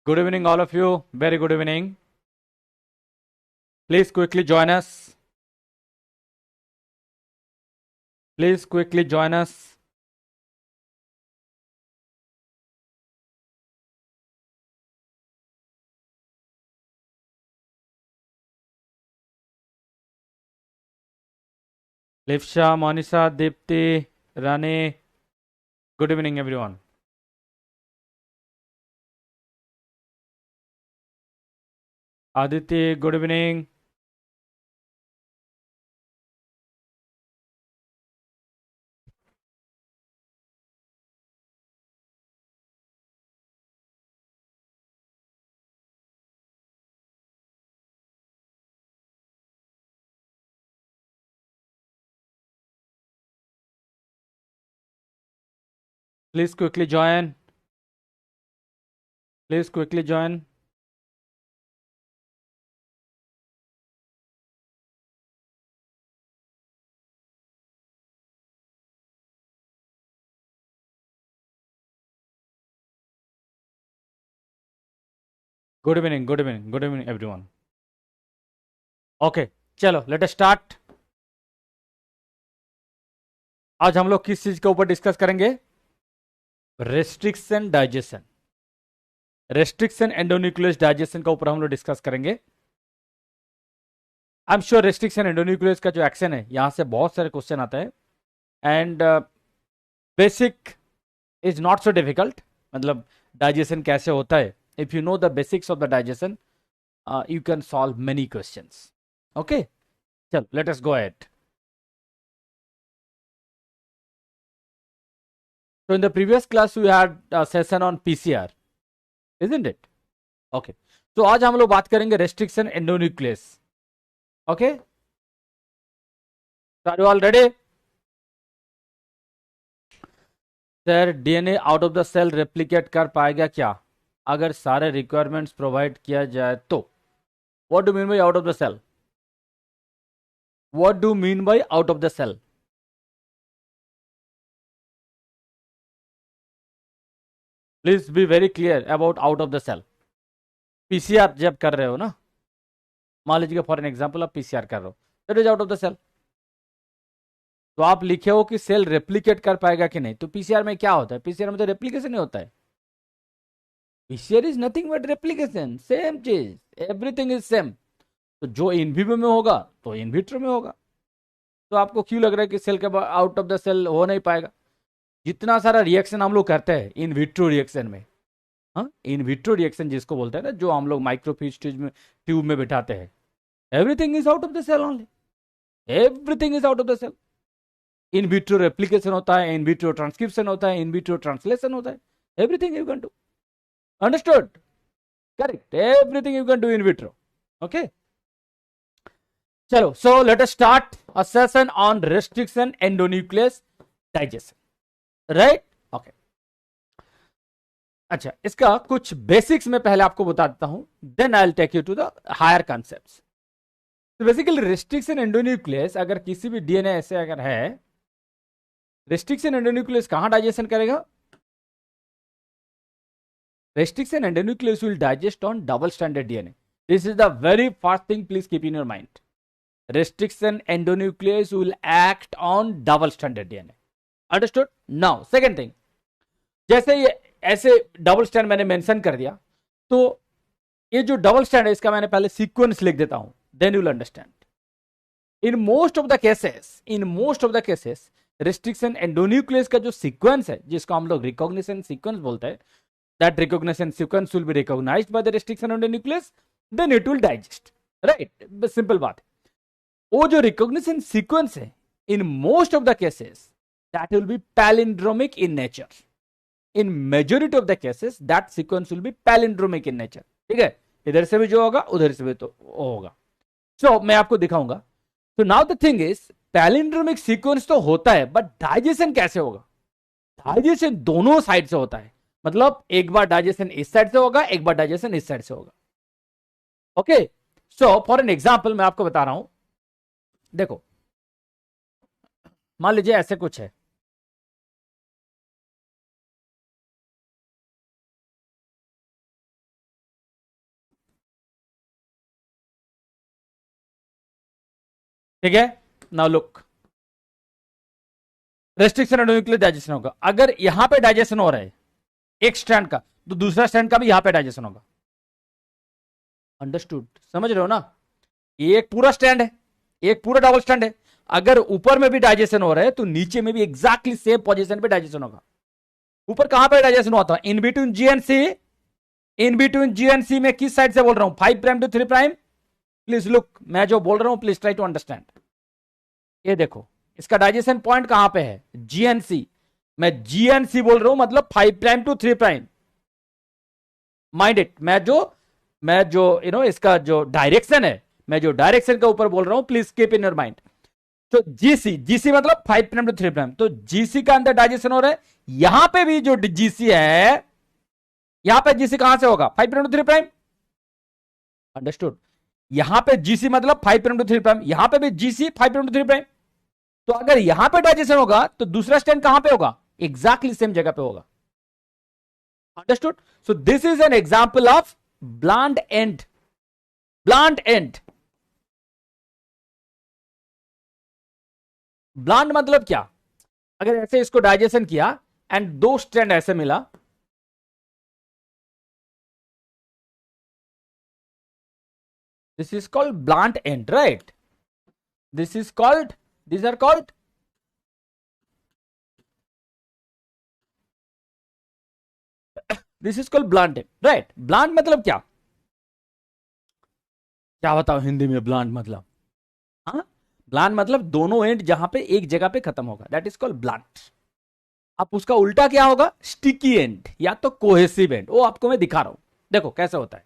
Good evening, all of you. Very good evening. Please quickly join us. Please quickly join us. Livsha, Monisha, Dipti, Rani. Good evening, everyone. Aditi, good evening. Please quickly join. Please quickly join. Good evening, good evening, good evening, everyone. Okay, चलो let us start. आज हम लोग किस चीज के ऊपर discuss करेंगे? Restriction digestion. Restriction endonuclease digestion का ऊपर हम लोग डिस्कस करेंगे. आई एम श्योर रेस्ट्रिक्शन एंडोन्यूक्लियस का जो एक्शन है, यहां से बहुत सारे क्वेश्चन आते हैं. And basic is not so difficult. मतलब डाइजेशन कैसे होता है, if you know the basics of the digestion, you can solve many questions. Okay, चलो let us go ahead. So in the previous class we had a session on PCR, isn't it? Okay. So आज हम लोग बात करेंगे restriction endonuclease. Okay. So are you all ready? Sir DNA out of the cell replicate कर पाएगा क्या अगर सारे रिक्वायरमेंट्स प्रोवाइड किया जाए तो? What do mean by out of the cell? What do mean by out of the cell? Please be very clear about out of the cell. PCR जब कर रहे हो ना, मान लीजिए फॉर एन एग्जांपल आप पीसीआर कर रहे हो, that is out of the cell. तो आप लिखे हो कि सेल रेप्लिकेट कर पाएगा कि नहीं. तो पीसीआर में क्या होता है? पीसीआर में तो रेप्लिकेशन ही होता है. PCR is nothing but replication, same चीज, एवरीथिंग इज सेम. तो जो इन विवो में होगा तो इन विट्रो में होगा. तो आपको क्यों लग रहा है कि सेल के आउट ऑफ द सेल हो नहीं पाएगा? जितना सारा रिएक्शन हम लोग करते हैं इन विट्रो रिएक्शन में, हाँ, इन विट्रो रिएक्शन जिसको बोलते हैं ना, जो हम लोग माइक्रोफिश ट्यूब में बिठाते हैं, everything is out of the cell only. Everything is out of the cell. In vitro replication होता है, इन विट्रो ट्रांसक्रिप्शन होता है, इन विट्रो ट्रांसलेशन होता है. Everything you can do. Understood? Correct. Everything you can do in vitro. Okay, चलो. So let us start a session on restriction endonuclease digestion. Right? Okay. अच्छा, इसका कुछ basics में पहले आपको बता देता हूं, then I will take you to the higher concepts. So basically restriction endonuclease अगर किसी भी डीएनए ऐसे अगर है, रेस्ट्रिक्शन एंडोन्यूक्लियस कहां डाइजेशन करेगा? Restriction endonuclease will digest on double stranded DNA. This is the very first thing, please keep in your mind. Restriction endonuclease will act on double stranded DNA. Understood? Now, second thing, जैसे ये ऐसे double stand मैंने mention कर दिया, तो ये जो double stand है इसका मैंने पहले सीक्वेंस लिख देता हूं, then you will understand. In most of the cases restriction endonuclease का जो सीक्वेंस है, जिसको हम लोग रिकॉग्निशन सीक्वेंस बोलते हैं, that recognition sequence will be recognized by the restriction endonuclease, then it will digest. Right? Simple बात है. वो जो recognition sequence है, in most of the cases that will be palindromic in nature. In majority of the cases that sequence will be palindromic in nature. ठीक है, इधर से भी जो होगा उधर से भी तो होगा. So मैं आपको दिखाऊंगा. So now the thing is, palindromic sequence तो होता है, but digestion कैसे होगा? डाइजेशन दोनों साइड से होता है. मतलब एक बार डाइजेशन इस साइड से होगा, एक बार डाइजेशन इस साइड से होगा. Okay, so for an example मैं आपको बता रहा हूं. देखो, मान लीजिए ऐसे कुछ है, ठीक है, नाउ लुक, रेस्ट्रिक्शन एंडोन्यूक्लियर डाइजेशन होगा। अगर यहां पे डाइजेशन हो रहा है एक स्ट्रैंड का, तो दूसरा स्ट्रैंड का भी यहां पे डाइजेशन होगा। अंडरस्टूड, समझ रहे हो ना? ये एक पूरा स्टैंड है, एक पूरा डबल स्टैंड है। अगर ऊपर में भी डाइजेशन हो रहा है तो नीचे में भी एग्जैक्टली सेम पोजीशन पे डाइजेशन होगा। ऊपर कहां पे डाइजेशन हुआ था? In between GNC. In between GNC में किस साइड से बोल रहा हूं? 5 prime to 3 prime. Please look, मैं जो बोल रहा हूं प्लीज ट्राई टू अंडरस्टैंड। ये देखो, इसका डाइजेशन पॉइंट कहां पे है? जीएनसी। मैं जीएनसी बोल रहा हूं, मतलब 5 prime to 3 prime. Mind it, मैं जो इसका जो डायरेक्शन है, मैं जो डायरेक्शन के ऊपर बोल रहा हूं, please keep in your mind. तो जीसी, जीसी मतलब 5 प्राइम टू 3 प्राइम, तो जीसी का अंदर डाइजेशन हो रहा है। यहां पे भी जो जीसी है, यहां पे जीसी कहां से होगा? 5 प्राइम टू 3 प्राइम। अंडरस्टूड? यहां पे जीसी मतलब 5 प्राइम टू 3 प्राइम, यहां पे भी जीसी 5 प्राइम टू 3 प्राइम। तो अगर यहां पे डाइजेशन होगा तो दूसरा स्टैंड कहां पे होगा? एग्जैक्टली सेम जगह पे होगा। Understood? So this is an example of blunt end. Blunt end, blunt मतलब क्या? अगर ऐसे इसको डाइजेशन किया एंड दो स्ट्रैंड ऐसे मिला, this is called blunt end, right? This is called, these are called, this is called blunt end, right? Blunt मतलब क्या? क्या बताओ हिंदी में ब्लॉन्ड मतलब? हाँ, ब्लॉन्ड मतलब दोनों एंड जहां पे एक जगह पे खत्म होगा, दैट इज कॉल्ड ब्लॉन्ट। अब उसका उल्टा क्या होगा? स्टिकी एंड या तो कोहेसिव एंड। वो आपको मैं दिखा रहा हूं, देखो कैसे होता है।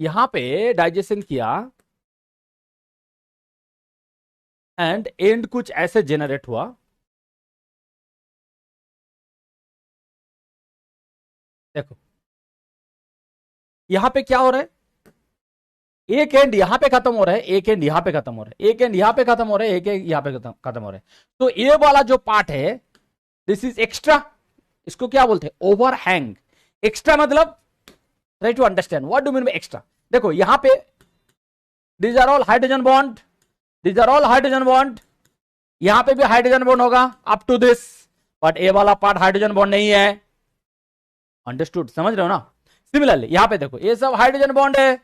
यहां पे डाइजेशन किया एंड एंड कुछ ऐसे जेनरेट हुआ। देखो यहां पे क्या हो रहा है? एक एंड यहां पे खत्म हो रहा है, एक एंड यहां पे खत्म हो रहा है, एक एंड यहां पे खत्म हो रहा है, एक एंड यहां पे खत्म हो रहा है। तो ये वाला जो पार्ट है, दिस इज एक्स्ट्रा। इसको क्या बोलते हैं? ओवरहैंग। एक्स्ट्रा मतलब, try to understand what do mean by extra. देखो यहां पे these are all hydrogen bond, these are all hydrogen bond. यहां पे भी हाइड्रोजन बॉन्ड होगा up to this, but A वाला पार्ट हाइड्रोजन बॉन्ड नहीं है। अंडरस्टूड, समझ रहे हो ना? सिमिलरली यहां पे देखो, ये सब हाइड्रोजन बॉन्ड है,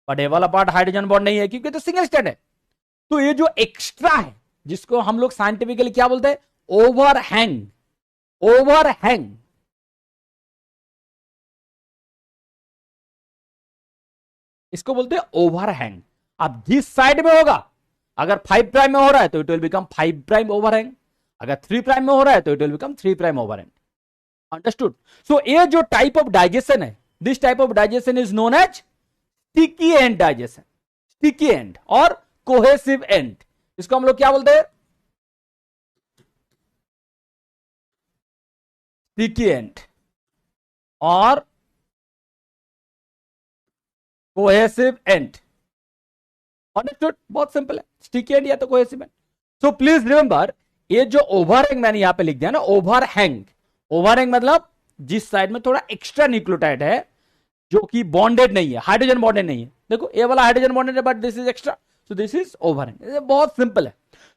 बट ए वाला पार्ट हाइड्रोजन बॉन्ड नहीं है, क्योंकि तो सिंगल स्टैंड है। तो ये जो एक्स्ट्रा है, जिसको हम लोग साइंटिफिकली क्या बोलते हैं? ओवरहैंग। ओवरहैंग, इसको बोलते हैं ओवरहैंग। अब जिस साइड में होगा, अगर 5 प्राइम में हो रहा है तो it will become 5 prime overhang, अगर 3 प्राइम में हो रहा है तो it will become 3 prime overhang. Understood? So ये जो टाइप ऑफ डाइजेशन है, this type of digestion is known as sticky end digestion. Sticky end और कोहेसिव एंड, इसको हम लोग क्या बोलते हैं? स्टिकी एंड और कोहेसिव एंड। अंडरस्टूड? बहुत सिंपल है, स्टिकी एंड या तो cohesive end. So please remember, ये जो ओवरहैंग मैंने यहां पे लिख दिया ना, ओवरहैंग। ओवरहैंग मतलब जिस साइड में थोड़ा एक्स्ट्रा न्यूक्लियोटाइड है, जो कि बॉन्डेड नहीं है, हाइड्रोजन बॉन्डेड नहीं है। देखो ये वाला हाइड्रोजन बॉन्डेड है, but this is extra, so this is overhang. बहुत सिंपल है।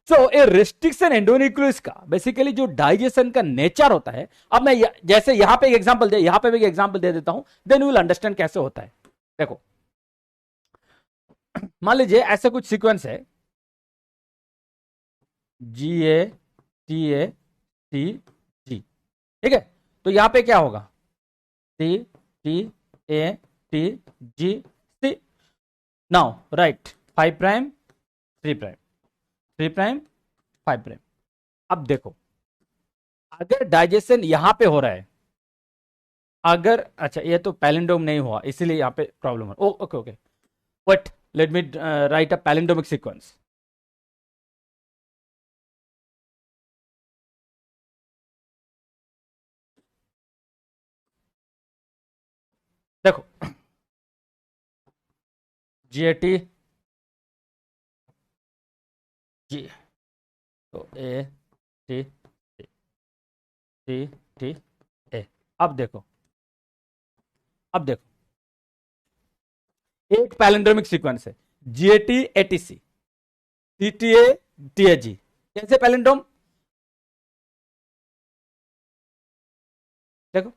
सो ए रेस्ट्रिक्शन एंडोन्यूक्लियस का बेसिकली जो डाइजेशन का नेचर होता है, अब मैं जैसे यहां पे एक एग्जांपल दे, यहां पे भी एक एग्जांपल दे देता हूं, देन यू विल अंडरस्टैंड कैसे होता है। देखो मान लीजिए ऐसे कुछ सीक्वेंस है, GATA, CG, ठीक है? तो यहां पे क्या होगा? CTATGC। Now right, 5 prime 3 prime, 3 prime 5 prime. अब देखो, अगर डाइजेशन यहां पे हो रहा है, अगर अच्छा ये तो पैलिंड्रोम नहीं हुआ इसीलिए यहां पे प्रॉब्लम है। Okay okay, but let me right a palindromic sequence. देखो GATG, तो A T T A। अब देखो, अब देखो एक पैलिंड्रोमिक सीक्वेंस है, जीएटी एटीसी, सीटीए टीएजी, कैसे पैलिंड्रोम? देखो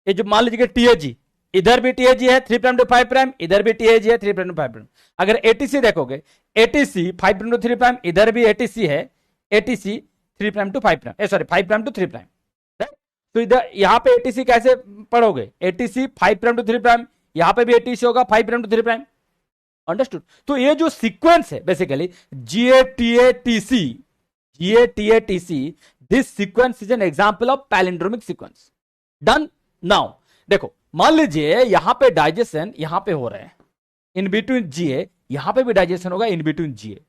ये जो मान लीजिए टीएजी, इधर भी टीएजी है 3 प्राइम टू 5 प्राइम, इधर भी टीएजी है 3 प्राइम टू 5 प्राइम। अगर एटीसी देखोगे, एटीसी 5 प्राइम टू 3 प्राइम, इधर भी एटीसी है, ATC 3 prime to 5 prime, sorry 5 prime to 3 prime. तो इधर यहां पे एटीसी कैसे पढ़ोगे? एटीसी 5 प्राइम टू 3 प्राइम, यहां पे भी एटीसी होगा 5 प्राइम टू 3 प्राइम। अंडरस्टूड? तो ये जो सीक्वेंस है basically GATATC, GATATC, this sequence is an example of palindromic sequence. Done? Now देखो, मान लीजिए यहां पे डाइजेशन यहां पे हो रहे हैं, इन बिटवीन जीए, यहां पे भी डाइजेशन होगा in between GA.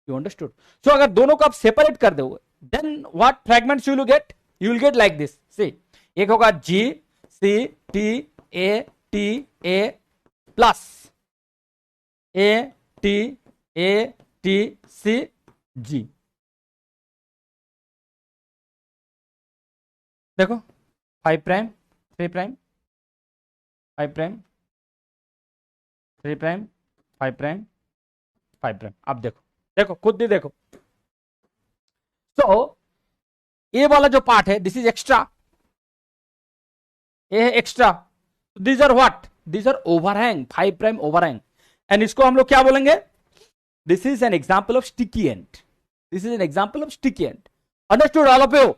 You understood? So अगर दोनों को आप सेपरेट कर दोगे, then what fragments you will get? You will get like this. See, एक होगा G C T A plus A T C G. देखो 5 prime 3 prime 5 prime 3 prime 5 prime 5 prime. अब देखो, देखो खुद भी देखो। तो ये वाला जो पार्ट है, दिस इज एक्स्ट्रा, ये है extra. These are what? These are overhang, 5 prime overhang. And इसको हम लोग क्या बोलेंगे? This is an example of sticky end, this is an example of sticky end. Understood all of you?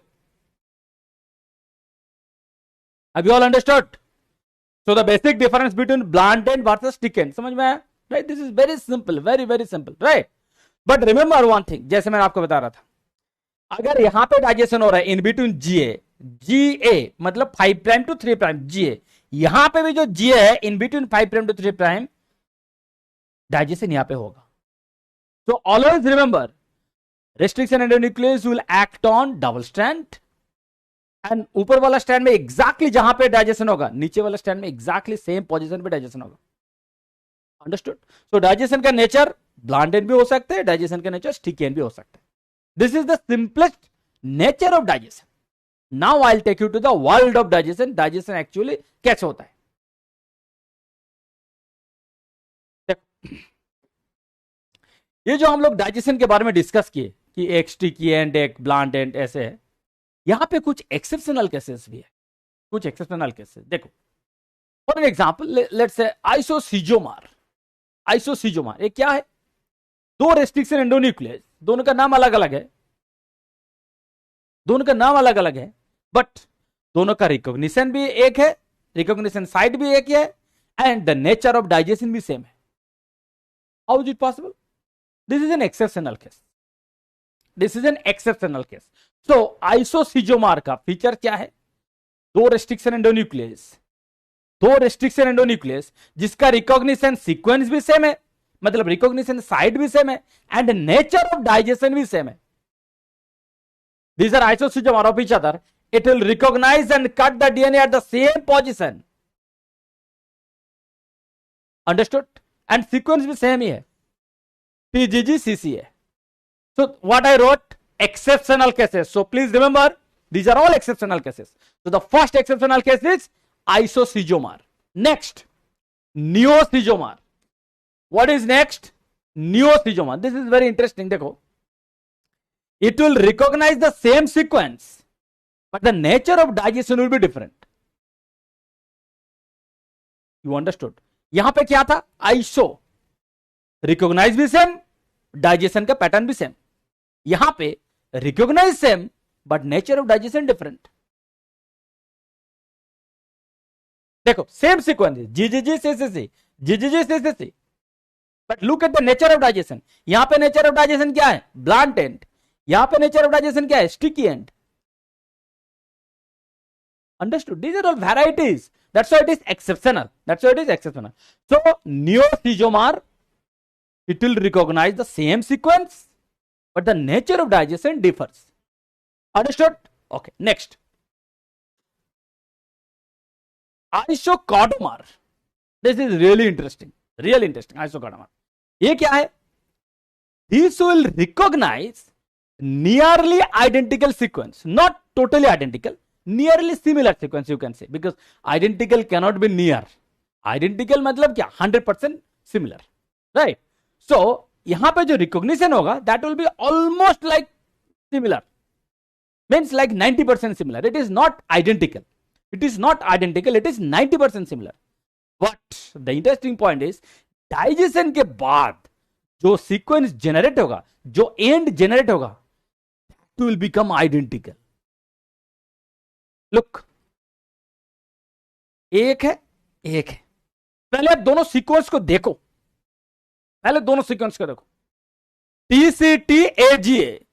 Have you all understood? So the basic difference between blunt end versus stick end, समझ में आया? Right? This is very simple, very very simple, right? But remember one thing, जैसे मैंने आपको बता रहा था, अगर यहां पे डाइजेशन हो रहा है इन बिटवीन जीए, जीए मतलब 5 प्राइम टू 3 प्राइम जीए, यहां पे भी जो जीए है in between 5 prime to 3 prime, digestion यहां पे होगा। So always remember, restriction endonuclease will act on double strand, and ऊपर वाला स्टैंड में एग्जैक्टली जहां पे डाइजेशन होगा, नीचे वाला स्टैंड में एग्जैक्टली सेम पोजीशन पे डाइजेशन होगा। अंडरस्टूड? सो डाइजेशन का नेचर ब्लंट एंड भी हो सकते हैं, डाइजेशन का नेचर स्टिकी एंड भी हो सकता है। This is the simplest nature of digestion. Now I will take you to the world of digestion. Digestion actually कैसे होता है? ये जो हम लोग डाइजेशन के बारे में डिस्कस किए कि एक स्टिकी एंड एक ब्लंट एंड ऐसे है, यहां पे कुछ एक्सेप्शनल केसेस भी है, कुछ एक्सेप्शनल केसेस। देखो for an example, let's say isoschizomer. आइसोसीजोमार ये क्या है? दो रेस्ट्रिक्शन एंडोन्यूक्लियस, दोनों का नाम अलग अलग है, दोनों का नाम अलग अलग है, बट दोनों का रिकॉग्निशन भी एक है, रिकॉग्निशन साइट भी एक है, and the nature of digestion भी सेम है। How is it possible? This is an exceptional case, this is an exceptional case. तो आइसोसीजोमार का फीचर क्या है? दो रेस्ट्रिक्शन एंडोन्यूक्लियस जिसका रिकॉग्निशन सीक्वेंस भी सेम है, मतलब रिकॉग्निशन साइट भी सेम है, एंड नेचर ऑफ डाइजेशन भी सेम है। These are isocytoma of each other. It will recognize and cut the DNA at the same position. Understood? And sequence भी same ही है, PGG CCA. So what I wrote, exceptional cases. So please remember, these are all exceptional cases. So the first exceptional case is isocytoma. Next, neocytoma. What is next? Neocytoma. This is very interesting. देखो, it will recognize the same sequence, but the nature of digestion will be different. You understood? यहां पे क्या था? Iso, recognize भी same, digestion का pattern भी same. यहां पे recognize same, but nature of digestion different. देखो same sequence, GGG CCC, GGG CCC, but look at the nature of digestion. यहां पे नेचर ऑफ डाइजेशन क्या है? Blunt end. यहां पे नेचर ऑफ डाइजेशन क्या है? Sticky end. Understood? These are all varieties. That's why it is exceptional. That's why it is exceptional. So neocytoma, it will recognize the same sequence, but the nature of digestion differs. Understood? Okay. Next, isochordomar. This is really interesting. Really interesting. Isochordomar. ये क्या है? This will recognize nearly identical sequence, not totally identical. Nearly similar sequence you can say, because identical cannot be near. Identical मतलब क्या, 100% similar, right. सो यहां पे जो recognition होगा that will be almost like similar, means like 90% similar. It is not identical, it is not identical, it is 90% similar. But the interesting point is digestion के बाद जो sequence generate होगा, जो end generate होगा, that will become identical. Look, एक है, एक है. पहले आप दोनों सीक्वेंस को देखो, पहले दोनों सीक्वेंस को देखो. टीसीटी एजीए,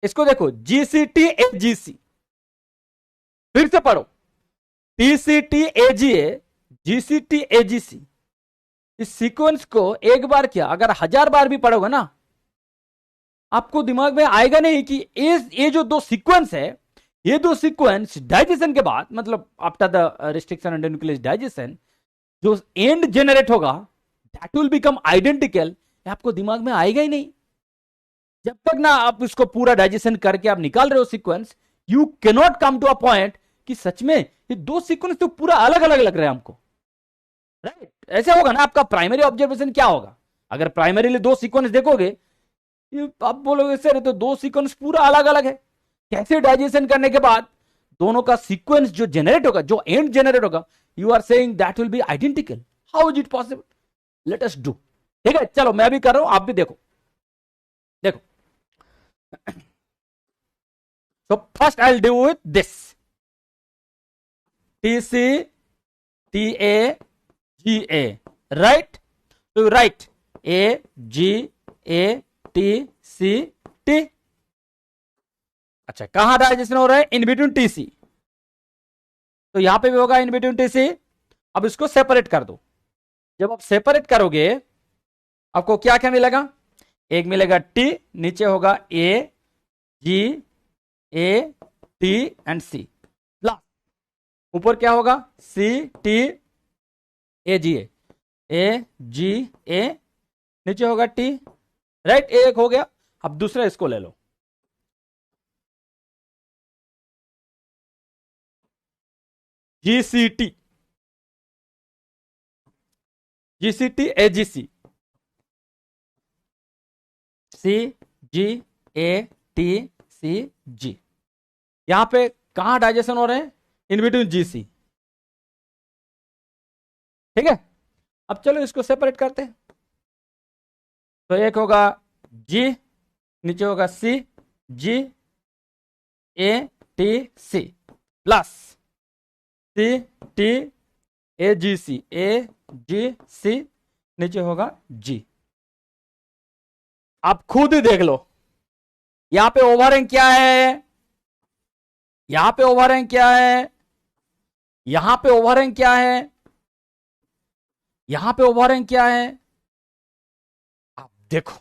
इसको देखो जीसीटी एजीसी. फिर से पढ़ो, टीसीटी एजीए जीसीटी एजीसी. इस सीक्वेंस को एक बार क्या, अगर 1000 बार भी पढ़ोगे ना, आपको दिमाग में आएगा नहीं कि ये जो दो सीक्वेंस है, ये दो सीक्वेंस डाइजेशन के बाद, मतलब after the restriction and nucleus digestion, जो एंड जेनरेट होगा दैट विल बिकम आइडेंटिकल. आपको दिमाग में आएगा ही नहीं जब तक ना आप उसको पूरा डाइजेशन करके आप निकाल रहे हो sequence. You can not come to a point कि सच में ये दो सीक्वेंस तो पूरा अलग अलग लग रहे हैं हमको, राइट. ऐसे होगा ना. आपका प्राइमरी ऑब्जर्वेशन क्या होगा, अगर प्राइमरीली दो सीक्वेंस देखोगे, आप बोलोगे सर तो दो सीक्वेंस पूरा अलग अलग है. कैसे डाइजेशन करने के बाद दोनों का सीक्वेंस जो जेनरेट होगा, जो एंड जेनरेट होगा, you are saying that will be identical. How is it possible? Let us do. ठीक है, चलो मैं भी कर रहा हूं, आप भी देखो. देखो, so first I'll do with this TC TA GA, right? So write A G A T C T. अच्छा, कहां डाइजेशन हो रहा है? In between TC. तो यहां पे भी होगा इन बिटवीन TC. अब इसको सेपरेट कर दो. जब आप सेपरेट करोगे आपको क्या क्या मिलेगा? एक मिलेगा T, नीचे होगा A G A T and C. Plus ऊपर क्या होगा? C T A G A G A, नीचे होगा T, राइट. एक हो गया. अब दूसरा इसको ले लो. GCT GCT AGC C G A T C G. यहां पे कहां डाइजेशन हो रहे हैं? In between GC. ठीक है, अब चलो इसको सेपरेट करते हैं. तो एक होगा G, नीचे होगा C G A T C plus C T A G C A G C, नीचे होगा G. आप खुद ही देख लो यहां पे ओवरहैंग क्या है, यहां पे ओवरहैंग क्या है, यहां पे ओवरहैंग क्या है, यहां पे ओवरहैंग क्या है. आप देखो,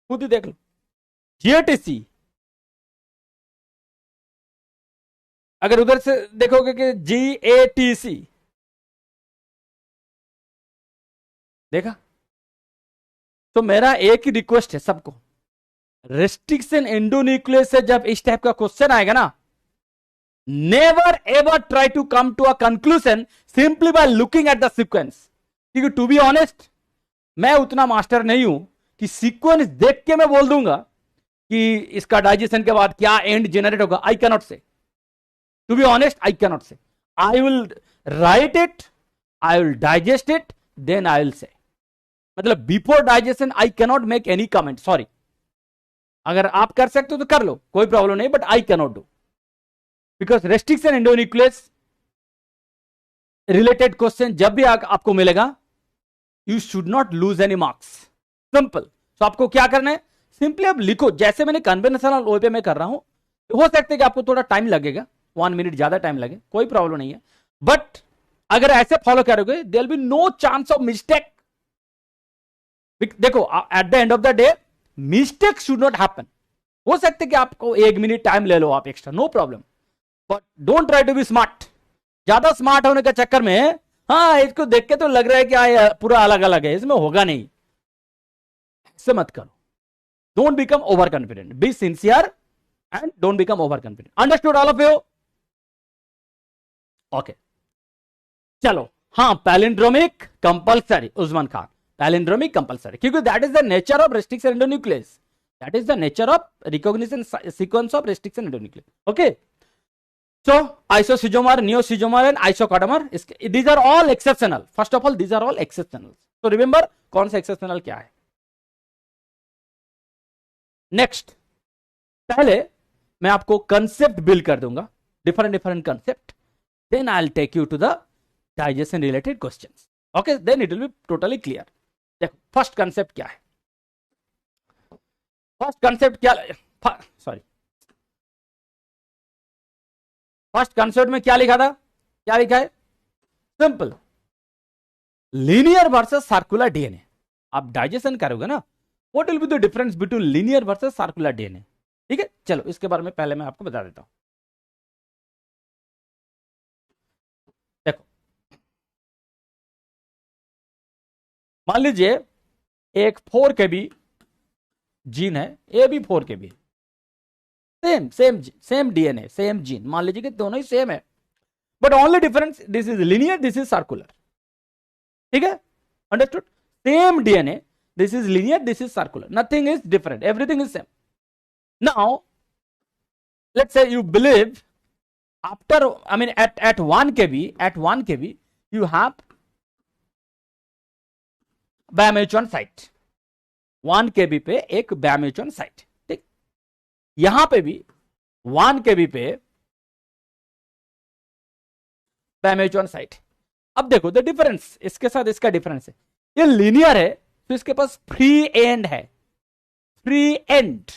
खुद ही देख लो. GATC, अगर उधर से देखोगे कि GATC, देखा. तो मेरा एक ही रिक्वेस्ट है सबको, रेस्ट्रिक्शन एंडोन्यूक्लियस से जब इस टाइप का क्वेश्चन आएगा ना, never ever try to come to a conclusion simply by looking at the sequence. क्योंकि टू बी ऑनेस्ट, मैं उतना मास्टर नहीं हूं कि सीक्वेंस देख के मैं बोल दूंगा कि इसका डाइजेशन के बाद क्या एंड जेनरेट होगा. I cannot say, to be honest, I cannot say. I will write it, I will digest it, then I will say. मतलब before digestion I cannot make any comment. Sorry, अगर आप कर सकते हो तो कर लो, कोई प्रॉब्लम नहीं, but I cannot do, because restriction endonuclease related question जब भी आपको मिलेगा, you should not lose any marks. Simple. तो आपको क्या करना है, सिंपली अब लिखो जैसे मैंने कन्वेंशनल वे पे मैं कर रहा हूं. हो सकता है कि आपको थोड़ा टाइम लगेगा, 1 मिनट ज्यादा टाइम लगे, कोई प्रॉब्लम नहीं है, बट अगर ऐसे फॉलो करोगे there will be no chance of mistake. देखो, at the end of the day mistake should not happen. हो सकता है कि आपको 1 मिनट टाइम ले लो आप extra, no problem, but don't try to be smart. ज्यादा स्मार्ट होने के चक्कर में, हाँ इसको देख के तो लग रहा है कि पूरा अलग अलग है, इसमें होगा नहीं, ऐसे मत करो. Don't become over confident, be sincere and don't become over confident. Understood all of you? Okay, चलो हाँ, palindromic compulsory, Usman Khan, palindromic compulsory, क्योंकि that is the nature of restriction endonuclease, that is the nature of recognition sequence of restriction endonuclease. Okay, so isocytomer, neocytomer and isochromomer, these are all exceptional. First of all, these are all exceptional. So remember कौन सा exceptional क्या है. Next, पहले मैं आपको concept build कर दूंगा, different concept, then I will take you to the digestion related questions. Okay, then it will be totally clear. देखो फर्स्ट कंसेप्ट क्या है. फर्स्ट कंसेप्ट क्या, सॉरी, फर्स्ट कंसेप्ट में क्या लिखा था, क्या लिखा है, simple, linear versus circular DNA. आप डाइजेशन करोगे ना, what will be the difference between linear versus circular DNA. ठीक है, चलो इसके बारे में पहले मैं आपको बता देता हूं. देखो, मान लीजिए एक 4 kb जीन है, ए भी 4 kb, same DNA, same gene, मान लीजिए कि दोनों ही सेम है, but only difference this is linear, this is circular. ठीक है, understood. Same DNA, this is linear, this is circular, nothing is different, everything is same. Now let's say you believe after, I mean at 1 kb you have Biomutual site, 1 kb पे एक Biomutual site. ठीक, यहां पे भी 1 kb पे Biomutual site. अब देखो the difference, इसके साथ इसका डिफरेंस है, ये लीनियर है तो इसके पास फ्री एंड है, free end.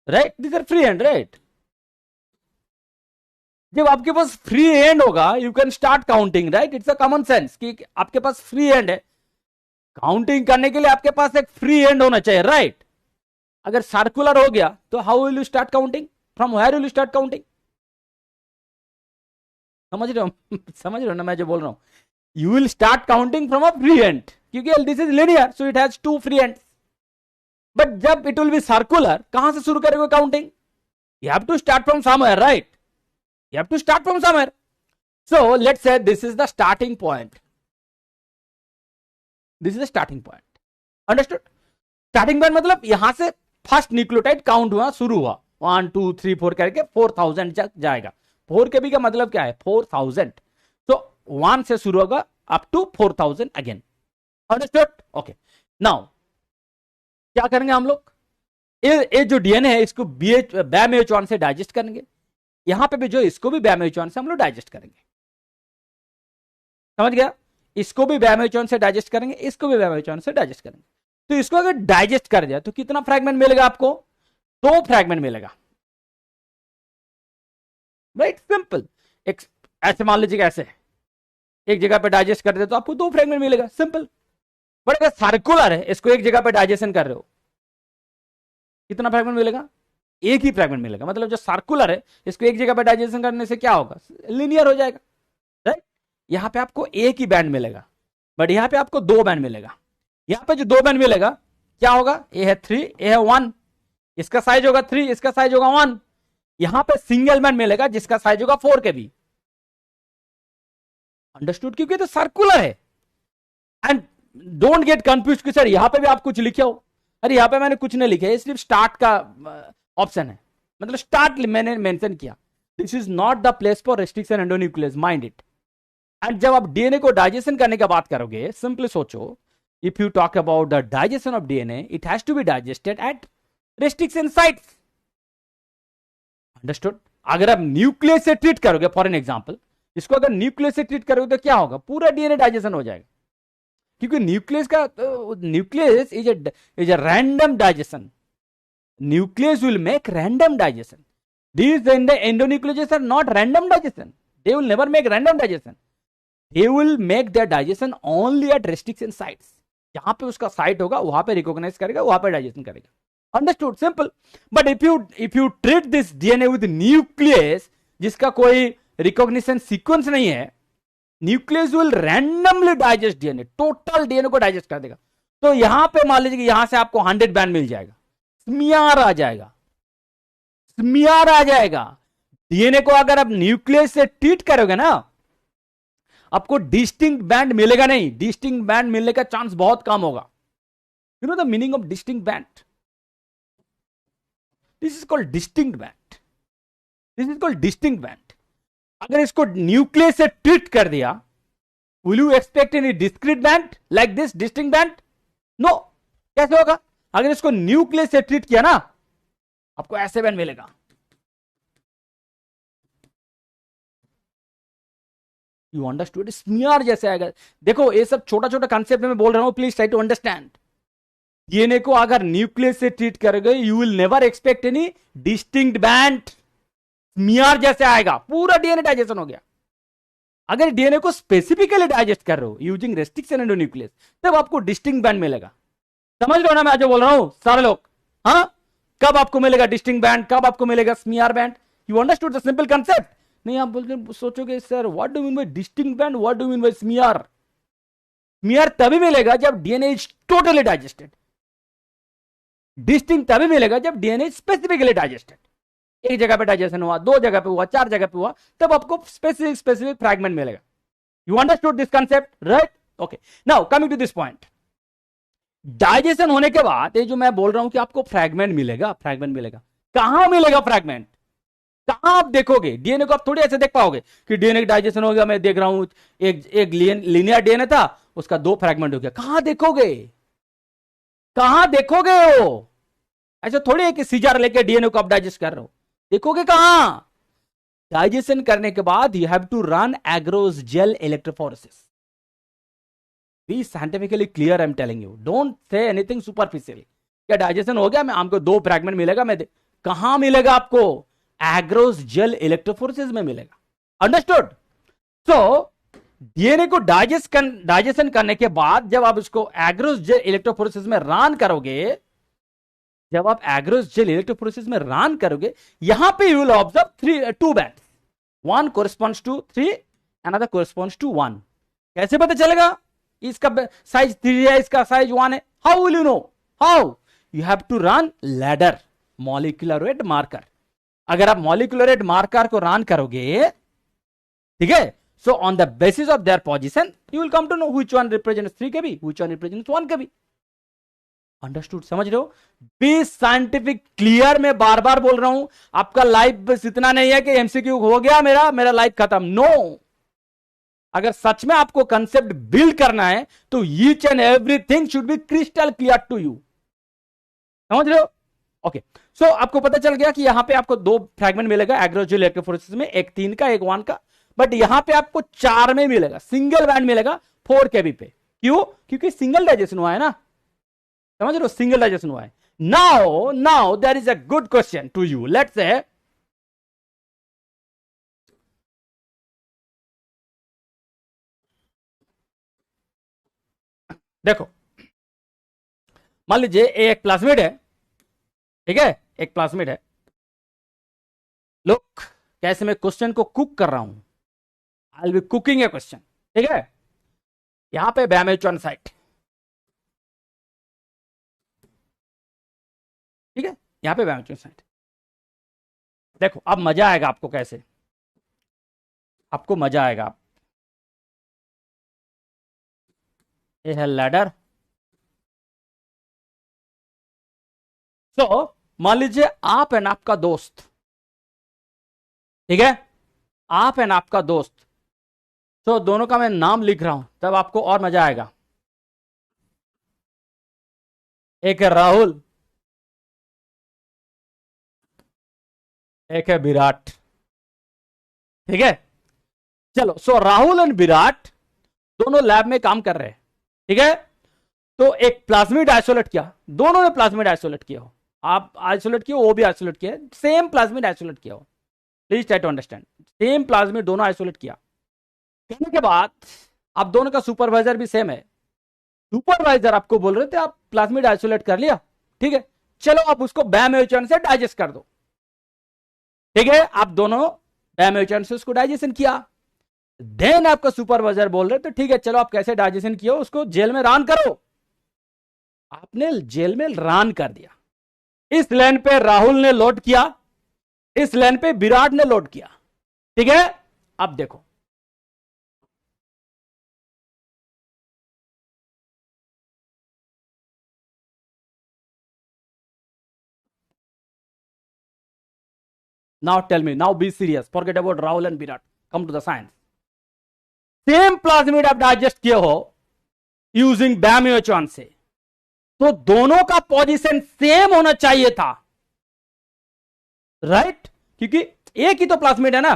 Right, this are free end. Right, जब आपके पास फ्री एंड होगा you can start counting. Right, it's a common sense कि आपके पास फ्री एंड है, काउंटिंग करने के लिए आपके पास एक फ्री एंड होना चाहिए. राइट, अगर सर्कुलर हो गया तो how will you start counting, from where will you start counting. समझ रहे हो, समझ रहे हो ना मैं जो बोल रहा हूं. You will start counting from a free end, क्योंकि this is linear so it has 2 free ends. But जब इट विल बी सर्कुलर, कहां से शुरू करेंगे counting, you have to start from somewhere. Right, you have to start from somewhere. So let's say this is the starting point, this is the starting point. Understood. Starting point मतलब यहां से first nucleotide count हुआ, शुरू हुआ, 1 2 3 4 करके 4000 तक जाएगा. 4 kb का मतलब क्या है, 4000. तो 1 से शुरू होगा up to 4000 again. Understood. Okay, now क्या करेंगे हम लोग, ये जो डीएनए है इसको Biomutual से डाइजेस्ट करेंगे. यहां पे भी जो इसको भी Biomutual से हम लोग डाइजेस्ट करेंगे. समझ गया, इसको भी Biomutual से डाइजेस्ट करेंगे, इसको भी Biomutual से डाइजेस्ट करेंगे. तो इसको अगर डाइजेस्ट कर दिया तो कितना फ्रैगमेंट मिलेगा आपको, 2 फ्रैगमेंट मिलेगा. Right, simple. एक ऐसे मान लीजिए ऐसे एक जगह पे डाइजेस्ट कर दे तो आपको 2 फ्रैगमेंट मिलेगा, सिंपल. बट अगर सर्कुलर है, इसको एक जगह पे डाइजेशन कर रहे हो, कितना फ्रैगमेंट मिलेगा, एक ही फ्रैगमेंट मिलेगा. मतलब जो सर्कुलर है इसको एक जगह पे डाइजेशन करने से क्या होगा, लीनियर हो जाएगा. राइट, यहां पे आपको एक ही बैंड मिलेगा, बट यहां पे आपको 2 बैंड मिलेगा. यहां पे जो 2 बैंड मिलेगा क्या होगा, ए है 3, ए है 1, इसका साइज होगा 3, इसका साइज होगा 1. यहां पे सिंगल बैंड मिलेगा जिसका साइज होगा 4 kb. अंडरस्टूड, क्योंकि तो सर्कुलर है. एंड डोंट गेट कंफ्यूज कि सर यहां पे भी आप कुछ लिखे हो. अरे यहां पे मैंने कुछ नहीं लिखा है, सिर्फ स्टार्ट का ऑप्शन है, मतलब स्टार्ट मैंने मेंशन किया. This is not the place for restriction endonuclease, mind it. And जब आप डीएनए को डाइजेशन करने की बात करोगे, सिंपली सोचो, if you talk about the digestion of DNA, it has to be digested at restriction sites. Understood? अगर आप न्यूक्लियस से ट्रीट करोगे, फॉर एन एग्जांपल, इसको अगर न्यूक्लियस से ट्रीट करोगे तो क्या होगा, पूरा डीएनए डाइजेशन हो जाएगा. क्योंकि nucleus is a random digestion. Nucleus will make random digestion. These endonucleases are not random digestion. They will never make random digestion. They will make their digestion only at restriction sites. जहां पे उसका site होगा वहां पे recognise करेगा, वहां पे digestion करेगा. Understood, simple. But if you treat this DNA with nucleus जिसका कोई रिकॉग्निशन सीक्वेंस नहीं है, nucleus will randomly digest DNA, total DNA को डाइजेस्ट कर देगा. तो यहां पे मान लीजिए कि यहां से आपको 100 बैंड मिल जाएगा, स्मियर आ जाएगा, स्मियर आ जाएगा। डीएनए को अगर आप न्यूक्लियस से ट्रीट करोगे ना, आपको डिस्टिंक्ट बैंड मिलेगा नहीं, डिस्टिंक्ट बैंड मिलने का चांस बहुत कम होगा। You know the meaning of distinct band? This is called distinct band, this is called distinct band. अगर इसको न्यूक्लियस से ट्रीट कर दिया, will you expect any discrete band like this distinct band? No. कैसे होगा? अगर इसको न्यूक्लियस से ट्रीट किया ना, आपको ऐसे बैंड मिलेगा। You understood? स्मियर जैसे आएगा। देखो ये सब छोटा छोटा कंसेप्ट में बोल रहा हूं, please try to understand. DNA को अगर न्यूक्लियस से ट्रीट करोगे, you will never expect any distinct band, smear जैसे आएगा, पूरा डीएनए डाइजेशन हो गया। अगर डीएनए को स्पेसिफिकली डाइजेस्ट कर रहे हो यूजिंग रेस्ट्रिक्शन एंडोन्यूक्लियस, तब आपको डिस्टिंक्ट बैंड मिलेगा। समझ रहे हो ना मैं जो बोल रहा हूं सारे लोग? हाँ, कब आपको मिलेगा डिस्टिंक्ट बैंड, कब आपको मिलेगा smear band? You understood the simple concept? नहीं आप बोलते सोचोगे sir what do mean bye distinct band, what do mean bye smear? Smear तभी मिलेगा जब DNA is totally digested, distinct तभी मिलेगा जब डीएनए स्पेसिफिकली डाइजेस्टेड। एक जगह पे डाइजेशन हुआ, दो जगह पे हुआ, चार जगह पे हुआ, तब आपको स्पेसिफिक फ्रैगमेंट मिलेगा। You understood this concept, right? Okay, now coming to this point. Digestion होने के बाद ये जो मैं बोल रहा हूं कि आपको फ्रैगमेंट मिलेगा, फ्रैगमेंट मिलेगा, कहां मिलेगा फ्रैगमेंट? कहां आप देखोगे? डीएनए को आप थोड़ी ऐसे देख पाओगे कि डीएनए डाइजेशन हो गया, मैं देख रहा हूं एक लीनियर डीएनए था, उसका 2 फ्रैगमेंट हो गया। कहां देखोगे? कहां देखोगे? हो ऐसा थोड़ी है कि सीजर लेके डीएनए को आप डाइजेस्ट कर रहे हो, देखोगे कहां? डाइजेशन करने के बाद you have to run agarose gel electrophoresis. Be scientifically clear, I am telling you, don't say anything superficial. क्या डाइजेशन हो गया, मैं हमको 2 फ्रैगमेंट मिलेगा, मैं कहां मिलेगा आपको? एग्रोस जेल इलेक्ट्रोफोरेसिस में मिलेगा। अंडरस्टूड? सो डीएनए को डाइजेशन करने के बाद जब आप इसको एग्रोस जेल इलेक्ट्रोफोरेसिस में रन करोगे, जब आप एग्रोस जेल इलेक्ट्रोफोरेसिस में रन करोगे, यहां पे you will observe 2 bands, 1 corresponds to 3, another corresponds to 1। कैसे पता चलेगा? इसका साइज 3 है, इसका साइज 1 है। How will you know? How? You have to run ladder, molecular weight marker. अगर आप मॉलिक्यूलर वेट मार्कर को रन करोगे, ठीक है, so on the basis of their position you will come to know which one represents 3 kb, which one represents 1 kb। Understood? समझ रहे हो? Be scientific clear. मैं बार बार बोल रहा हूं, आपका लाइफ बस इतना नहीं है कि एमसीक्यू हो गया मेरा लाइफ खत्म। नो, अगर सच में आपको कंसेप्ट बिल्ड करना है तो each and everything should be crystal clear to you. समझ रहे हो? ओके, सो आपको पता चल गया कि यहां पे आपको 2 फ्रैगमेंट मिलेगा एग्रोस जेल इलेक्ट्रोफोरेसिस में, एक 3 का, एक 1 का, बट यहां पे आपको 4 में मिलेगा, सिंगल बैंड मिलेगा 4 kb पे। क्यों? क्योंकि सिंगल डाइजेशन हुआ है ना। समझ रहे हो? सिंगल डाइजेशन हुआ है। Now there is a good question to you. Let's say देखो, मान लीजिए एक प्लाज्मिड है, ठीक है, एक प्लाज्मिड है। लुक, कैसे मैं क्वेश्चन को कुक कर रहा हूं, I will be cooking A question, ठीक है। यहां पे बैमेचॉन साइट, ठीक है, यहां पे बैमेचॉन साइट। देखो अब मजा आएगा आपको, कैसे आपको मजा आएगा। ये है लैडर। तो मान लीजिए आप एंड आपका दोस्त, ठीक है, आप एंड आपका दोस्त, तो दोनों का मैं नाम लिख रहा हूं, तब आपको और मजा आएगा। एक है राहुल, एक है विराट, ठीक है। चलो, सो राहुल एंड विराट दोनों लैब में काम कर रहे हैं, ठीक है। तो एक प्लाज्मिड आइसोलेट किया, दोनों ने प्लाज्मिड आइसोलेट किया हो, आप आइसोलेट किया, वो भी आइसोलेट किया, सेम प्लाज्मिड आइसोलेट किया हो। Please try to understand, same plasmid दोनों आइसोलेट किया, करने के बाद आप दोनों का सुपरवाइजर भी सेम है। सुपरवाइजर आपको बोल रहे थे आप प्लाज्मिड आइसोलेट कर लिया, ठीक है, चलो आप उसको बैमेचॉन से डाइजेस्ट कर दो, ठीक है। आप दोनों बैमेचॉन से उसको डाइजेशन किया, देन आपका सुपरवाइजर बोल रहे तो ठीक है, चलो आप कैसे डाइजेशन किया उसको जेल में रन करो। आपने जेल में रन कर दिया। इस लेन पे राहुल ने लोड किया, इस लेन पे विराट ने लोड किया, ठीक है। अब देखो now tell me, now be serious, forget about Rahul and Virat, come to the science. Same plasmid आप डाइजेस्ट किए हो यूजिंग बैम्यूचॉन से, तो दोनों का पोजीशन सेम होना चाहिए था, राइट? क्योंकि एक ही तो प्लाज्मिड है ना,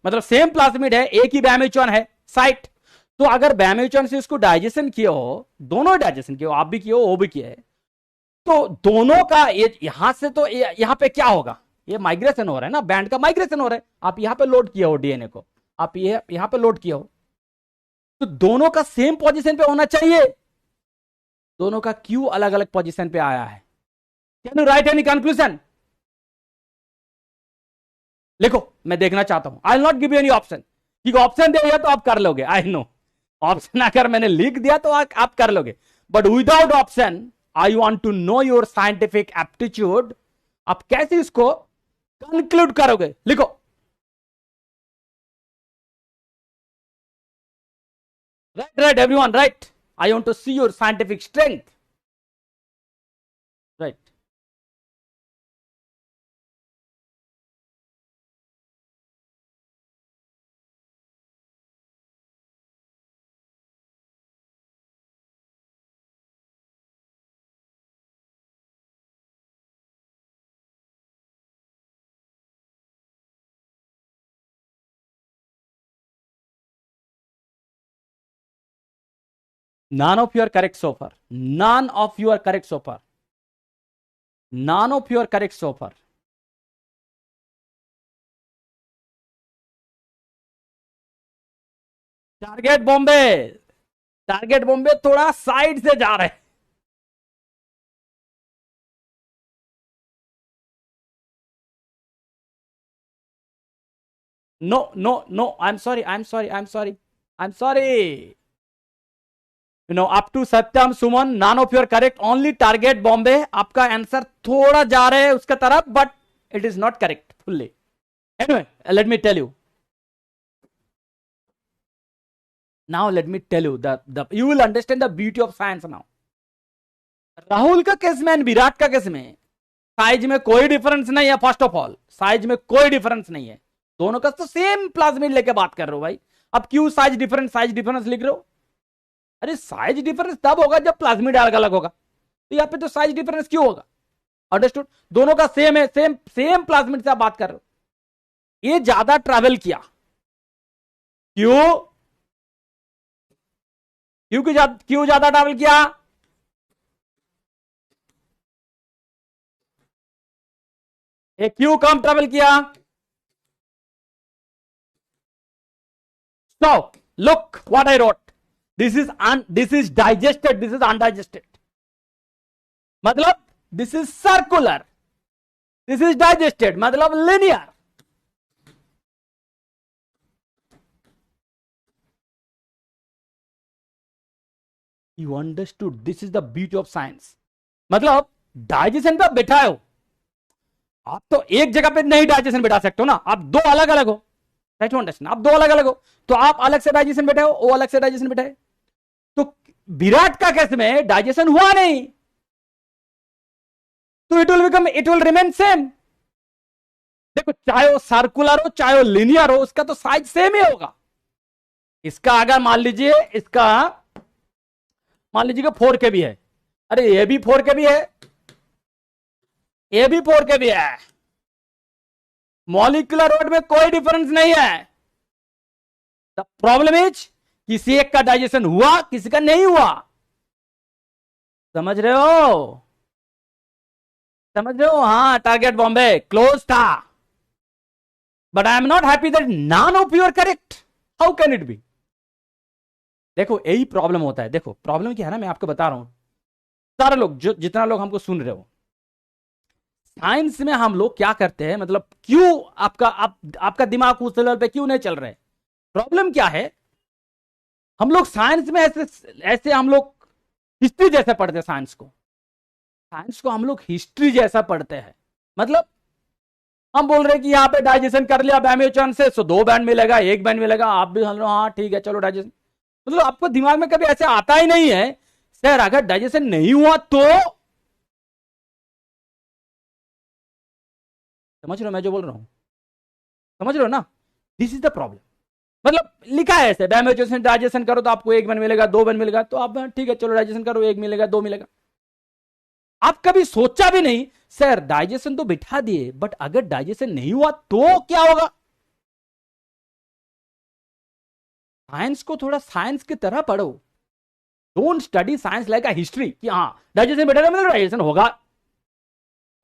मतलब सेम प्लाज्मिड है, एक ही बैम्यूचॉन है साइट। तो अगर बैम्यूचॉन से इसको डाइजेशन किए हो, दोनों डाइजेशन किए हो, आप भी किए हो वो भी किए, तो दोनों का यहां से तो यहां पे क्या होगा, ये माइग्रेशन हो रहा है ना, बैंड का माइग्रेशन हो रहा है। आप यहां पे लोड किए हो डीएनए को, आप ये यहां पे लोड किए हो, तो दोनों का सेम पोजीशन पे होना चाहिए। दोनों का क्यों अलग अलग पोजीशन पे आया है? Can you right any conclusion? लिखो, मैं देखना चाहता हूं। I will not give you any option, क्योंकि ऑप्शन दे दिया तो आप कर लोगे, आई नो। ऑप्शन अगर मैंने लिख दिया तो आप कर लोगे, but without option I want to know your scientific aptitude. आप कैसे इसको कंक्लूड करोगे? लिखो। Right, everyone, right. I want to see your scientific strength. Right. None of you are correct so far. None of you are correct so far. None of you are correct so far. Target Bombay, target Bombay थोड़ा side से जा रहे हैं। No no no, I am sorry, I am sorry, I am sorry, I am sorry. You know, up to Satyam Suman, none of your correct, only target Bombay. आपका answer थोड़ा जा रहे हैं उसका तरफ, but it is not correct fully. Anyway, let me tell you, now let me tell you the you will understand the beauty of science now. Rahul का case में and Virat का केस में साइज में कोई डिफरेंस नहीं है। फर्स्ट ऑफ ऑल, साइज में कोई डिफरेंस नहीं है, दोनों का तो सेम प्लाज्मिड लेके बात कर रहे हो भाई। अब क्यों साइज डिफरेंस लिख रहे हो? अरे साइज डिफरेंस तब होगा जब प्लाज्मिड अलग अलग होगा, तो यहाँ पे तो साइज डिफरेंस क्यों होगा? अंडरस्टूड? दोनों का सेम है, सेम सेम प्लाज्मिड से आप बात कर रहे हो। ये ज्यादा ट्रैवल किया, क्यों? क्यों ज्यादा ट्रैवल किया? क्यों कम ट्रैवल किया? So look what I wrote. This is digested, this is undigested. मतलब this is circular, this is digested, मतलब linear. You understood? This is the beauty of science. मतलब डाइजेशन पे बैठा हो आप, तो एक जगह पे नहीं डाइजेशन बैठा सकते हो ना, आप दो अलग अलग हो, राइट? अंडरस्टैंड? आप दो अलग अलग हो, तो आप अलग से डाइजेशन बैठे हो, वो अलग से डाइजेशन बैठे है। तो विराट का केस में डाइजेशन हुआ नहीं, तो इट विल रिमेन सेम। देखो, चाहे वो सर्कुलर हो चाहे वो लिनियर हो, उसका तो साइज सेम ही होगा। इसका अगर मान लीजिए, इसका मान लीजिए कि 4 KB है, अरे ये भी 4 KB है, ये भी 4 KB है, मॉलिक्यूलर वेट में कोई डिफरेंस नहीं है। द प्रॉब्लम इज किसी एक का डाइजेशन हुआ, किसी का नहीं हुआ। समझ रहे हो? समझ रहे हो? हाँ, टारगेट बॉम्बे क्लोज था, but I am not happy that none of you are correct. How can it be? देखो, यही प्रॉब्लम होता है। देखो प्रॉब्लम क्या है ना, मैं आपको बता रहा हूं, सारे लोग जितना लोग हमको सुन रहे हो, साइंस में हम लोग क्या करते हैं, मतलब क्यों आपका दिमाग उस लेवल पे क्यों नहीं चल रहा है? प्रॉब्लम क्या है, हम लोग साइंस में ऐसे हम लोग हिस्ट्री जैसे पढ़ते हैं साइंस को। साइंस को हम लोग हिस्ट्री जैसा पढ़ते हैं। मतलब हम बोल रहे हैं कि यहाँ पे डाइजेशन कर लिया बैमेचन से, सो 2 बैंड मिलेगा, 1 बैंड मिलेगा, आप भी हम लोग हाँ ठीक है चलो डाइजेशन। मतलब आपको दिमाग में कभी ऐसे आता ही नहीं है सर अगर डाइजेशन नहीं हुआ तो। समझ रहे हो मैं जो बोल रहा हूं? समझ रहे हो ना? This is the problem. मतलब लिखा है ऐसे बैमेचन डाइजेशन करो तो आपको 1 बैंड मिलेगा, 2 बैंड मिलेगा, तो आप ठीक है चलो डाइजेशन करो, 1 मिलेगा, 2 मिलेगा। आप कभी सोचा भी नहीं सर डाइजेशन तो बिठा दिए बट अगर डाइजेशन नहीं हुआ तो क्या होगा। साइंस को थोड़ा साइंस की तरह पढ़ो। Don't study science like a history कि हाँ डाइजेशन बिठा मतलब डाइजेशन होगा।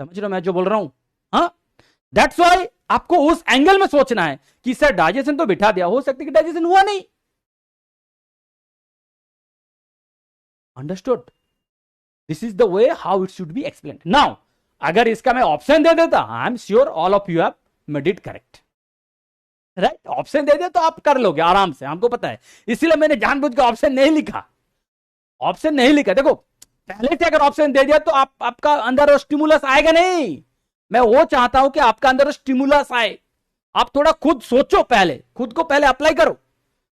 समझ रहे हो मैं जो बोल रहा हूं? हाँ, दैट्स व्हाई आपको उस एंगल में सोचना है कि सर डाइजेशन तो बिठा दिया, हो सकता है कि डाइजेशन हुआ नहीं। Understood? This is the way how it should be explain. Now अगर इसका मैं ऑप्शन दे देता, I am sure all of you have made it correct, right? Option दे दे तो आप कर लोगे आराम से, हमको पता है, इसीलिए मैंने जानबूझ के ऑप्शन नहीं लिखा। ऑप्शन नहीं लिखा, देखो पहले से अगर ऑप्शन दे दिया तो आपका अंदर स्टिमुलस आएगा नहीं। मैं वो चाहता हूं कि आपका अंदर स्टिमुलस आए, आप थोड़ा खुद सोचो, पहले खुद को पहले अप्लाई करो।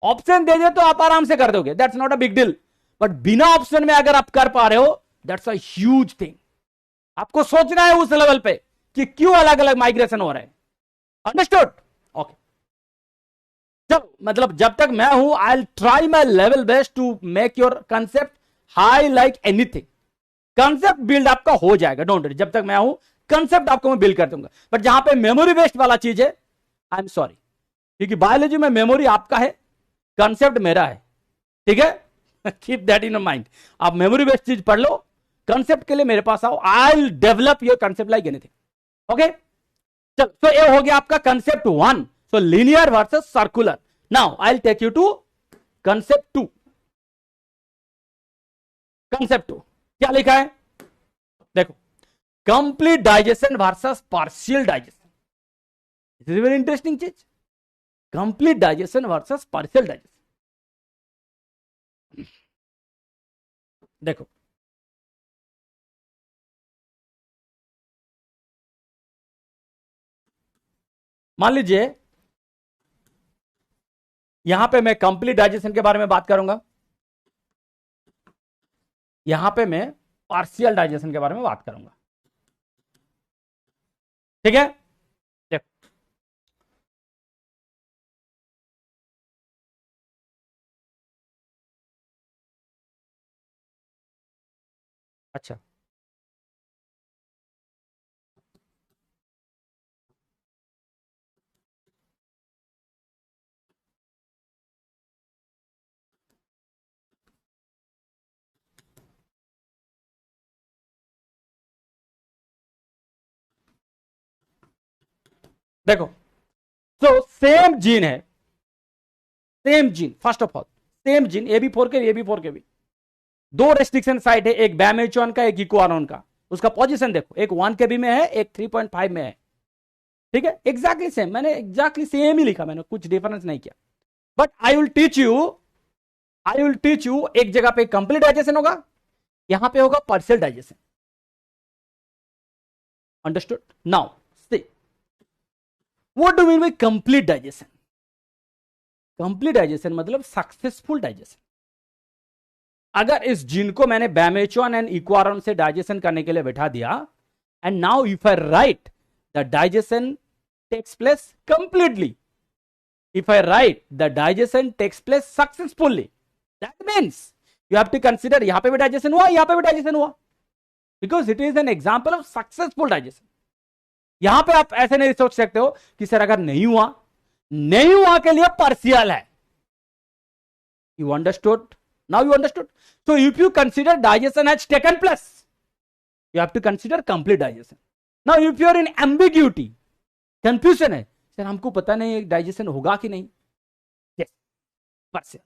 ऑप्शन दे दे तो आप आराम से कर दोगे, that's not a big deal. But बिना ऑप्शन में अगर आप कर पा रहे हो दैट्स अ ह्यूज थिंग। आपको सोचना है उस लेवल पे कि क्यों अलग अलग माइग्रेशन हो रहे हैं। अंडरस्टूड? ओके, चलो मतलब जब तक मैं हूं I try my level best to make your concept high like anything. Concept build आपका हो जाएगा, डोंट वरी, जब तक मैं हूं कंसेप्ट आपको मैं बिल्ड कर दूंगा। बट जहां पे मेमोरी बेस्ड वाला चीज है आई एम सॉरी, क्योंकि बायोलॉजी में मेमोरी आपका है, कंसेप्ट मेरा है, ठीक है? Keep that in mind. आप मेमोरी बेस्ड चीज पढ़ लो, कंसेप्ट के लिए मेरे पास आओ, I will develop your concept like anything. Okay, चलो तो ये हो गया आपका concept 1, so linear versus circular. Now I will take you to concept 2। Concept 2 क्या लिखा है देखो, complete digestion versus partial digestion. This is very interesting चीज, complete digestion versus partial digestion. देखो मान लीजिए यहां पे मैं कंप्लीट डाइजेशन के बारे में बात करूंगा, यहां पे मैं पार्शियल डाइजेशन के बारे में बात करूंगा, ठीक है? देखो अच्छा, देखो तो सेम जीन है, same gene, first of all same gene AB4 के AB4 के भी दो रेस्ट्रिक्शन साइट है, एक बैमेचोन का, एक इक्वानोन का। उसका पोजीशन देखो, एक 1 KB में है, एक 3.5 में है, ठीक है? एग्जैक्टली सेम, मैंने एग्जैक्टली सेम ही लिखा, मैंने कुछ डिफरेंस नहीं किया। But I will teach you, I will teach you, एक जगह पे कंप्लीट डाइजेशन होगा, यहां पे होगा partial digestion. Understood? Now see what do mean bye complete digestion? Complete digestion मतलब सक्सेसफुल डाइजेशन। अगर इस जीन को मैंने बैमेचोन एंड इक्वारॉन से डाइजेशन करने के लिए बैठा दिया, and now if I write the digestion takes place completely, if I write the digestion takes place successfully, that means you have to consider यहां पे भी digestion हुआ, यहां पे भी digestion हुआ, because it is an example of successful digestion। यहां पे आप ऐसे नहीं सोच सकते हो कि सर अगर नहीं हुआ, नहीं हुआ के लिए पार्शियल है। You understood? Now you understood? So if you consider digestion has taken place, you have to consider complete digestion। Now if you are in ambiguity, confusion है, सर हमको पता नहीं डाइजेशन होगा कि नहीं, यस पार्शियल।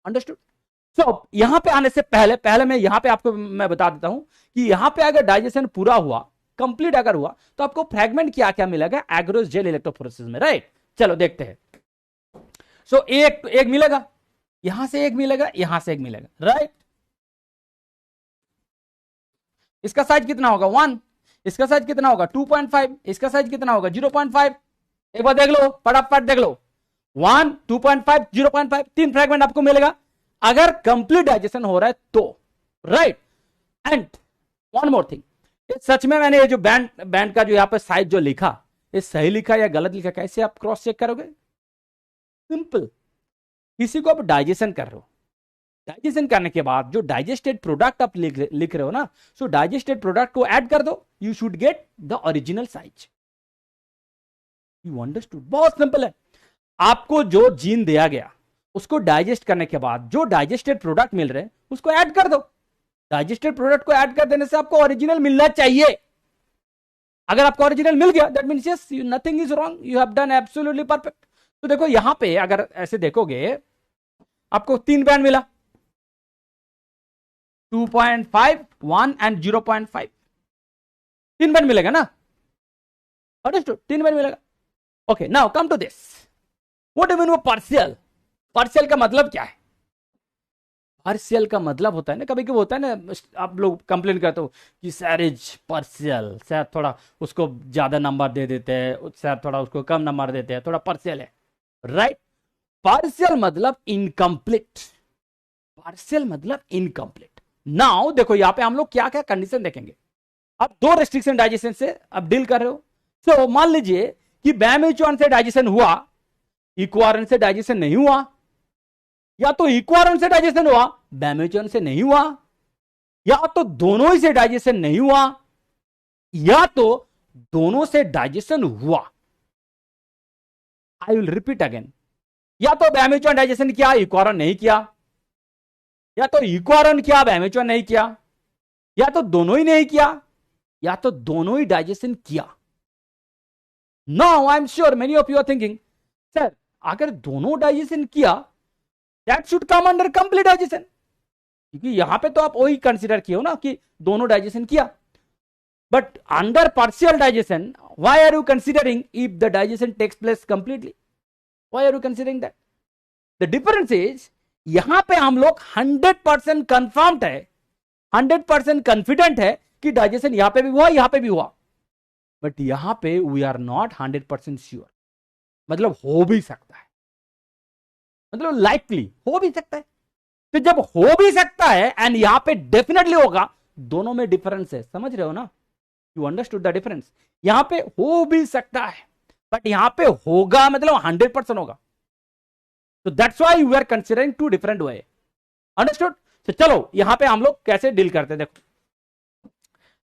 अंडरस्टूड? सो यहां पे आने से पहले मैं यहां पे आपको मैं बता देता हूं कि यहां पे अगर डाइजेशन पूरा हुआ, कंप्लीट अगर हुआ, तो आपको फ्रैगमेंट क्या क्या मिलेगा एग्रोस जेल इलेक्ट्रोफोरेसिस में, राइट? चलो देखते हैं। सो एक मिलेगा, यहां से एक मिलेगा, यहां से एक मिलेगा, राइट? इसका साइज कितना होगा 1, इसका साइज कितना होगा 2.5, इसका साइज कितना होगा 0.5। एक बार देख लो, फटाफट देख लो, 1, 2.5, 0.5, 3 फ्रेगमेंट आपको मिलेगा अगर कंप्लीट डाइजेशन हो रहा है तो, right. And one more thing, सच में मैंने ये जो बैंड का जो यहाँ पे साइज जो लिखा, ये सही लिखा या गलत लिखा, कैसे आप क्रॉस चेक करोगे? सिंपल, किसी को आप डाइजेशन कर रहे हो, डाइजेशन करने के बाद जो डाइजेस्टेड प्रोडक्ट आप लिख रहे हो ना, सो डाइजेस्टेड प्रोडक्ट को ऐड कर दो, you should get the original size. You understood? बहुत सिंपल है। आपको जो जीन दिया गया उसको डाइजेस्ट करने के बाद जो डाइजेस्टेड प्रोडक्ट मिल रहे हैं उसको ऐड कर दो। डाइजेस्टेड प्रोडक्ट को ऐड कर देने से आपको ओरिजिनल मिलना चाहिए। अगर आपको ओरिजिनल मिल गया that means yes, nothing is wrong, you have done absolutely perfect. तो देखो यहां पे अगर ऐसे देखोगे, आपको 3 बैंड मिला, 2.5, 1 एंड 0.5, 3 बैंड मिलेगा ना, अंडरस्टूड? 3 बैंड मिलेगा। Okay, now come to this, what do mean वो पार्शियल? पार्शियल का मतलब क्या है? पार्शियल का मतलब होता है ना, कभी कभी होता है ना, आप लोग कंप्लेन करते हो कि सर इज पार्शियल, सर थोड़ा उसको ज्यादा नंबर दे देते हैं, सर थोड़ा उसको कम नंबर देते हैं, थोड़ा पार्शियल है, राइट? पार्शियल मतलब इनकम्प्लीट, पार्शियल मतलब इनकम्प्लीट। नाउ देखो यहां पे हम लोग क्या क्या कंडीशन देखेंगे। अब 2 रेस्ट्रिक्शन डाइजेशन से अब डील कर रहे हो। सो मान लीजिए कि बैमेचॉन से डाइजेशन हुआ, इक्वारन से डाइजेशन नहीं हुआ, या तो इक्वारन से डाइजेशन हुआ बैमेचॉन से नहीं हुआ, या तो दोनों ही से डाइजेशन नहीं हुआ, या तो दोनों से डाइजेशन हुआ। आई विल रिपीट अगेन, या तो बैमेचॉन डाइजेशन किया, इक्वारन नहीं किया, या तो इक्वारन किया, बैमेचॉन नहीं किया, या तो दोनों ही नहीं किया, या तो दोनों ही डाइजेशन किया। Now I am sure many of you are thinking, sir अगर दोनों डाइजेशन किया that should come under complete digestion, क्योंकि यहां पे तो आप वही कंसीडर किए हो ना कि दोनों डाइजेशन किया। But under partial digestion why are you considering if the digestion takes place completely? Why are you considering that? The difference is यहां पे हम लोग 100% कंफर्म्ड है, 100% कॉन्फिडेंट है कि डाइजेशन यहां पे भी हुआ, यहां पे भी हुआ। बट यहां पे वी आर नॉट 100% श्योर, मतलब हो भी सकता है, मतलब लाइकली हो भी सकता है। तो जब हो भी सकता है एंड यहां पे डेफिनेटली होगा, दोनों में डिफरेंस है, समझ रहे हो ना? You understood the difference? यहां पे हो भी सकता है बट यहां पे होगा मतलब 100% होगा। तो that's why we are considering 2 different way, understood? तो चलो यहां पे हम लोग कैसे डील करते हैं, देखो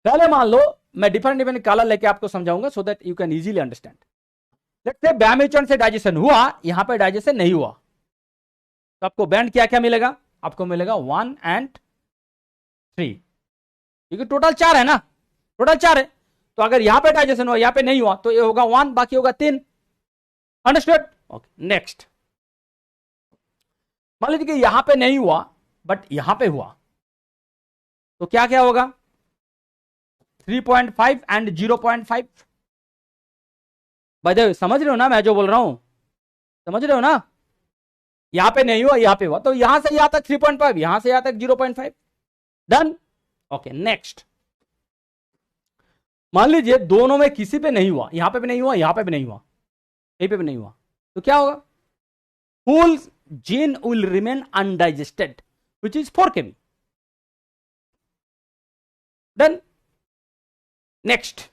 पहले मान लो मैं डिफरेंट डिफरेंट कलर लेके आपको समझाऊंगा so that you can easily understand. Let's say BamHI से डाइजेशन हुआ, यहां पे डाइजेशन नहीं हुआ, तो आपको बैंड क्या क्या मिलेगा? आपको मिलेगा 1 एंड 3, क्योंकि टोटल 4 है ना, टोटल 4 है। तो अगर यहां पे डाइजेशन हुआ, यहां पे नहीं हुआ, तो ये होगा 1, बाकी होगा 3, अंडरस्टूड? ओके, नेक्स्ट मान लीजिए कि यहां पे नहीं हुआ बट यहां पे हुआ, तो क्या क्या होगा? 3.5 एंड 0.5। बाय द वे समझ रहे हो ना मैं जो बोल रहा हूं? समझ रहे हो ना? यहां पे नहीं हुआ, यहां पे हुआ, तो यहां से यहां तक 3.5, यहां से यहां तक 0.5, डन। ओके, नेक्स्ट मान लीजिए दोनों में किसी पे नहीं हुआ, यहां पे भी नहीं हुआ, यहां पे भी नहीं हुआ, कहीं पे भी नहीं हुआ, तो क्या होगा? Whole gene will remain undigested which is 4 kb, done. Next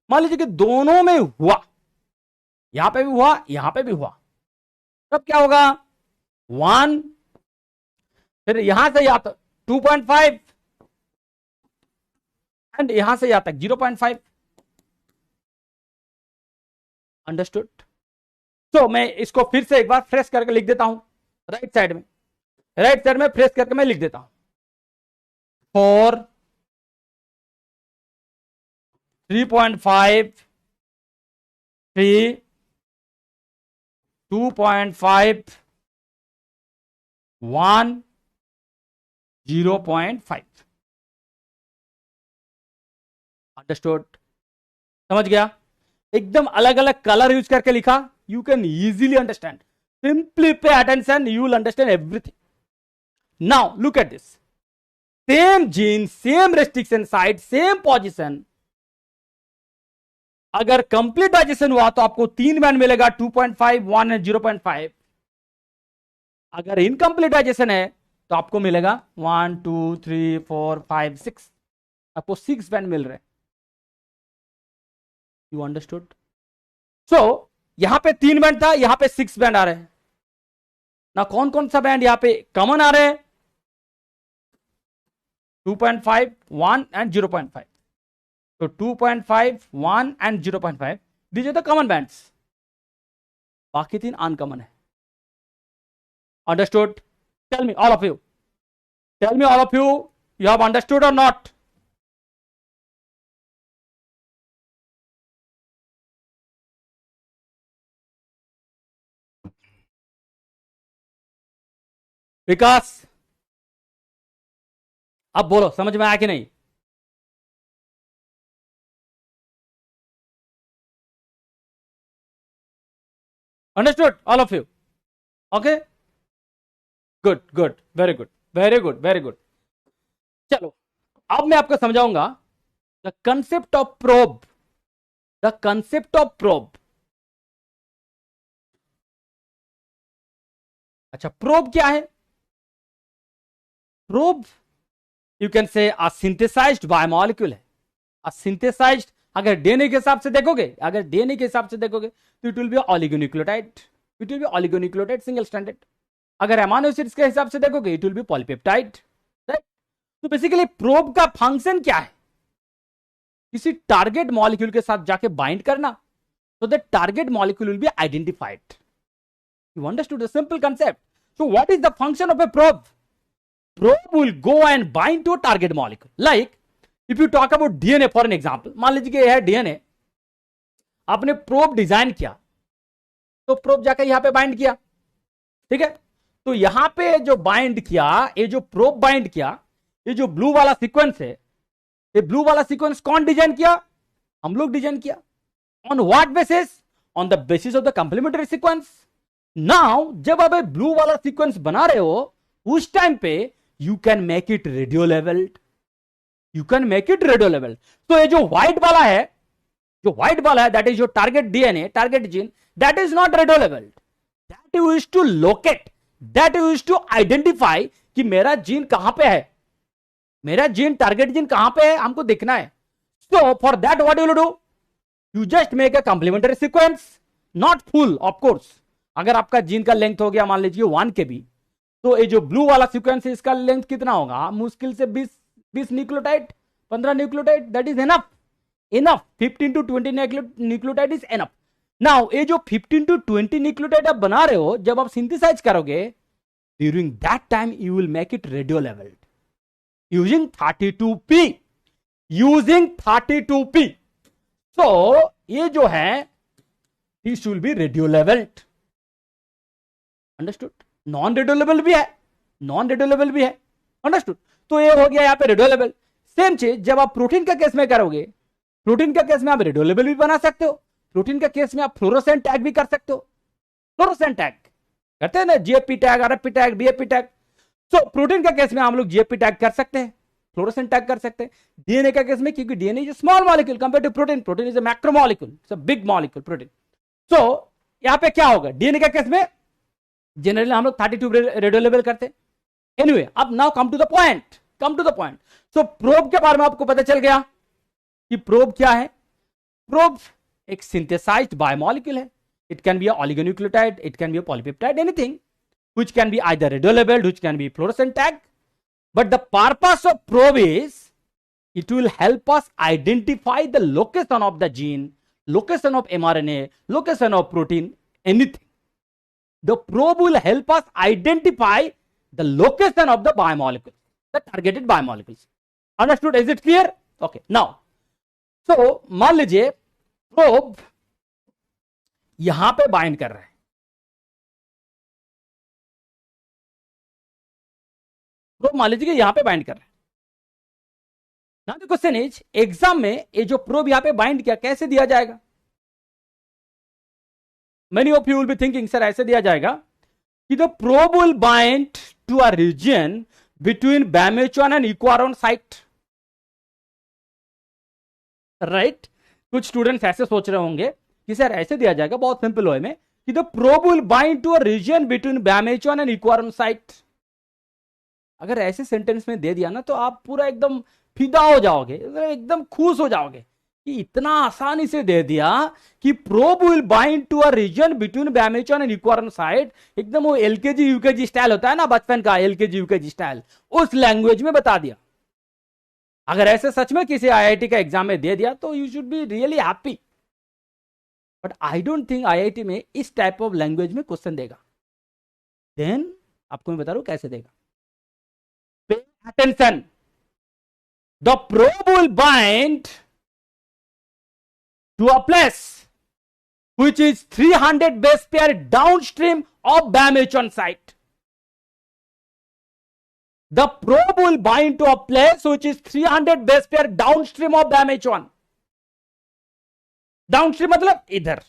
मान लीजिए कि दोनों में हुआ, यहां पे भी हुआ, यहां पे भी हुआ, तब क्या होगा? 1, फिर यहां से यहां तक 2.5 एंड यहां से यहां तक 0.5, अंडरस्टूड? तो मैं इसको फिर से एक बार फ्रेश करके लिख देता हूं, राइट साइड में, राइट साइड में फ्रेश करके मैं लिख देता हूं, 4, 3.5, 3, 2.5, 1, 0.5, अंडरस्टूड? समझ गया? एकदम अलग अलग कलर यूज करके लिखा, you can easily understand, simply pay attention, you will understand everything. Now look at this, same gene, same restriction site, same position, अगर कंप्लीट डाइजेशन हुआ तो आपको 3 बैंड मिलेगा, 2.5, 1 एंड 0.5। अगर इनकम्प्लीट डाइजेशन है तो आपको मिलेगा 1, 2, 3, 4, 5, 6, आपको 6 बैंड मिल रहे हैं। You understood? सो यहां पे 3 बैंड था, यहां पे 6 बैंड आ रहे हैं ना। कौन कौन सा बैंड यहां पे कॉमन आ रहे हैं? 2.5, 1 एंड 0.5। तो 2.5, 1 and 0.5, these are the common bands. बाकी 3 अनकॉमन है। Understood? Tell me all of you, tell me all of you, you have understood और नॉट? विकास, अब बोलो समझ में आया कि नहीं? Understood all of you? Okay, good good, very good, very good, very good. चलो अब मैं आपको समझाऊंगा the concept of probe, the concept of probe. अच्छा, प्रोब क्या है? Probe you can say a synthesized biomolecule है। अ सिंथेसाइज्ड, अगर डीएनए के हिसाब से देखोगे, अगर डीएनए के हिसाब से देखोगे तो it will B oligonucleotide, it will B oligonucleotide single stranded. अगर अमीनो एसिड्स के हिसाब से देखोगे it will B polypeptide, right? तो बेसिकली प्रोब का फंक्शन क्या है? किसी टारगेट मॉलिक्यूल के साथ जाके बाइंड करना, so the target molecule will be identified. You understood the simple concept? So what is the function of a probe? Probe will go and bind to a target molecule. Like if you talk about DNA for an example, मान लीजिए कि यह है DNA, आपने probe design किया तो probe जाकर यहां पे बाइंड किया, ठीक है? तो यहां पे जो बाइंड किया, ये जो प्रोब बाइंड किया, ये जो ब्लू वाला सीक्वेंस है, ये ब्लू वाला सीक्वेंस कौन डिजाइन किया? हम लोग डिजाइन किया। On what basis? On the basis of the complementary sequence. Now, जब आप ब्लू वाला सीक्वेंस बना रहे हो, उस टाइम पे you can make it radio leveled. You can make it radio leveled. तो ये जो व्हाइट वाला है, जो व्हाइट वाला है, that is your target DNA, target gene, that is not radio leveled. That you wish to locate, that you wish to identify कि मेरा जीन कहां पे है, मेरा जीन, टारगेट जीन कहां पे है, हमको देखना है। So for that what you will do? You just make a complementary sequence, not full of course. अगर आपका जीन का लेंथ हो गया मान लीजिए 1 kb, तो ये जो ब्लू वाला सीक्वेंस है इसका लेंथ कितना होगा? मुश्किल से 20 nucleotide, 15 nucleotide, that is enough, enough. 15 to 20 nucleotide is enough. Now ये जो 15 to 20 न्यूक्लियोटाइड आप बना रहे हो, जब आप सिंथेसाइज करोगे, during that time you will make it radio labelled using 32p, using 32p। तो ये जो है this will be radio labelled. Understood? Non radio लेवल भी है, नॉन रेडियो लेवल भी है। अंडरस्टूड? तो ये हो गया यहाँ पे रेडियो लेवल। सेम चीज जब आप प्रोटीन का केस में करोगे, प्रोटीन का केस में आप रेडियो लेवल भी बना सकते हो, प्रोटीन का केस में आप फ्लोरोसेंट टैग भी कर सकते हो। फ्लोरोसेंट टैग करते हैं ना, GFP tag, RFP tag, BFP tag. So protein का केस में हम लोग जीएफपी टैग कर सकते हैं, फ्लोरोसेंट टैग कर सकते हैं। डीएनए का केस में, क्योंकि DNA is small molecule compare to protein, protein is a macro molecule, it's a big molecule protein. So यहां पे क्या होगा? डीएनए का केस में जनरली हम लोग 32 रेडियो लेवल करते हैं। एनीवे, अब now come to the point, come to the point. So probe के बारे में आपको पता चल गया कि प्रोब क्या है। प्रोब एक सिंथेसाइज्ड बायोमॉलिक्यूल है। It can be oligonucleotide, it can be polypeptide, anything which can be either radio labeled, which can be fluorescent tag. But the purpose of probe is it will help us identify the location of the gene, location of mRNA, location of protein, anything. The probe will help us identify the location of the biomolecules, the targeted biomolecules. Understood? Is it clear? Okay. Now, so मान लीजिए probe यहां पे bind कर रहा है, probe मान लीजिए यहां पे बाइंड कर रहा है। Now the question is, exam में ये जो प्रोब यहां पे बाइंड किया कैसे दिया जाएगा? Many of you will be thinking sir ऐसे दिया जाएगा कि the probe will bind to a region between Bamechon and Equaron site. Right कुछ स्टूडेंट्स ऐसे सोच रहे होंगे कि सर ऐसे दिया जाएगा बहुत सिंपल वे में कि the probe will bind to a region between Bamechon and Equaron site. अगर ऐसे सेंटेंस में दे दिया ना तो आप पूरा एकदम फिदा हो जाओगे, एकदम खुश हो जाओगे कि इतना आसानी से दे दिया कि probe will bind to a region between Bamechon and Equaron site. एकदम वो एलकेजी यूकेजी स्टाइल होता है ना बचपन का, एलकेजी यूकेजी स्टाइल, उस लैंग्वेज में बता दिया. अगर ऐसे सच में किसी आईआईटी का एग्जाम में दे दिया तो you should be really happy. But I don't think IIT में इस टाइप ऑफ लैंग्वेज में क्वेश्चन देगा. देन आपको मैं बता रहा हूं कैसे देगा. Pay attention. The probe will bind to a place which is 300 base pair downstream of Bamechon site. The probe will bind to a place which is 300 base pair downstream of Bamechon. Downstream मतलब इधर.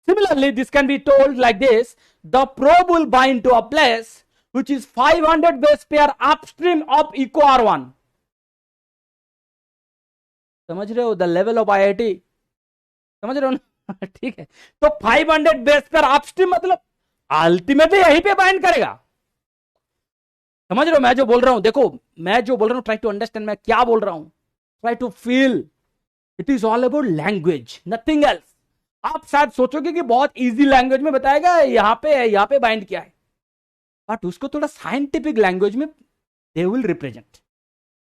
Similarly, this can be told like this. The probe will bind to a place which is 500 base pair upstream of Eco R1. समझ रहे हो? The level of IIT. समझ रहे हो ना? ठीक है. तो 500 बेस पर अपस्ट्रीम मतलब अल्टीमेटली यहीं पे बाइंड करेगा. समझ रहे हो मैं जो बोल रहा हूं? देखो मैं जो बोल रहा हूं, ट्राई टू अंडरस्टैंड मैं क्या बोल रहा हूं. Try to feel. It is all about language, nothing else. आप शायद सोचोगे कि बहुत इजी लैंग्वेज में बताएगा, यहां पे बाइंड किया है, बट उसको थोड़ा साइंटिफिक लैंग्वेज में दे विल रिप्रेजेंट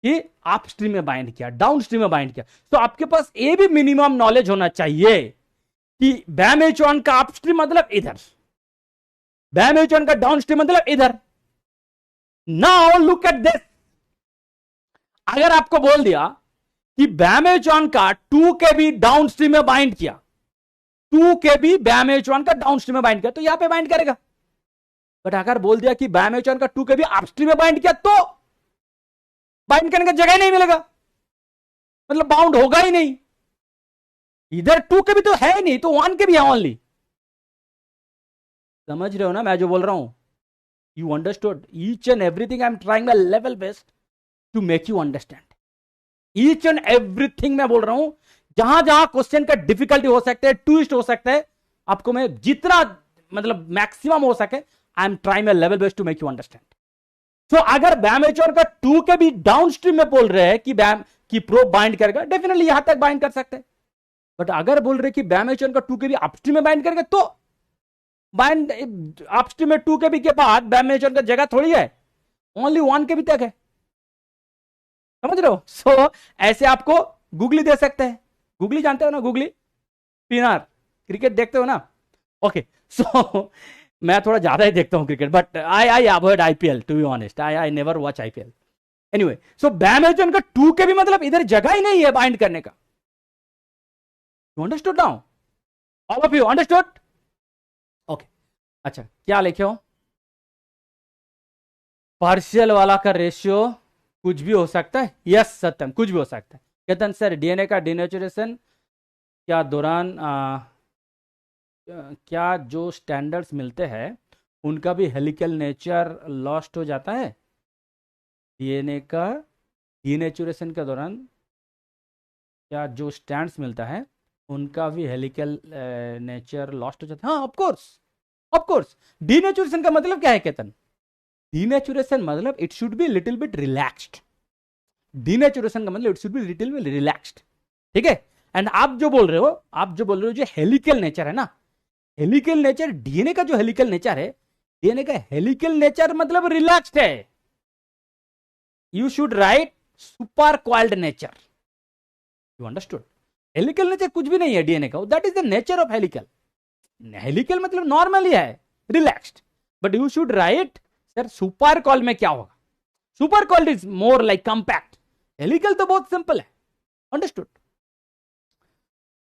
कि अपस्ट्रीम में बाइंड किया, डाउनस्ट्रीम में बाइंड किया. तो आपके पास ये भी मिनिमम नॉलेज होना चाहिए कि Bamechon का अपस्ट्रीम मतलब इधर, Bamechon का डाउनस्ट्रीम मतलब इधर. Now look at this. अगर आपको बोल दिया कि Bamechon का 2 kb डाउनस्ट्रीम में बाइंड किया, 2 kb Bamechon का डाउनस्ट्रीम में बाइंड किया, तो यहां पे बाइंड करेगा. बट अगर बोल दिया कि Bamechon का 2 kb अपस्ट्रीम में बाइंड किया तो बाइंड करने का जगह ही नहीं मिलेगा, मतलब बाउंड होगा ही नहीं. इधर 2 के भी तो है नहीं, तो 1 के भी है ओनली. समझ रहे हो ना मैं जो बोल रहा हूं? You understood each and everything. I am trying my level best to make you understand each and everything. मैं बोल रहा हूं जहां जहां क्वेश्चन का डिफिकल्टी हो सकता है, ट्विस्ट हो सकता है, आपको मैं जितना मतलब मैक्सिमम हो सके I am trying my level best to make you understand. तो अगर Bamechon का 2 के भी डाउनस्ट्रीम में बोल रहे हैं कि प्रोब बाइंड करेगा, डेफिनेटली यहां तक बाइंड कर सकते हैं. बट अगर बोल रहे कि Bamechon का 2 के भी अपस्ट्रीम में बाइंड करेगा तो बाइंड अपस्ट्रीम में 2 के भी के बाद Bamechon का जगह थोड़ी है, ओनली 1 के भी तक है. समझ रहे हो? सो ऐसे आपको गूगली दे सकते हैं. गूगली जानते हो ना? गूगली स्पिनर, क्रिकेट देखते हो ना? ओके. सो मैं थोड़ा ज्यादा ही देखता हूं cricket, but I avoid IPL to be honest. I never watch IPL. Anyway, so Bamechon का 2 के भी मतलब इधर जगह ही नहीं है बाइंड करने का. You understood now? All of you understood? Okay. अच्छा, क्या लिखे हो? पार्शियल वाला का रेशियो कुछ भी हो सकता है. यस सत्यम, कुछ भी हो सकता है. केतन सर, डीएनए का डिनेचुरेशन क्या दौरान क्या जो स्टैंडर्ड्स मिलते हैं उनका भी हेलिकल नेचर लॉस्ट हो जाता है? डीएनए का डिनेचुरेशन के दौरान क्या जो स्टैंड्स मिलता है उनका भी हेलिकल नेचर लॉस्ट हो जाता है? हाँ, ऑफ कोर्स. डीनेचुरेशन का मतलब क्या है केतन? डीनेचुरेशन मतलब it should be little bit relaxed. Denaturation का मतलब it should be little bit relaxed. ठीक है. एंड आप जो बोल रहे हो जो हेलिकल नेचर है ना, हेलिकल नेचर, डीएनए का जो हेलिकल नेचर है, डीएनए का हेलिकल नेचर मतलब रिलैक्स्ड है. You should write super coiled nature. You understood? Helical nature कुछ भी नहीं है डीएनए का, that is the nature of helical. Helical मतलब नॉर्मल ही है, relaxed. But you should write sir super called में क्या होगा. Super called is more like compact. Helical तो बहुत सिंपल है. अंडरस्टूड?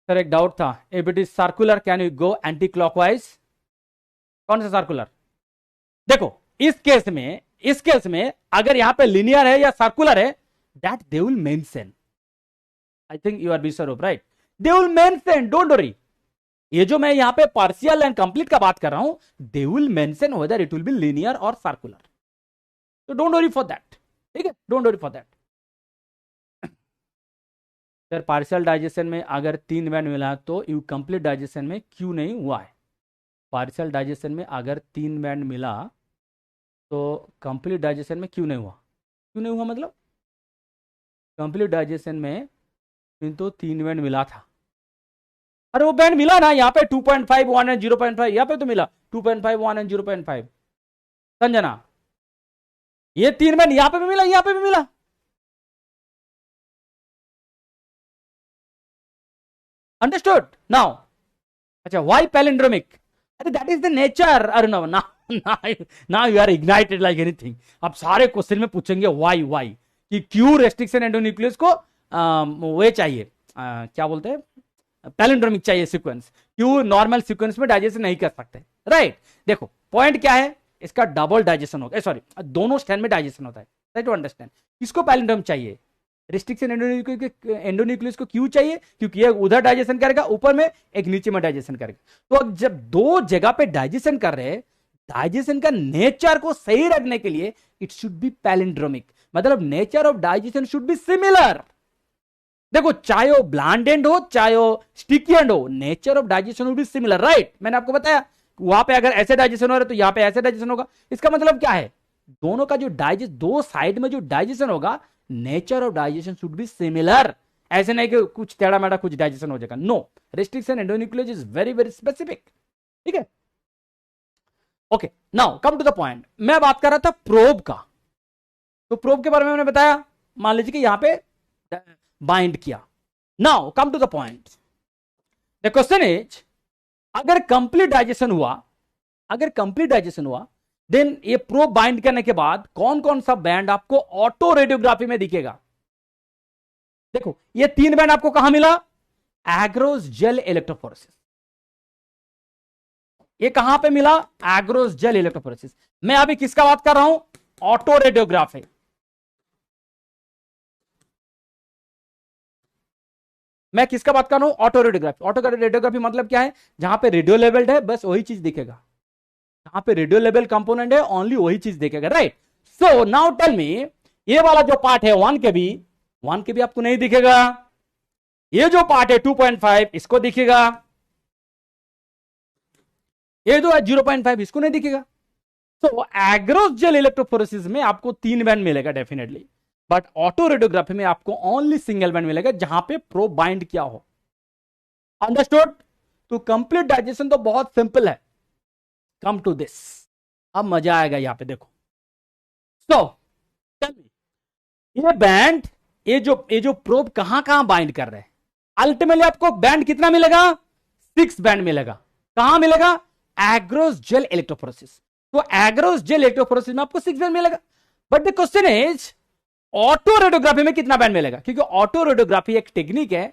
सर एक डाउट था, if it is circular can you go anti clockwise? कौन सा सर्कुलर? देखो इस केस में अगर यहां पे लिनियर है या सर्कुलर है, that they will mention. I think you are be sure of right. They will mention, don't worry. ये जो मैं यहां पे पार्शियल एंड कंप्लीट का बात कर रहा हूं, they will mention whether it will be linear or circular. तो डोंट वरी फॉर दैट, ठीक है, don't worry for that. Sir partial digestion में अगर 3 बैंड मिला तो यू कंप्लीट डाइजेशन में क्यों नहीं हुआ है? पार्शियल डाइजेशन में अगर 3 बैंड मिला तो कंप्लीट डाइजेशन में क्यों नहीं हुआ? क्यों नहीं हुआ मतलब कंप्लीट डाइजेशन में तो 3 बैंड मिला था। अरे वो बैंड मिला ना यहाँ पे 2.5 1 एंड 0.5, यहाँ पे तो मिला 2.5 1 एंड 0.5। संजना ये 3 बैंड यहाँ पे भी मिला, यहाँ पे भी मिला। Understood now? अच्छा वाई पैलिंड्रोमिक? अरे दैट इज द नेचर। अरे no now you are ignited like anything. अब सारे क्वेश्चन में पूछेंगे वाई कि क्यों रेस्ट्रिक्शन एंडोन्यूक्लियस को वे चाहिए, क्या बोलते हैं, पैलिंड्रोमिक चाहिए सीक्वेंस, क्यों नॉर्मल सीक्वेंस में डाइजेशन नहीं कर सकते, राइट? देखो पॉइंट क्या है, इसका डबल डाइजेशन होगा, सॉरी दोनों स्टैंड में डाइजेशन होता है, राइट टू अंडरस्टैंड। किसको पैलिंड्रोम चाहिए? रिस्ट्रिक्शन एंडोन्यूक्लियस को क्यों चाहिए? क्योंकि ये उधर डाइजेशन करेगा ऊपर में, एक नीचे में डाइजेशन करेगा। तो अब जब दो जगह पे डाइजेशन कर रहे हैं, डाइजेशन का नेचर को सही रखने के लिए इट शुड बी पैलिंड्रोमिक, मतलब nature of digestion should be similar. देखो चाहे वो ब्लॉन्ड एंड हो चाहे वो स्टिकी एंड हो, nature of digestion will be similar, right? मैंने आपको बताया वहां पे अगर ऐसे डाइजेशन हो रहा है तो यहां पे ऐसे डाइजेशन होगा। इसका मतलब क्या है, दोनों का जो डाइजेस्ट, दो साइड में जो डाइजेशन होगा, nature of digestion should be similar. ऐसे नहीं कि कुछ टेढ़ा मेढ़ा कुछ डाइजेशन हो जाएगा, no. Restriction endonuclease is very very specific, ठीक है? Okay now come to the point. मैं बात कर रहा था प्रोब का, तो प्रोब के बारे में मैंने बताया, मान लीजिए कि यहां पे बाइंड किया। Now come to the point, the question is अगर कंप्लीट डाइजेशन हुआ, अगर कंप्लीट डाइजेशन हुआ देन ये प्रोब बाइंड करने के बाद कौन कौन सा बैंड आपको ऑटो रेडियोग्राफी में दिखेगा? देखो ये 3 बैंड आपको कहां मिला? Agarose gel electrophoresis. ये कहां पे मिला? Agarose gel electrophoresis. मैं अभी किसका बात कर रहा हूं? Auto radiography. मैं किसका बात कर रहा हूं? Auto radiography. ऑटो रेडियोग्राफी मतलब क्या है? जहां पे रेडियो लेवल्ड है बस वही चीज दिखेगा, जहां पे रेडियो लेवल कंपोनेंट है ओनली वही चीज दिखेगा, right? So now tell me, ये वाला जो पार्ट है 1 के भी आपको नहीं दिखेगा। ये जो पार्ट है 2.5 इसको दिखेगा, ये जो है 0.5 इसको नहीं दिखेगा। तो एग्रोस जेल इलेक्ट्रोफोरेसिस में आपको 3 बैंड मिलेगा डेफिनेटली, बट ऑटो रेडियोग्राफी में आपको ओनली सिंगल बैंड मिलेगा जहां पे प्रोब बाइंड किया हो। अंडरस्टूड? तो कंप्लीट डाइजेशन तो बहुत सिंपल है। कम टू दिस, अब मजा आएगा यहां पे, देखो। सो ये बैंड, ये जो प्रोब कहां बाइंड कर रहे हैं, अल्टीमेटली आपको बैंड कितना मिलेगा? 6 बैंड मिलेगा। कहां मिलेगा? Agarose gel electrophoresis. तो एग्रोस जेल इलेक्ट्रोफोरेसिस में आपको 6 बैंड मिलेगा। But the question is auto radiography में कितना बैंड मिलेगा? क्योंकि ऑटो रेडियोग्राफी एक टेक्निक है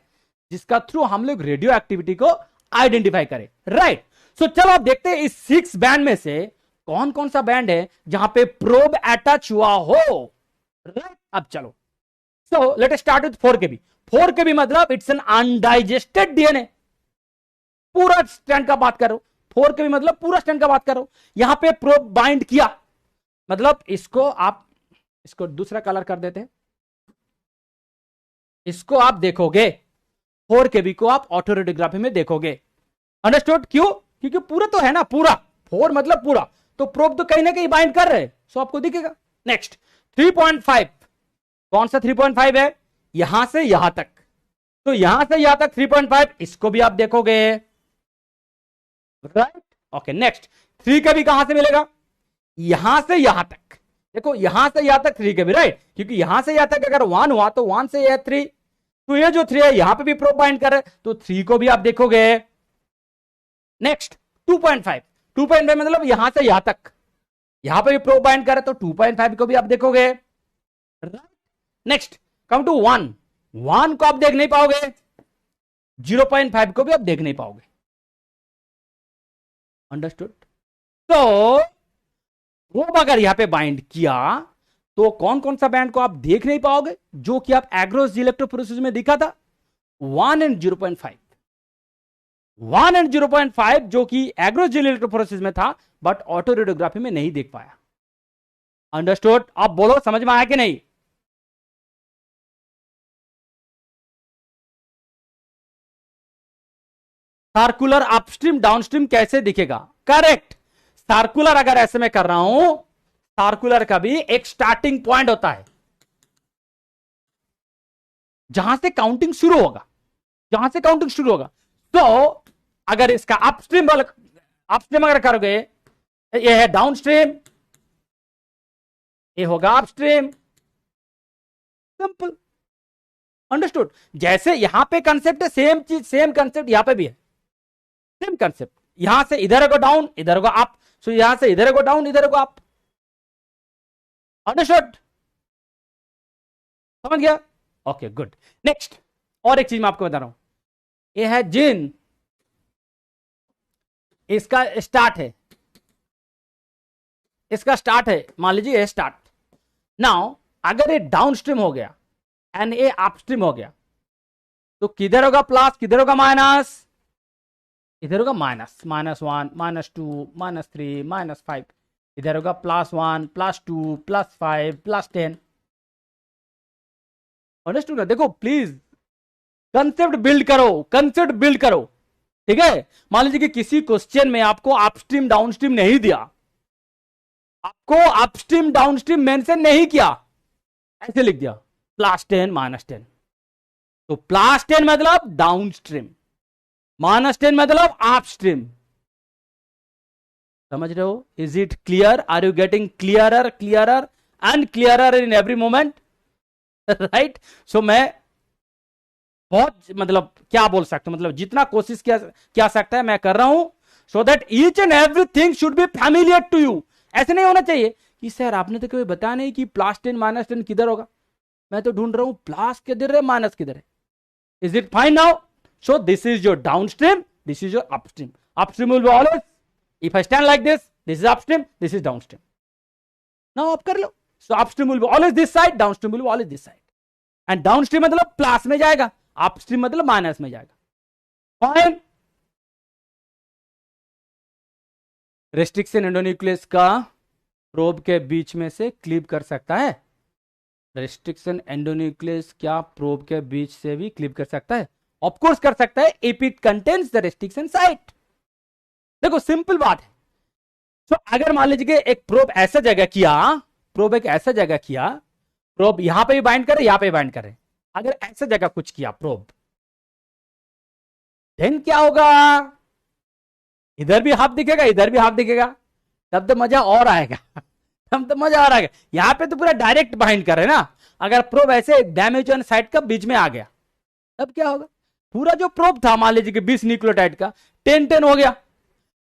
जिसका थ्रू हम लोग रेडियो एक्टिविटी को आइडेंटिफाई करें, राइट? सो चलो आप देखते हैं इस 6 बैंड में से कौन कौन सा बैंड है जहां पे प्रोब अटैच हुआ हो, राइट? अब चलो, so let us start with 4 kb। 4 kb मतलब इट्स एन अनडाइजेस्टेड डीएनए। पूरा स्ट्रैंड का बात कर रहा हूं, 4 kb मतलब पूरा स्ट्रैंड का बात कर रहा हूं। यहां पे प्रोब बाइंड किया, मतलब इसको दूसरा कलर कर देते हैं, इसको आप देखोगे 4 kb को आप ऑटो रेडियोग्राफी में देखोगे। अंडरस्टूड? क्यों? क्योंकि पूरा तो है ना, पूरा 4 मतलब पूरा, तो प्रोब तो कहीं ना कहीं बाइंड कर रहे, सो आपको दिखेगा। नेक्स्ट 3.5, कौन सा 3.5 है? यहां से यहां तक, तो यहां से यहां तक 3.5, इसको भी आप देखोगे, राइट? ओके नेक्स्ट 3 kb कहां से मिलेगा? यहां से यहां तक, देखो यहां से यहां तक 3 kb, राइट? क्योंकि यहां से यहां तक अगर 1 हुआ तो 1 से यह 3, तो ये जो 3 है यहां पे भी प्रोब बाइंड कर रहे, तो 3 को भी आप देखोगे। नेक्स्ट 2.5 मतलब यहां से यहां तक, यहां पे भी प्रोब बाइंड कर रहे, तो 2.5 को भी आप देखोगे, राइट? नेक्स्ट कम टू 1 को आप देख नहीं पाओगे, 0.5 को भी आप देख नहीं पाओगे। अंडरस्टूड? तो प्रोब अगर यहां पे बाइंड किया तो कौन कौन सा बैंड को आप देख नहीं पाओगे जो कि आप एग्रोस इलेक्ट्रोफोरेसिस में दिखा था? 1 एंड 0.5, 1 एंड 0.5 जो कि एग्रोस इलेक्ट्रोफोरेसिस में था बट ऑटो रेडियोग्राफी में नहीं देख पाया। अंडरस्टूड? अब बोलो समझ में आया कि नहीं? सर्कुलर अपस्ट्रीम डाउनस्ट्रीम कैसे दिखेगा? करेक्ट। सर्कुलर अगर ऐसे में कर रहा हूं, सर्कुलर का भी एक स्टार्टिंग पॉइंट होता है जहां से काउंटिंग शुरू होगा, जहां से काउंटिंग शुरू होगा। तो अगर इसका अपस्ट्रीम अगर करोगे, ये है डाउनस्ट्रीम, ये होगा अपस्ट्रीम। Simple, understood? जैसे यहां पे कंसेप्ट है, सेम चीज, सेम कंसेप्ट यहां पे भी है, सेम कंसेप्ट। यहां से इधर को डाउन, इधर को अप, सो यहां से इधर को डाउन, इधर को अप। अंडरस्टूड? समझ गया? Okay good. नेक्स्ट, और एक चीज मैं आपको बता रहा हूं, ये है जिन, इसका स्टार्ट है, इसका स्टार्ट है, मान लीजिए ये स्टार्ट। नाउ अगर ये डाउनस्ट्रीम हो गया एंड ये अपस्ट्रीम हो गया, तो किधर होगा प्लस, किधर होगा माइनस? इधर होगा माइनस, -1, -2, -3, -5। इधर होगा +1, +2, +5, +10। अंडरस्टूड? देखो प्लीज, कंसेप्ट बिल्ड करो, कंसेप्ट बिल्ड करो, ठीक है? मान लीजिए कि किसी क्वेश्चन में आपको अपस्ट्रीम डाउनस्ट्रीम नहीं दिया, आपको अपस्ट्रीम डाउनस्ट्रीम मेंशन नहीं किया, ऐसे लिख दिया +10, -10। तो +10 मतलब डाउनस्ट्रीम, -10 मतलब अपस्ट्रीम। समझ रहे हो? Is it clear? Are you getting clearer, clearer and clearer in every moment? Right? So मैं बहुत, मतलब क्या बोल सकता हूं, मतलब जितना कोशिश किया सकता है मैं कर रहा हूं, so that each and everything should be familiar to you. ऐसे नहीं होना चाहिए कि सर आपने तो कभी बताया नहीं कि +10 -10 किधर होगा, मैं तो ढूंढ रहा हूं प्लस किधर है माइनस किधर है। Is it fine now? So this is your downstream, this is your upstream. Upstream will be always, if I stand like this is upstream, this is downstream. Now आप कर लो। So upstream will be always this side, downstream will be always this side. And downstream मतलब plus में जाएगा, upstream मतलब minus में जाएगा। Fine? Restriction endonuclease का प्रोब के बीच में से क्लिप कर सकता है? रेस्ट्रिक्शन एंडोन्यूक्लियस क्या प्रोब के बीच से भी क्लिप कर सकता है? ऑफ कोर्स कर सकता है, if it contains the restriction site. देखो सिंपल बात है। तो अगर मान लीजिए कि एक प्रोब ऐसा जगह किया, प्रोब एक ऐसा जगह किया, प्रोब यहां पे भी बाइंड करे, यहां पे भी बाइंड करे, अगर ऐसा जगह कुछ किया प्रोब, देन क्या होगा? इधर भी हाफ दिखेगा, इधर भी हाफ दिखेगा, तब तो मजा और आएगा। तब तो मजा और आएगा। यहां पे तो पूरा डायरेक्ट बाइंड कर रहे ना, अगर प्रोब ऐसे डैमेज ऑन साइड का बीच में आ गया, तब क्या होगा? पूरा जो प्रोब था मान लीजिए कि 20 न्यूक्लियोटाइड का 10-10 हो गया,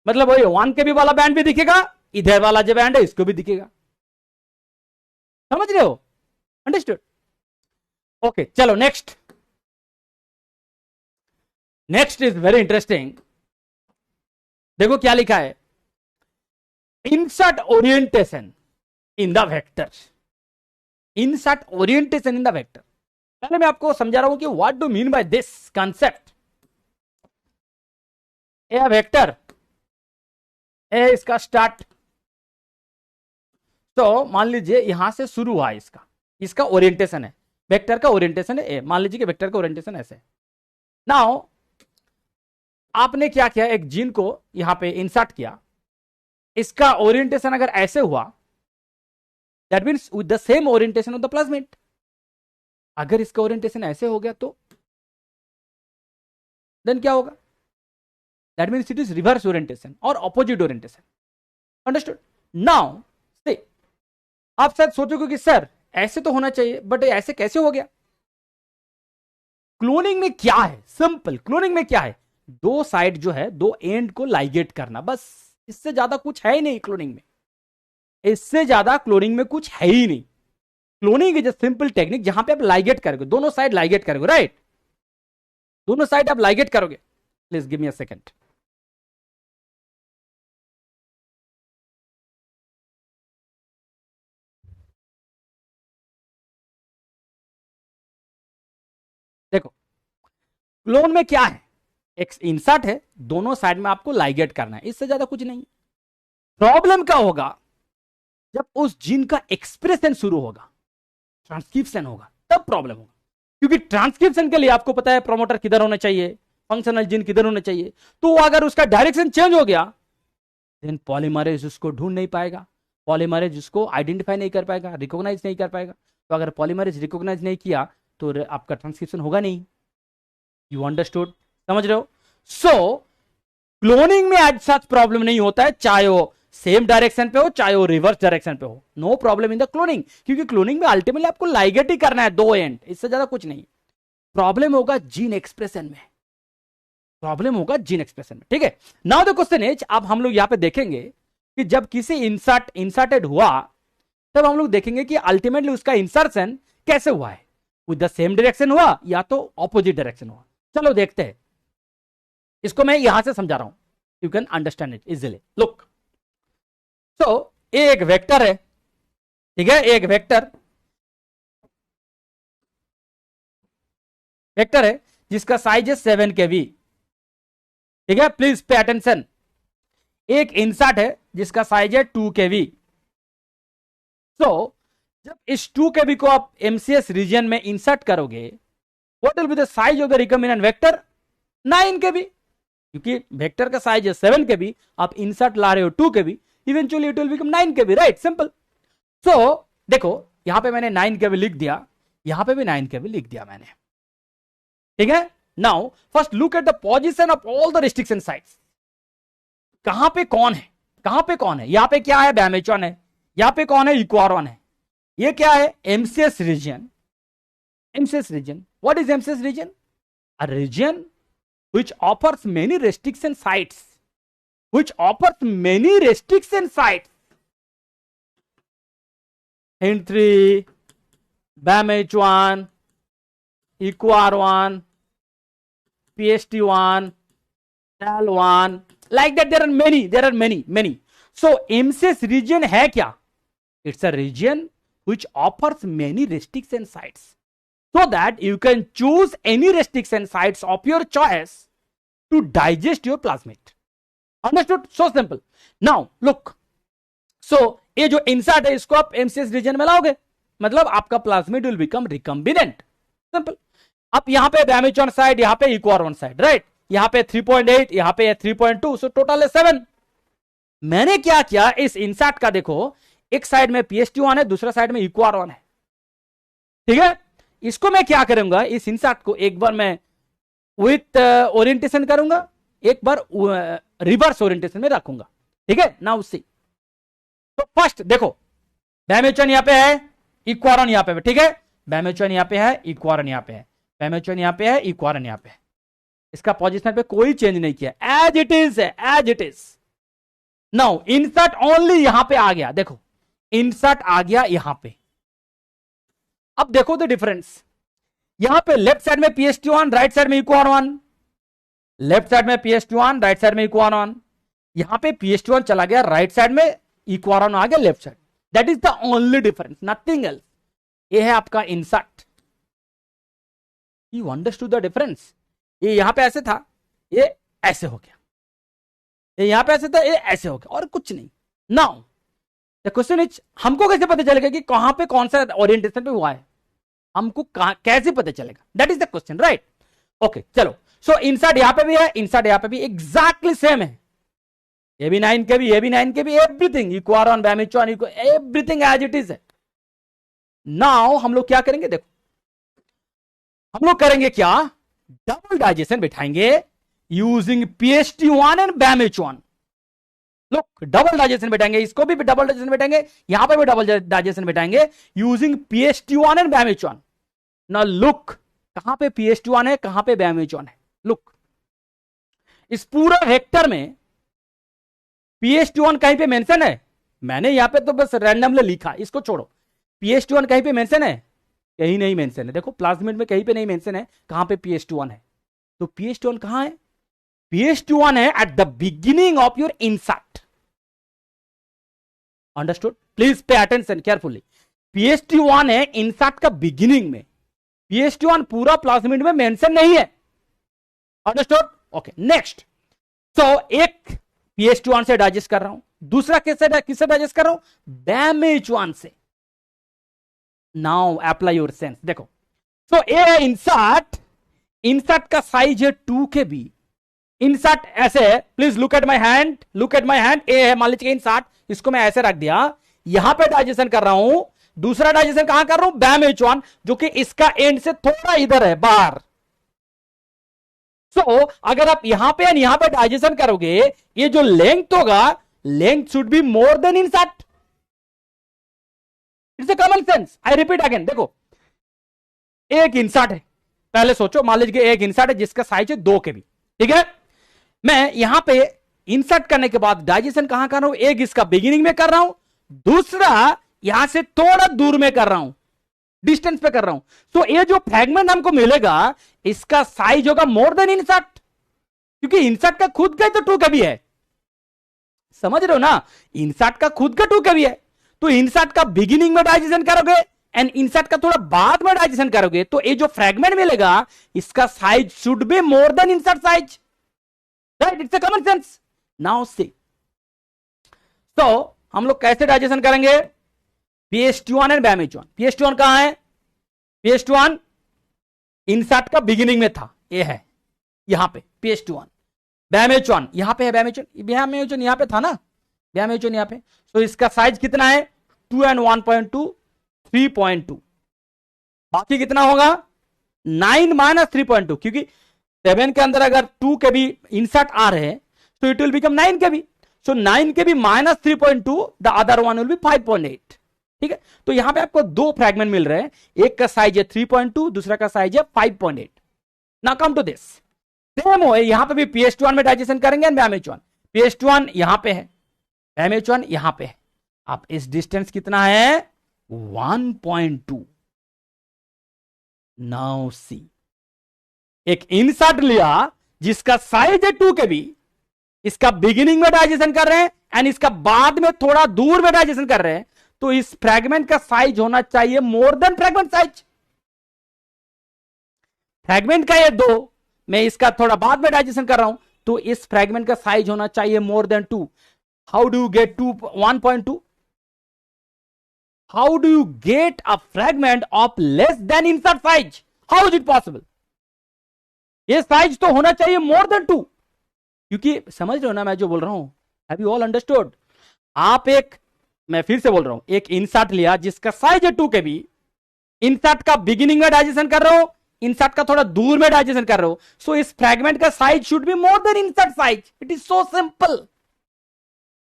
मतलब वही 1 kb वाला बैंड भी दिखेगा, इधर वाला जो बैंड है इसको भी दिखेगा। समझ रहे हो? अंडरस्टूड? ओके चलो next. Next is very interesting. देखो क्या लिखा है, insert orientation in the vector. Insert orientation in the vector. पहले मैं आपको समझा रहा हूं कि what do mean by this concept. A vector, a इसका स्टार्ट, तो मान लीजिए यहां से शुरू हुआ, इसका ओरिएंटेशन है, वेक्टर का ओरिएंटेशन है ए। मान लीजिए कि वेक्टर का ओरिएंटेशन ऐसे। नाउ आपने क्या किया, एक जीन को यहां पे इंसर्ट किया, इसका ओरिएंटेशन अगर ऐसे हुआ, that means with the same orientation of the plasmid. अगर इसका ओरिएंटेशन ऐसे हो गया तो देन क्या होगा? That means it is reverse orientation और opposite orientation. Understood? Now see, आप शायद सोचोगे कि सर ऐसे तो होना चाहिए, बट ऐसे कैसे हो गया? क्लोनिंग में क्या है? सिंपल, क्लोनिंग में क्या है? दो साइड जो है, दो एंड को लाइगेट करना, बस। इससे ज्यादा कुछ है ही नहीं क्लोनिंग में, इससे ज्यादा क्लोनिंग में कुछ है ही नहीं। Cloning is a simple technique जहां पे आप लाइगेट करोगे, दोनों साइड लाइगेट करोगे, राइट? दोनों साइड आप लाइगेट करोगे। Please give me a second. देखो क्लोन में क्या है, एक इंसर्ट है, दोनों साइड में आपको लाइगेट करना है, इससे ज्यादा कुछ नहीं। प्रॉब्लम क्या होगा? जब उस जीन का एक्सप्रेशन शुरू होगा, ट्रांसक्रिप्शन होगा, तब प्रॉब्लम होगा। क्योंकि ट्रांसक्रिप्शन के लिए आपको पता है प्रोमोटर किधर होना चाहिए, फंक्शनल जीन किधर होना चाहिए। तो अगर उसका डायरेक्शन चेंज हो गया, देन पॉलीमरेज उसको ढूंढ नहीं पाएगा, पॉलीमरेज उसको आइडेंटिफाई नहीं कर पाएगा, रिकॉग्नाइज नहीं कर पाएगा। तो अगर पॉलीमरेज रिकॉग्नाइज नहीं किया तो आपका ट्रांसक्रिप्शन होगा नहीं। यू अंडरस्टूड, समझ रहे हो? सो क्लोनिंग में आज सच प्रॉब्लम नहीं होता है, चाहे वो सेम डायरेक्शन पे हो चाहे वो रिवर्स डायरेक्शन पे हो। No problem in the cloning, क्योंकि क्लोनिंग में अल्टीमेटली आपको लाइगेट ही करना है, दो एंड, इससे ज्यादा कुछ नहीं। प्रॉब्लम होगा जीन एक्सप्रेशन में, प्रॉब्लम होगा जीन एक्सप्रेशन में। ठीक है, नाउ द क्वेश्चन इज, अब हम लोग यहां पे देखेंगे कि जब किसी इंसर्टेड हुआ तब हम लोग देखेंगे कि अल्टीमेटली उसका इंसर्शन कैसे हुआ है, विद द सेम डायरेक्शन हुआ या तो ऑपोजिट डायरेक्शन हुआ। चलो देखते हैं, इसको मैं यहां से समझा रहा हूं, you can understand it easily. Look, so एक वेक्टर है, ठीक है, एक वेक्टर है जिसका साइज है 7 kb, ठीक है, प्लीज पे अटेंशन। एक इंसर्ट है जिसका साइज है 2 kb। सो जब इस 2 kb को आप एमसीएस रीजन में इंसर्ट करोगे, what will be the size of the recombinant vector? 9 kb, क्योंकि वेक्टर का साइज है 7 kb, आप इंसर्ट ला रहे हो 2 kb, eventually it will become 9 kb, right? Simple. So देखो यहां पे मैंने 9 kb लिख दिया, यहां पे भी 9 kb लिख दिया मैंने, ठीक है। Now first look at the position of all the restriction sites. कहां पे कौन है, कहां पे कौन है? यहां पे क्या है? बैमेचॉन है। यहां पे कौन है? इक्वारॉन है। ये क्या है? MCS region. MCS region, what is MCS region? A region which offers many restriction sites, which offers many restriction sites. Hint 3, BAMH1, EQR1, PST1, TAL1, like that there are many. So MCS region है क्या? It's a region which offers many restriction sites, so that you can choose any restriction sites of your choice to digest your plasmid. Understood? So simple. Now look, so ये जो insert है इसको आप MCS reason में लाओगे, मतलब आपका plasmid will become recombinant. Simple. अब यहां पे बैमेचॉन साइड, यहां पे इक्वारॉन साइड, राइट? यहां पे 3.8, यहां पे 3.2, सो टोटल है 7। मैंने क्या किया, इस इंसर्ट का देखो, एक साइड में पीएसटी1 है, दूसरा साइड में इक्वारॉन है, ठीक है। इसको मैं क्या करूंगा, इस इंसर्ट को एक बार मैं विथ ओरिएंटेशन करूंगा, एक बार रिवर्स ओरिएंटेशन में रखूंगा, ठीक है। नाउ सी, तो फर्स्ट देखो, बैमेचॉन यहां पे है, इक्वारॉन यहां पे है, ठीक है। बैमेचॉन यहां पे है, इक्वारॉन यहां पे है, बैमेचॉन यहां पे है, इक्वारॉन यहां पे है। इसका पोजीशन पे कोई चेंज नहीं किया, एज इट इज है, as it is. Now insert only यहां पे आ गया, देखो इंसर्ट आ गया यहां पे। अब देखो द डिफरेंस, यहां पे लेफ्ट साइड में पीएसटी1, राइट साइड में इक्वारॉन, लेफ्ट साइड में पीएसटी1, राइट साइड में इक्वारॉन। यहां पे पीएसटी1 चला गया राइट साइड में, इक्वारॉन आ गया left side. That is the only difference, nothing else. ये है आपका insert. You understood the difference? ये यहां पे ऐसे था, ये ऐसे हो गया, ये यहां पे ऐसे था, ये ऐसे हो गया, और कुछ नहीं। नाउ द क्वेश्चन इज, हमको कैसे पता चलेगा कि कहां पे कौन सा ओरिएंटेशन पे हुआ है? हमको कैसे पता चलेगा? That is the question, right? Okay चलो, सो इंसर्ट यहां पे भी है, इंसर्ट यहां पे भी एग्जैक्टली सेम है। ये भी 9 kb, ये भी 9 kb, everything EcoRI, BamHI, everything as it is है। नाउ हम लोग क्या करेंगे, देखो हम लोग करेंगे क्या, डबल डाइजेशन बिठाएंगे यूजिंग पीएसटी1 एंड बैमेचॉन। लोग डबल डाइजेशन बैठाएंगे, इसको भी डबल डाइजेशन बैठाएंगे, यहां पर भी double digestion बैठाएंगे using PstI and बैमेचॉन। ना लुक, कहां पे पीएसटी1 है, कहां पे बैमेचॉन है? लुक, इस पूरा वेक्टर में पीएसटी1 कहीं पे मेंशन है? मैंने यहां पे तो बस रैंडमली लिखा, इसको छोड़ो। पीएसटी1 कहीं पे मेंशन है? कहीं नहीं मेंशन है। देखो प्लाज्मिड में कहीं पे नहीं मेंशन है कहां पे पीएसटी1 है। तो पीएसटी1 कहां है? पीएसटी1 है at the beginning of your insert. Understood? Please pay attention carefully. PstI है इंसर्ट का बिगिनिंग में, पीएसटी1 पूरा प्लाज्मिड में मेंशन नहीं है। अंडरस्टूड? Okay next. सो एक पीएसटी1 से डाइजेस्ट कर रहा हूं, दूसरा किससे डाइजेस्ट कर रहा हूं, BAMH1 से। नाउ अप्लाई योर सेंस, देखो तो ए है इंसर्ट, इंसर्ट का साइज है 2 KB। इंसर्ट ऐसे है, please look at my hand, look at my hand, a है मान लीजिए इंसर्ट, इसको मैं ऐसे रख दिया, यहां पे डाइजेशन कर रहा हूं, दूसरा डाइजेशन कहां कर रहा हूं, BAMH1, जो कि इसका एंड से थोड़ा इधर है बाहर। अगर आप यहां पे यहां पे डाइजेशन करोगे, ये जो लेंथ होगा, length should be more than insert. It's a common sense, I repeat again. देखो एक इंसर्ट है, पहले सोचो, मान लीजिए एक इंसर्ट है जिसका साइज है 2 KB, ठीक है। मैं यहां पे इंसर्ट करने के बाद डाइजेशन कहां कर रहा हूं, एक इसका बिगिनिंग में कर रहा हूं, दूसरा यहां से थोड़ा दूर में कर रहा हूं, डिस्टेंस पे कर रहा हूं। तो ये जो फ्रैगमेंट हमको मिलेगा, इसका साइज होगा मोर देन इंसर्ट, क्योंकि इंसर्ट का खुद का तो 2 KB है, समझ रहे हो ना, इंसर्ट का खुद का 2 KB है। तो इंसर्ट का बिगिनिंग में डाइजेशन करोगे एंड इंसर्ट का थोड़ा बाद में डाइजेशन करोगे, तो ये जो फ्रैगमेंट मिलेगा, इसका size should be more than insert size, right, it's a common sense. Now see, तो हम लोग कैसे डाइजेशन करेंगे, PH1 एंड BAMH1। PH1 कहां है, PH1 इंसर्ट का बिगिनिंग में था, ये है यहां पे PH1, BAMH1 यहां पे है, BAMH1 यहां पे था ना, BAMH1 यहां पे। तो इसका साइज कितना है, 2 and 1.2 3.2, बाकी कितना होगा 9 - 3.2, क्योंकि 7 के अंदर अगर 2 KB इंसर्ट आ रहे हैं, तो it will become 9 KB। So 9 KB - 3.2, the other one will be 5.8, ठीक है। तो यहां पे आपको दो फ्रैगमेंट मिल रहे हैं, एक का साइज है 3.2, दूसरा का साइज है 5.8। Now come to this, same हो, यहां पे भी PH1 में डाइजेशन करेंगे एंड BAMH1। PH1 यहां पे है, BAMH1 यहां पे है, आप इस डिस्टेंस कितना है 1.2। नाउ सी, एक इंसर्ट लिया जिसका साइज है 2 KB, इसका बिगिनिंग में डाइजेशन कर रहे हैं एंड इसका बाद में थोड़ा दूर में डाइजेशन कर रहे हैं, तो इस फ्रैगमेंट का साइज होना चाहिए more than fragment size. Fragment का ये 2, मैं इसका थोड़ा बाद में डाइजेशन कर रहा हूं, तो इस फ्रैगमेंट का साइज होना चाहिए more than 2। How do you get 1.2? How do you get a fragment of less than insert size? How is it possible? ये साइज तो होना चाहिए मोर देन 2, क्योंकि समझ रहे हो ना मैं जो बोल रहा हूं, हैव यू ऑल अंडरस्टूड? आप एक, मैं फिर से बोल रहा हूं, एक इंसर्ट लिया जिसका साइज है 2 KB, इंसर्ट का बिगिनिंग में डाइजेशन कर रहे हो, इंसर्ट का थोड़ा दूर में डाइजेशन कर रहे हो, सो इस फ्रैगमेंट का size should be more than insert size. It is so simple,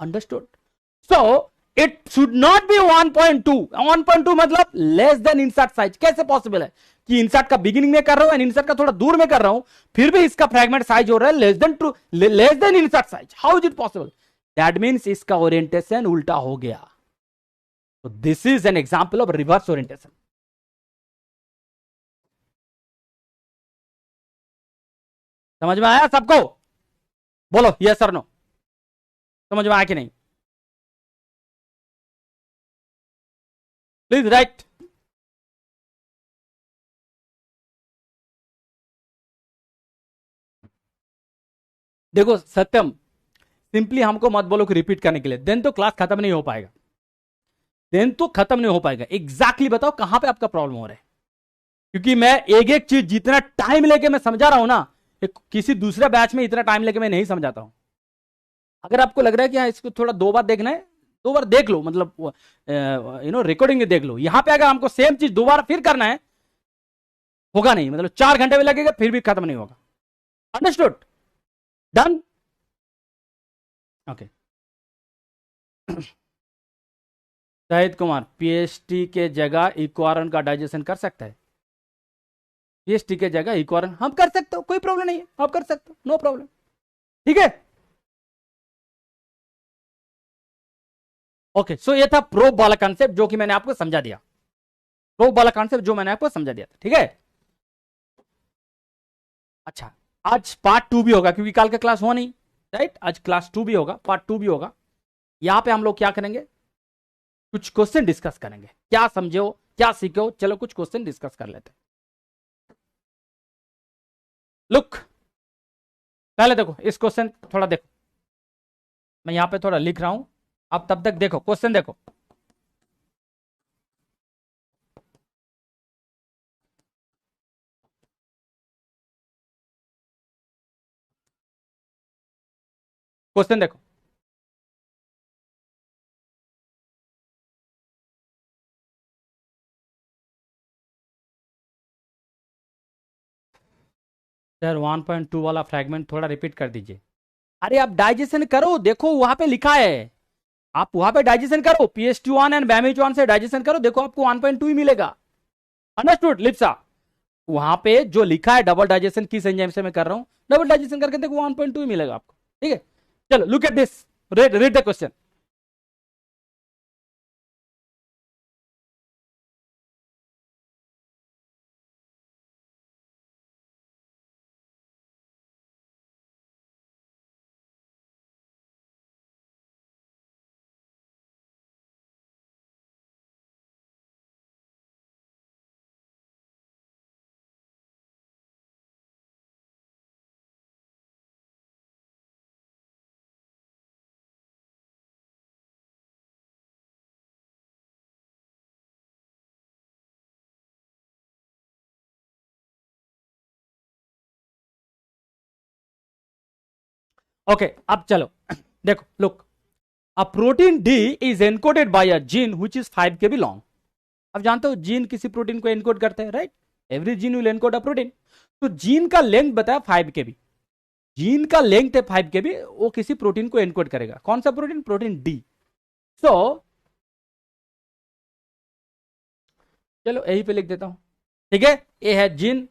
understood? So it should not be 1.2। 1.2 मतलब लेस देन इंसर्ट साइज। कैसे पॉसिबल है कि इंसर्ट का बिगिनिंग में कर रहा हूं एंड इंसर्ट का थोड़ा दूर में कर रहा हूं, फिर भी इसका फ्रैगमेंट साइज हो रहा है less than insert size? How is it possible? That means इसका ओरिएंटेशन उल्टा हो गया। So this is an example of reverse orientation. समझ में आया सबको? बोलो यस और नो, समझ में आया कि नहीं? Please right. देखो सत्यम, सिंपली हमको मत बोलो कि रिपीट करने के लिए, देन तो क्लास खत्म नहीं हो पाएगा, देन तो खत्म नहीं हो पाएगा। एग्जैक्टली बताओ कहां पे आपका प्रॉब्लम हो रहा है, क्योंकि मैं एक एक चीज जितना टाइम लेके मैं समझा रहा हूं ना, किसी दूसरे बैच में इतना टाइम लेके मैं नहीं समझाता हूं। अगर आपको लग रहा है कि हाँ इसको थोड़ा 2 बार देखना है, 2 बार देख लो, मतलब रिकॉर्डिंग देख लो। यहां पे अगर हमको सेम चीज दोबारा फिर करना है, होगा नहीं, मतलब 4 घंटे में लगेगा फिर भी खत्म नहीं होगा। Understood? Done? Okay. Shahid Kumar, PHT के जगह इक्वारन का डाइजेशन कर सकता है? PHT के जगह इक्वारन हम कर सकते हो, कोई प्रॉब्लम नहीं है, आप कर सकते हो, नो प्रॉब्लम, ठीक है। ओके, सो ये था प्रोब वाला कॉन्सेप्ट जो कि मैंने आपको समझा दिया, प्रोब वाला कॉन्सेप्ट जो मैंने आपको समझा दिया था, ठीक है। अच्छा, आज पार्ट 2 भी होगा, क्योंकि कल का क्लास हुआ नहीं, राइट? आज क्लास 2 भी होगा, पार्ट 2 भी होगा। यहां पे हम लोग क्या करेंगे, कुछ क्वेश्चन डिस्कस करेंगे, क्या समझे हो, क्या सीखे हो, चलो कुछ क्वेश्चन डिस्कस कर लेते हैं। लुक, पहले देखो इस क्वेश्चन थोड़ा देखो, मैं यहां पे थोड़ा लिख रहा हूं, अब तब तक देखो क्वेश्चन देखो, क्वेश्चन देखो। सर 1.2 वाला फ्रैगमेंट थोड़ा रिपीट कर दीजिए। अरे आप डाइजेशन करो, देखो वहां पे लिखा है, आप वहां पे डाइजेशन करो, PST1 एंड BAMH1 से डाइजेशन करो, देखो आपको 1.2 ही मिलेगा। अंडरस्टूड लिप्सा? वहां पे जो लिखा है डबल डाइजेशन किस एंजाइम से मैं कर रहा हूं, डबल डाइजेशन करके देखो 1.2 ही मिलेगा आपको। ठीक है, चलो look at this, read the question. Okay अब चलो देखो, look, a protein D is encoded bye a gene which is 5 kb long. अब जानते हो जीन किसी प्रोटीन को एनकोड करते हैं, right? Every gene will encode a protein. तो जीन का लेंथ बताया 5 kb, जीन का लेंथ है 5 kb, वो किसी प्रोटीन को एनकोड करेगा। कौन सा प्रोटीन? Protein D. सो चलो यही पे लिख देता हूं, ठीक है, ये है जीन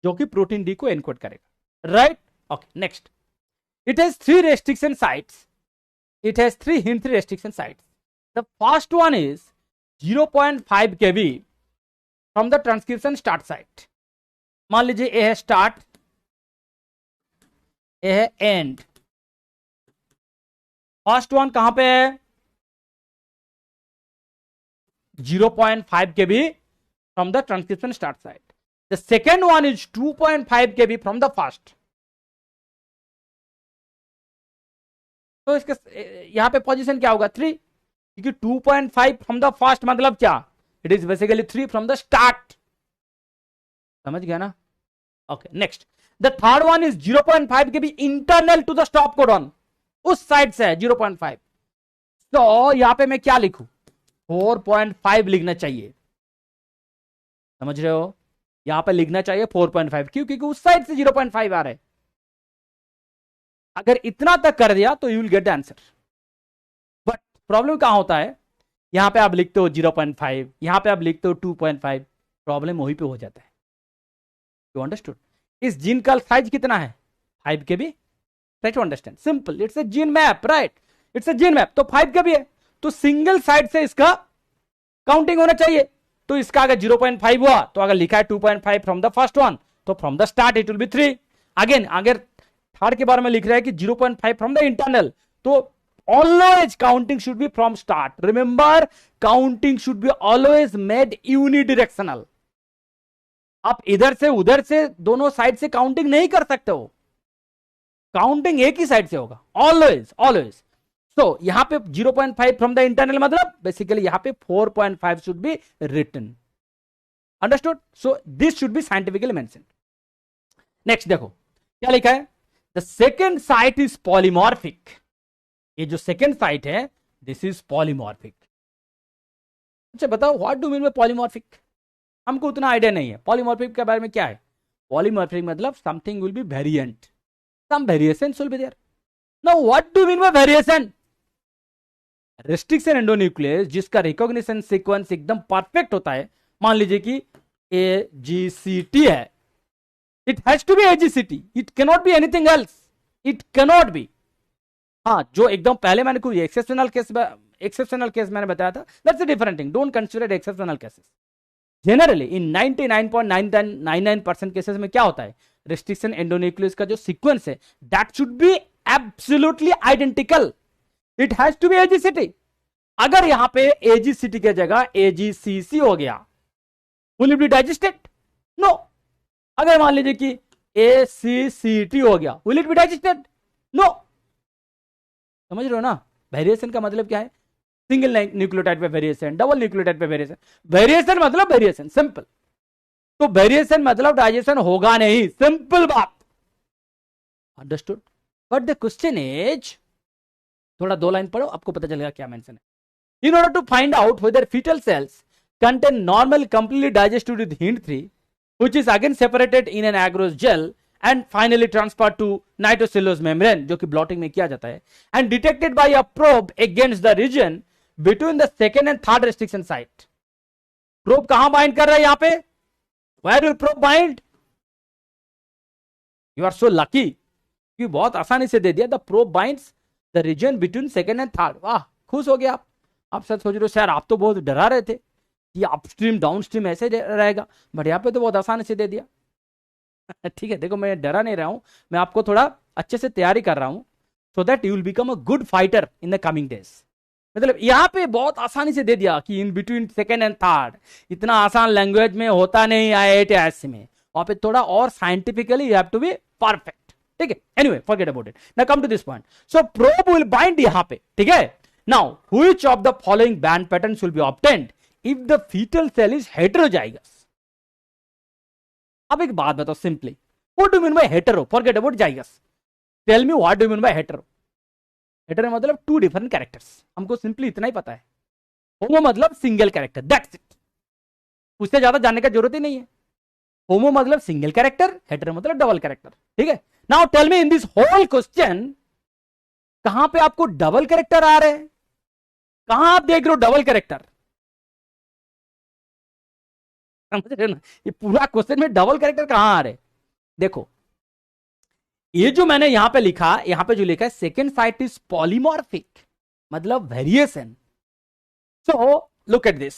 जो कि प्रोटीन डी को एनकोड करेगा, right? Okay next, it has three restriction sites, it has three hint restriction sites. The first one is 0.5 kb from the transcription start site। मान लीजिए ये है स्टार्ट, ये है एंड। फर्स्ट वन कहां पे है? 0.5 kb from the transcription start site। The second one is 2.5 kb from the first। तो इसके यहां पे पोजीशन क्या होगा? 3, क्योंकि 2.5 फ्रॉम द फर्स्ट मतलब क्या? It is basically 3 from the start. समझ गया ना? Okay next, the third one is 0.5 के भी internal to the stop codon, उस साइड से है 0.5। तो यहां पे मैं क्या लिखूं? 4.5 लिखना चाहिए। समझ रहे हो? यहां पे लिखना चाहिए 4.5, क्यों? क्योंकि उस साइड से 0.5 आ रहा है। अगर इतना तक कर दिया तो you will get the answer. But problem कहां होता है? यहां पे आप लिखते हो 0.5, यहां पे आप लिखते हो 2.5, प्रॉब्लम वहीं पे हो जाता है। You understood? इस जीन का साइज कितना है? 5 kb। Try to understand, simple, it's a gene map, right? It's a gene map, तो 5 kb है, तो सिंगल साइड से इसका काउंटिंग होना चाहिए। तो इसका अगर 0.5 हुआ, तो अगर लिखा है 2.5 फ्रॉम द फर्स्ट वन, तो from the start it will B 3। Again अगर थर्ड के बारे में लिख रहा है कि 0.5 फ्रॉम द इंटरनल, तो always counting should be from start. Remember, counting should be always made unidirectional. आप इधर से उधर से दोनों साइड से काउंटिंग नहीं कर सकते हो, काउंटिंग एक ही साइड से होगा, ऑलवेज ऑलवेज। सो यहां पे 0.5 फ्रॉम द इंटरनल मतलब बेसिकली यहां पे 4.5 should be written. Understood? So this should be scientifically mentioned. Next देखो क्या लिखा है, the second site is polymorphic. ये जो सेकेंड साइट है दिस इज पॉलीमॉर्फिक। अच्छा बताओ what do mean by polymorphic? हमको उतना आइडिया नहीं है पॉलीमॉर्फिक के बारे में क्या है। पॉलीमॉर्फिक मतलब something will be variant, some variations will be there. Now what do mean by variation? Restriction endonuclease जिसका रिकॉग्निशन सीक्वेंस एकदम परफेक्ट होता है, मान लीजिए कि AGCT है, it has to be AGCT, it cannot be anything else, it cannot be. हाँ, जो एकदम पहले मैंने कोई एक्सेप्शनल केस मैंने बताया था, that's a different thing, don't consider exceptional cases. Generally in 99.99% cases में क्या होता है, रेस्ट्रिक्शन एंडोन्यूक्लियस का जो सीक्वेंस है that should be absolutely identical, it has to be AGCT। अगर यहां पे AGCT की जगह AGCC हो गया, will it be digested? No. अगर मान लीजिए कि ACCT हो गया, will it be digested? No. समझ रहे हो ना? वेरिएशन का मतलब क्या है? सिंगल न्यूक्लियोटाइड पे वेरिएशन, डबल न्यूक्लियोटाइड पे वेरिएशन। वेरिएशन मतलब वेरिएशन, सिंपल। तो वेरिएशन मतलब डाइजेशन होगा नहीं, सिंपल बात। Understood? But the question is, थोड़ा 2 लाइन पढ़ो, आपको पता चलेगा क्या मेंशन है। In order to find out whether fetal cells contain normal completely digested with HindIII, which is again separated in an agarose gel and finally transferred to nitrocellulose membrane, जो कि blotting में किया जाता है, and detected by a probe against the region between the second and third restriction site. probe कहां bind कर रहा है यहां पे? Where will probe bind? You are so lucky कि बहुत आसानी से दे दिया। The probe binds the region between second and third. वाह, खुश हो गया आप सच सोच रहे हो सर आप तो बहुत डरा रहे थे ये अपस्ट्रीम डाउनस्ट्रीम ऐसे रहेगा, बट यहाँ पे तो बहुत आसानी से दे दिया। ठीक है, देखो मैं डरा नहीं रहा हूं, मैं आपको थोड़ा अच्छे से तैयारी कर रहा हूं so that you will become a good fighter in the coming days. मतलब यहाँ पे बहुत आसानी से दे दिया कि in between second and third. इतना आसान लैंग्वेज में होता नहीं IIT में, वहां पे थोड़ा और scientifically you have to be perfect. ठीक है, anyway forget about it, now come to this point. So probe will bind यहां पे, ठीक है। Now which of the following band patterns will be obtained if the fetal cell is heterozygous? अब एक बात बताओ simply, what do you mean by hetero? Forget about zygous. Tell me what do you mean by hetero? hetero मतलब 2 different characters, हमको simply इतना ही पता है। Homo मतलब सिंगल कैरेक्टर, दैट्स इट, उससे ज्यादा जानने का जरूरत ही नहीं है। होमो मतलब सिंगल कैरेक्टर, हेटेरो मतलब डबल कैरेक्टर। ठीक है, now tell me in this whole question कहां पे आपको डबल कैरेक्टर आ रहे हैं? कहां आप देख रहे हो डबल कैरेक्टर? समझ रहे ना, ये पूरा क्वेश्चन में डबल कैरेक्टर कहां आ रहे? देखो ये जो मैंने यहां पे लिखा, यहां पे जो लिखा है सेकेंड साइट इज पॉलीमॉर्फिक, मतलब variation. So look at this,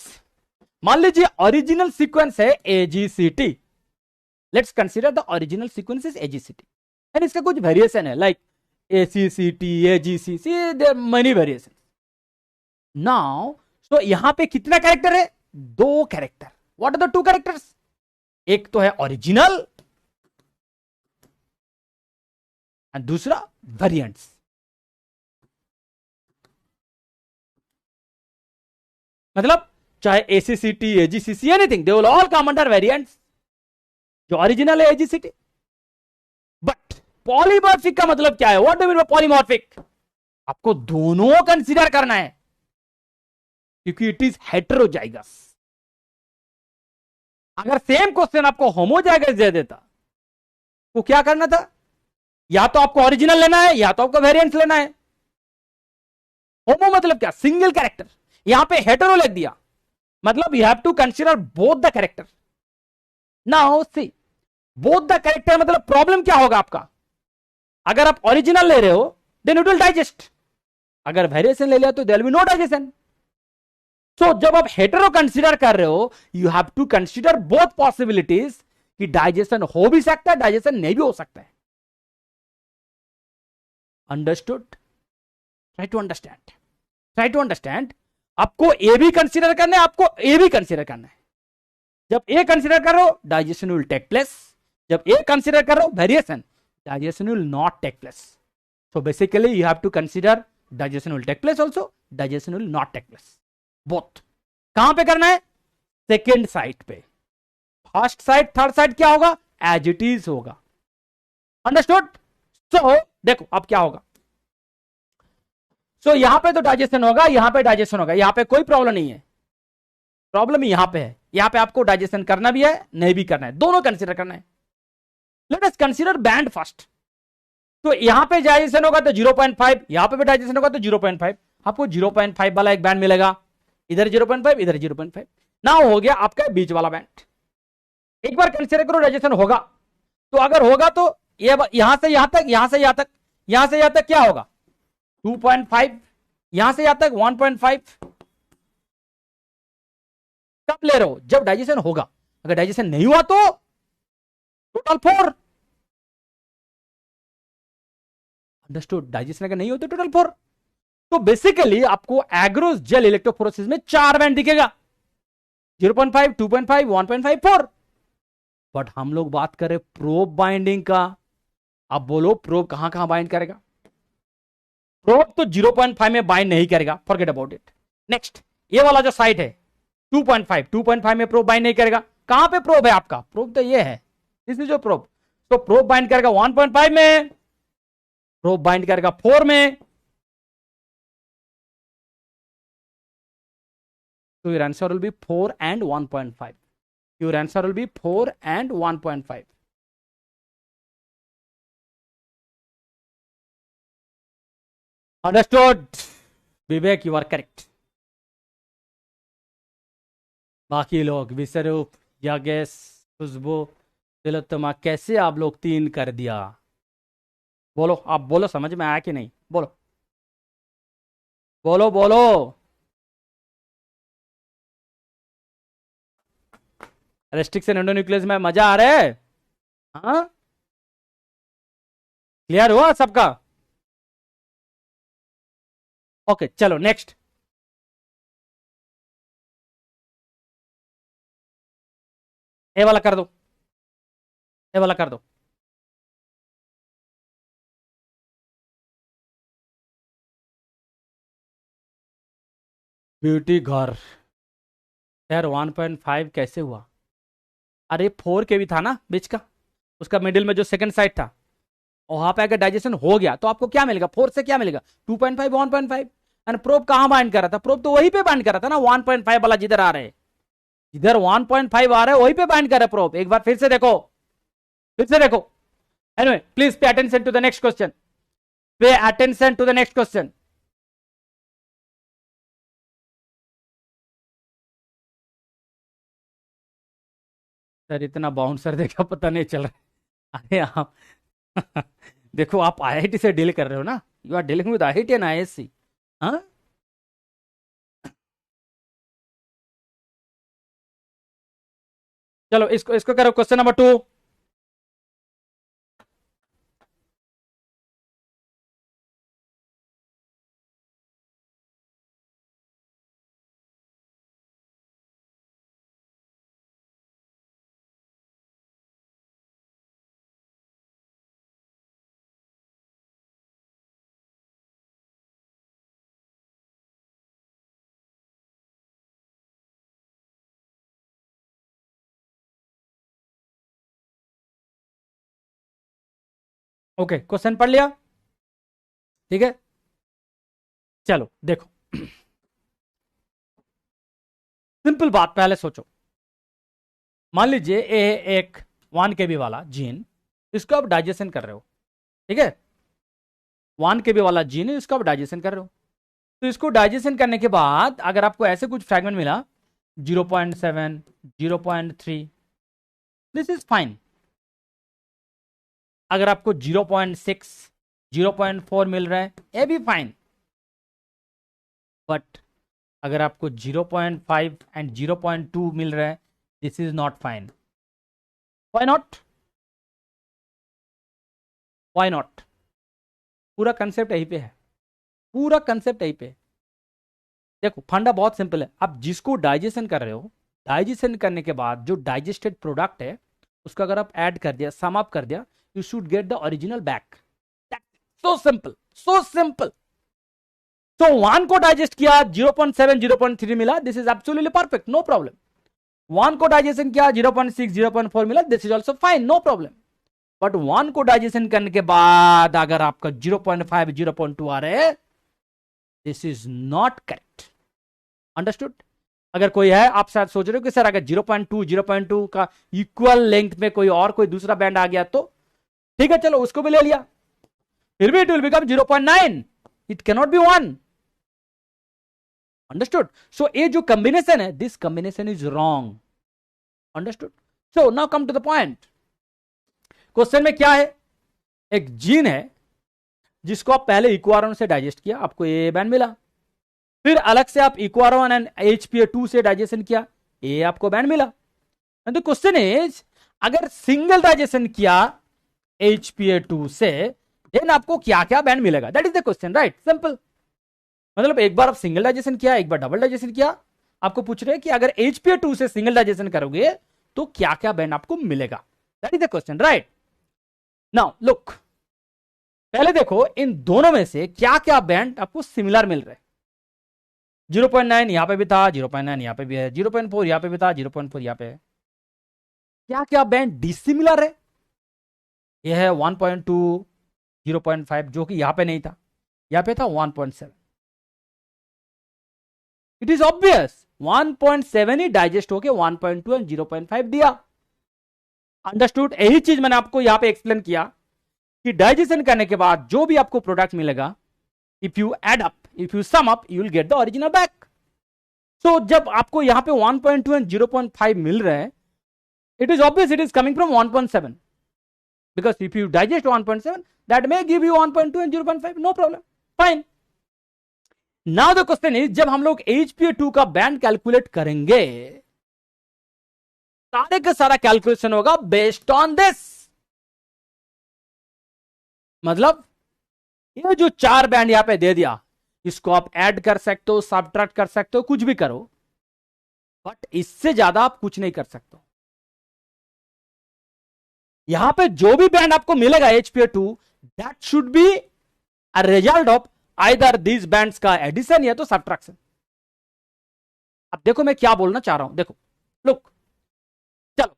मान लीजिए ओरिजिनल सीक्वेंस है AGCT, let's consider the original sequence is AGCT and इसका कुछ वेरिएशन है like ACCT, AGCC, there many variation. Now so यहां पे कितना कैरेक्टर है? 2 character. What are the 2 characters? एक तो है ओरिजिनल और दूसरा वेरिएंट्स। मतलब चाहे ACCT, AGCC, anything, they will all come under variants. जो ओरिजिनल है AGCT, बट पॉलीमॉर्फिक का मतलब क्या है? What do you mean by polymorphic? आपको दोनों कंसीडर करना है क्योंकि इट इज हेटेरोजाइगस। अगर सेम क्वेश्चन आपको होमोजाइगस दे देता तो क्या करना था? या तो आपको ओरिजिनल लेना है या तो आपको वेरिएंट्स लेना है। होमो मतलब क्या? Single character. यहां पे हेटेरो लिख दिया, मतलब you have to consider both the character. Now see, both the character मतलब प्रॉब्लम क्या होगा आपका? अगर आप ओरिजिनल ले रहे हो देन इट विल डाइजेस्ट, अगर वेरिएशन ले लिया तो there will be no digestion. So जब आप हेटेरो कंसीडर कर रहे हो you have to consider both possibilities कि डाइजेशन हो भी सकता है, डाइजेशन नहीं भी हो सकता है। Understood? Try to understand, try to understand. आपको ए भी कंसीडर करना है, आपको ए भी कंसीडर करना है। जब ए कंसीडर कर रहे हो डाइजेशन विल टेक प्लेस, जब ए कंसीडर कर रहे हो variation, digestion will not take place. So basically you have to consider digestion will take place also, digestion will not take place, both. कहां पे करना है? सेकेंड साइट पे। फर्स्ट साइट थर्ड साइट क्या होगा? एज इट इज होगा। Understood? So देखो अब क्या होगा। सो यहां पे तो डाइजेशन होगा, यहां पे डाइजेशन होगा, यहां पे कोई प्रॉब्लम नहीं है। प्रॉब्लम यहां पे है, यहां पे आपको डाइजेशन करना भी है नहीं भी करना है, दोनों कंसीडर करना है। Let us consider band first. तो यहां पे डाइजेशन होगा तो 0.5, यहां पे भी डाइजेशन होगा तो 0.5। आपको 0.5 वाला एक बैंड मिलेगा, इधर 0.5 इधर 0.5। नाउ हो गया आपका बीच वाला बैंड। एक बार कंसीडर करो डाइजेशन होगा, तो अगर होगा तो ये यहां से यहां तक, यहां से यहां तक, यहां से यहां तक क्या होगा? 2.5, यहां से यहां तक 1.5। कब ले रहे हो? जब डाइजेशन होगा। अगर डाइजेशन नहीं हुआ तो टोटल 4। अंडरस्टूड? डाइजेशन अगर नहीं हो तो टोटल 4। तो बेसिकली आपको एग्रोस जेल इलेक्ट्रोफोरेसिस में 4 बैंड दिखेगा, 0.5, 2.5, 1.5, 4। बट हम लोग बात करें प्रोब बाइंडिंग का। अब बोलो प्रोब कहां कहां बाइंड करेगा? प्रोब तो 0.5 में बाइंड नहीं करेगा, फॉरगेट अबाउट इट। नेक्स्ट, ये वाला जो साइट है 2.5 में प्रोब बाइंड नहीं करेगा। कहां पे प्रोब है आपका? प्रोब तो ये है, दिस इज जो प्रोब। तो प्रोब बाइंड करेगा 1.5 में, प्रोब बाइंड करेगा 4 में। तो your answer will be 4 and 1.5. Your answer will be 4 and 1.5. Understood? Vivek, you are correct. बाकी लोग विसरूप, यागेश, खुशबू, तिलोत्तमा, कैसे आप लोग 3 कर दिया? बोलो, आप बोलो, समझ में आया कि नहीं? बोलो बोलो बोलो। रेस्ट्रिक्शन एंडोन्यूक्लियस में मजा आ रहा है? हाँ, क्लियर हुआ सबका? ओके, चलो नेक्स्ट। ए वाला कर दो, ए वाला कर दो। ब्यूटी घर यार 1.5 कैसे हुआ? अरे 4 के भी था ना बीच का, उसका मिडिल में जो सेकंड साइड था, वहां पे अगर डाइजेशन हो गया तो आपको क्या मिलेगा? 4 से क्या मिलेगा? 2.5, 1.5। एंड प्रोब कहां बाइंड कर रहा था? प्रोब तो वहीं पे बाइंड कर रहा था ना, 1.5 वाला जिधर आ रहा है, जिधर 1.5 आ रहा है वहीं पे बाइंड कर रहा है प्रोब। एक बार फिर से देखो, फिर से देखो। Anyway, please pay attention to the next question, pay attention to the next question. Sir इतना बाउंसर देखा पता नहीं चल रहा। अरे आप देखो, आप आईआईटी से डील कर रहे हो ना, you are dealing with IIT and ISC. हाँ, चलो इसको इसको करो क्वेश्चन नंबर 2। ओके, क्वेश्चन पढ़ लिया? ठीक है, चलो देखो। सिंपल बात, पहले सोचो। मान लीजिए ए एक 1 केबी वाला जीन, इसको आप डाइजेशन कर रहे हो, ठीक है? 1 केबी वाला जीन है, इसको आप डाइजेशन कर रहे हो। तो इसको डाइजेशन करने के बाद अगर आपको ऐसे कुछ फ्रैगमेंट मिला 0.7, 0.3, दिस इज फाइन। अगर आपको 0.6, 0.4 मिल रहा है, ये भी फाइन। बट अगर आपको 0.5 एंड 0.2 मिल रहा है, this is not fine. Why not? Why not? पूरा कंसेप्ट यहीं पे है, पूरा कंसेप्ट यहीं पे है। देखो, फंडा बहुत सिंपल है। आप जिसको डाइजेशन कर रहे हो, डाइजेशन करने के बाद जो डाइजेस्टेड प्रोडक्ट है उसको अगर आप ऐड कर दिया, सम अप कर दिया, you should get the original back. So simple, so simple. तो 1 को डाइजेस्ट किया, 0.7, 0.3 मिला, this is absolutely perfect, no problem. 1 को डाइजेशन किया, 0.6, 0.4 मिला, this is also fine, no problem. But 1 को डाइजेशन करने के बाद अगर आपका 0.5, 0.2 आ रहे हैं, this is not correct. Understood? अगर कोई है, आप शायद सोच रहे हो कि सर अगर 0.2, 0.2 का इक्वल लेंथ में कोई और कोई दूसरा बैंड आ गया तो ठीक है, चलो उसको भी ले लिया, फिर भी it will become 0.9, it cannot be 1। Understood? So ये जो कॉम्बिनेशन है, this combination is wrong. Understood? So now come to the point. Question में क्या है? एक जीन है जिसको आप पहले इक्वारॉन से डाइजेस्ट किया, आपको ए बैंड मिला। फिर अलग से आप इक्वारॉन एंड HPA2 से डाइजेशन किया, ए आपको बैंड मिला। तो क्वेश्चन इज, अगर सिंगल डाइजेशन किया HPA2 से, देन आपको क्या क्या बैंड मिलेगा? That is the question, right? Simple. मतलब एक बार आप सिंगल डाइजेशन किया, एक बार डबल डाइजेशन किया, आपको पूछ रहे हैं कि अगर HPA2 से सिंगल डाइजेशन करोगे तो क्या क्या बैंड आपको मिलेगा? That is the question, right? Now look, पहले देखो इन दोनों में से क्या क्या बैंड आपको सिमिलर मिल रहे हैं। 0.9 यहां पे भी था, 0.9 यहां पे भी है, 0.4 यहां पे भी था, 0.4 यहां पे है। क्या क्या बैंड डिसिमिलर है? यह है 1.2, 0.5 जो कि यहां पे नहीं था, यहां पे था 1.7। It is obvious 1.7 he digest होके 1.2 एंड 0.5 दिया। अंडरस्टूड? यही चीज मैंने आपको यहां पे एक्सप्लेन किया कि डाइजेशन करने के बाद जो भी आपको प्रोडक्ट मिलेगा, if you add up, if you sum up, you will get the original back. So जब आपको यहां पे 1.2 एंड 0.5 मिल रहे हैं, it is obvious it is coming from 1.7, because if you digest 1.7 that may give you 1.2 and 0.5, no problem, fine. Now the question is, जब हम लोग HPA2 का बैंड कैलकुलेट करेंगे, सारे का सारा कैलकुलेशन होगा बेस्ड ऑन दिस। मतलब ये जो चार बैंड यहां पे दे दिया, इसको आप ऐड कर सकते हो, सबट्रैक्ट कर सकते हो, कुछ भी करो, बट इससे ज्यादा आप कुछ नहीं कर सकते हो। यहां पे जो भी बैंड आपको मिलेगा HPA2, that should be a result of either these bands का एडिशन या तो सब्ट्रैक्शन। अब देखो मैं क्या बोलना चाह रहा हूं, देखो लुक, चलो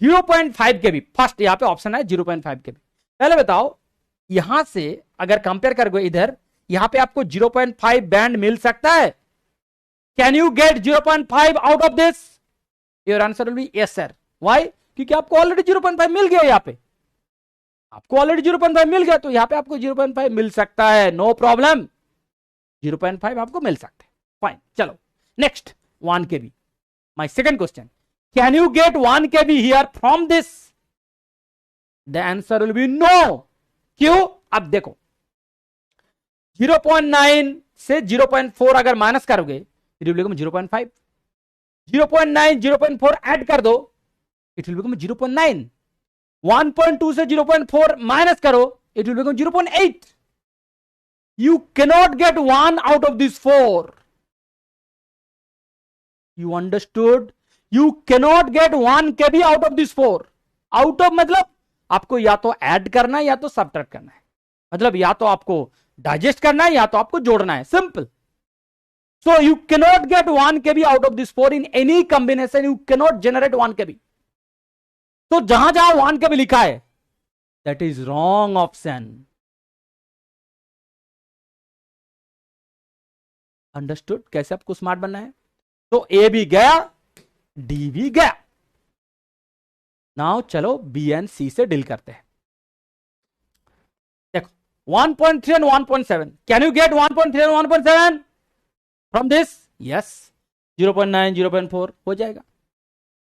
0.5 के भी फर्स्ट यहां पे ऑप्शन है 0.5 के भी। पहले बताओ यहां से अगर कंपेयर करोगे इधर, यहां पे आपको 0.5 बैंड मिल सकता है? Can you gate 0.5 out of this? Your answer will B yes sir. Why? क्योंकि आपको ऑलरेडी 0.5 मिल गया, यहां पे आपको ऑलरेडी 0.5 मिल गया, तो यहां पे आपको 0.5 मिल सकता है, नो प्रॉब्लम, 0.5 आपको मिल सकता है, फाइन। चलो next 1 K B, my second question, can you get 1 K B here from this? The answer will be no. क्यों? अब देखो 0.9 से 0.4 अगर माइनस करोगे, 0.5, 0.9 0.4 ऐड कर दो, इट विल बिकम 0.9, 1.2 से 0.4 माइनस करो, it will become 0.8। You cannot get 1 out of these 4. You understood? You cannot get 1 kb out of these 4. Out of मतलब आपको या तो ऐड करना है या तो सबट्रैक्ट करना है, मतलब या तो आपको डाइजेस्ट करना है या तो आपको जोड़ना है, simple. So you cannot get 1 kb out of this 4 in any combination. You cannot generate 1 kb. तो जहां जहां 1 kb लिखा है, that is wrong option. Understood कैसे आपको स्मार्ट बनना है? तो ए भी गया, डी भी गया। नाउ चलो बी एंड सी से डील करते हैं। देखो 1.3 and 1.7, can you gate 1.3 and 1.7 from this? Yes, 0.9 0.4 हो जाएगा,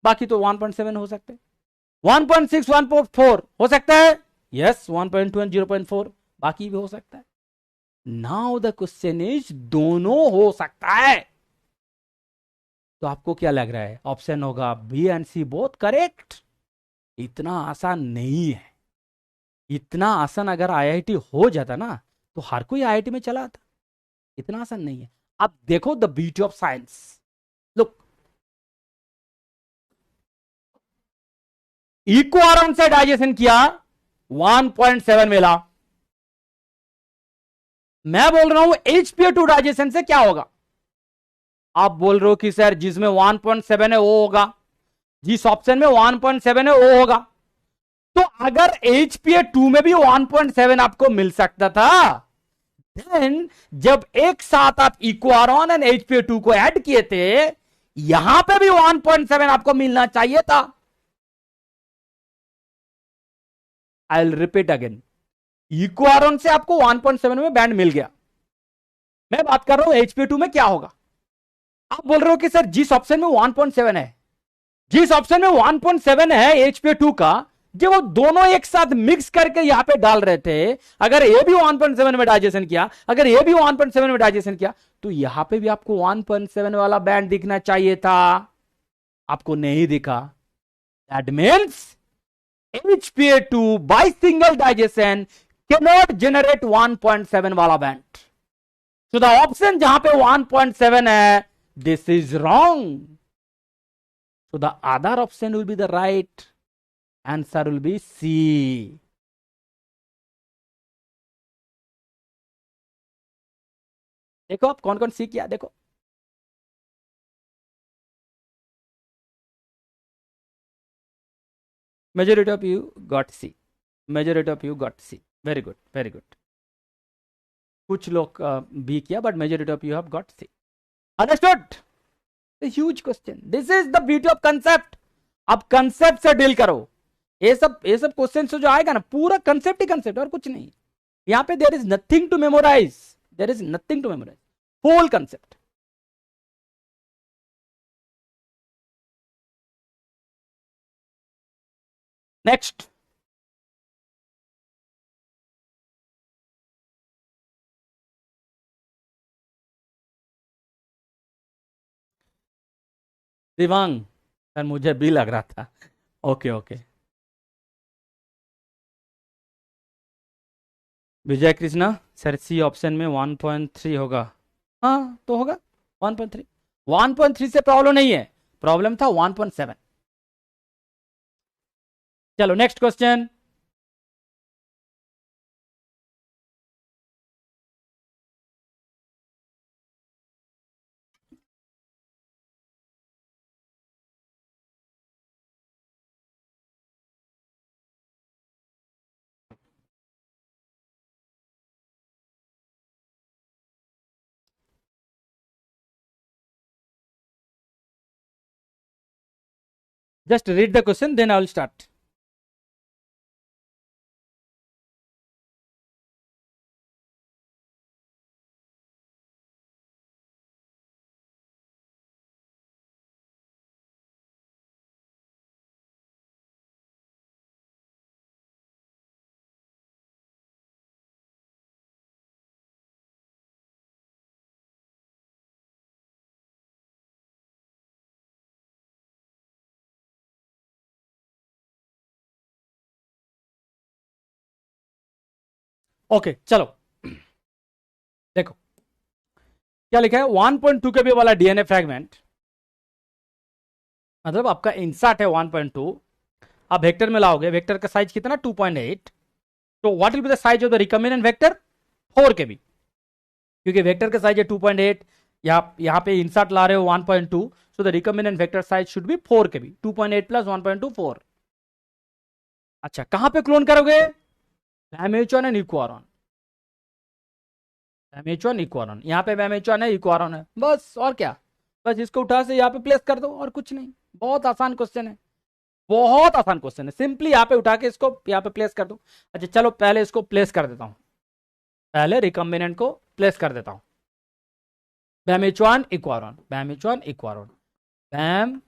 बाकी तो 1.7 हो सकते हैं, 1.6 1.4 हो सकता है, यस 1.2 एंड 0.4 बाकी भी हो सकता है। नाउ द क्वेश्चन इज, दोनों हो सकता है, तो आपको क्या लग रहा है? ऑप्शन होगा B and C both correct. इतना आसान नहीं है, इतना आसान अगर आईआईटी हो जाता ना तो हर कोई आईआईटी में चला आता, इतना आसान नहीं है। अब देखो the beauty of science, look, इक्वारन से डाइजेशन किया, 1.7 मिला। मैं बोल रहा हूं HPA2 डाइजेशन से क्या होगा? आप बोल रहे हो कि सर जिसमें 1.7 है वो होगा, जिस ऑप्शन में 1.7 है वो होगा। तो अगर HPA2 में भी 1.7 आपको मिल सकता था, देन जब एक साथ आप इक्वारॉन एंड HPA2 को ऐड किए थे, यहां पे भी 1.7 आपको मिलना चाहिए था। आई विल रिपीट अगेन, इक्वारॉन से आपको 1.7 में बैंड मिल गया, मैं बात कर रहा हूं HPA2 में क्या होगा। आप बोल रहे हो कि सर जिस ऑप्शन में 1.7 है, जिस ऑप्शन में 1.7 है HPA2 का, जब वो दोनों एक साथ मिक्स करके यहां पे डाल रहे थे, अगर ये भी 1.7 में डाइजेशन किया, अगर ये भी 1.7 में डाइजेशन किया, तो यहां पे भी आपको 1.7 वाला बैंड दिखना चाहिए था, आपको नहीं दिखा। That means HPA2 by single digestion cannot generate 1.7 वाला बैंड। तो द ऑप्शन जहां पे 1.7 है, this is wrong. So the other option will be the right answer, will be C. देखो आप कौन कौन सी किया, देखो majority of you got C, majority of you got C, very good very good. कुछ लोग बी किया but majority of you have got C. Understood? Huge question, this is the beauty of concept. अब concept से deal करो। ये सब question से जो आएगा ना, पूरा कंसेप्ट ही कंसेप्ट और कुछ नहीं। यहाँ पे there is nothing to memorize, there is nothing to memorize, whole concept. Next, Divang sir, मुझे भी लग रहा था। Okay okay. Vijay Krishna sir, C option में 1.3 होगा। हाँ तो होगा 1.3। 1.3 से प्रॉब्लम नहीं है, प्रॉब्लम था 1.7। चलो next question. Just read the question, then I will start. Okay चलो देखो क्या लिखा है। 1.2 के बी वाला डीएनए फ्रैगमेंट, मतलब आपका इंसर्ट है 1.2। आप वेक्टर में लाओगे, वेक्टर का साइज कितना 2.8। तो what will be the size of the recommended vector 4 K B, क्योंकि वेक्टर का साइज है 2.8, यहाँ पे इंसर्ट ला रहे हो 1.2, so the recommended vector size should be 4 K B. 2.8 plus 1.2 4। अच्छा कहां पे क्लोन करोगे? बैमेचुआन एंड इक्वारॉन। बैमेचुआन इक्वारॉन, यहाँ पे बैमेचुआन है, इक्वारॉन है, बस और क्या। बस इसको उठा से यहाँ पे प्लेस कर दो और कुछ नहीं। बहुत आसान क्वेश्चन है, बहुत आसान क्वेश्चन है। सिंपली यहाँ पे उठा के इसको यहाँ पे प्लेस कर दो। अच्छा चलो पहले इसको प्लेस कर देता हूं, पहले रिकम्बिनेंट को प्लेस कर देता हूं। बैमेचुआन इक्वारॉन, बैमेचुआन इक्वारॉन, बैम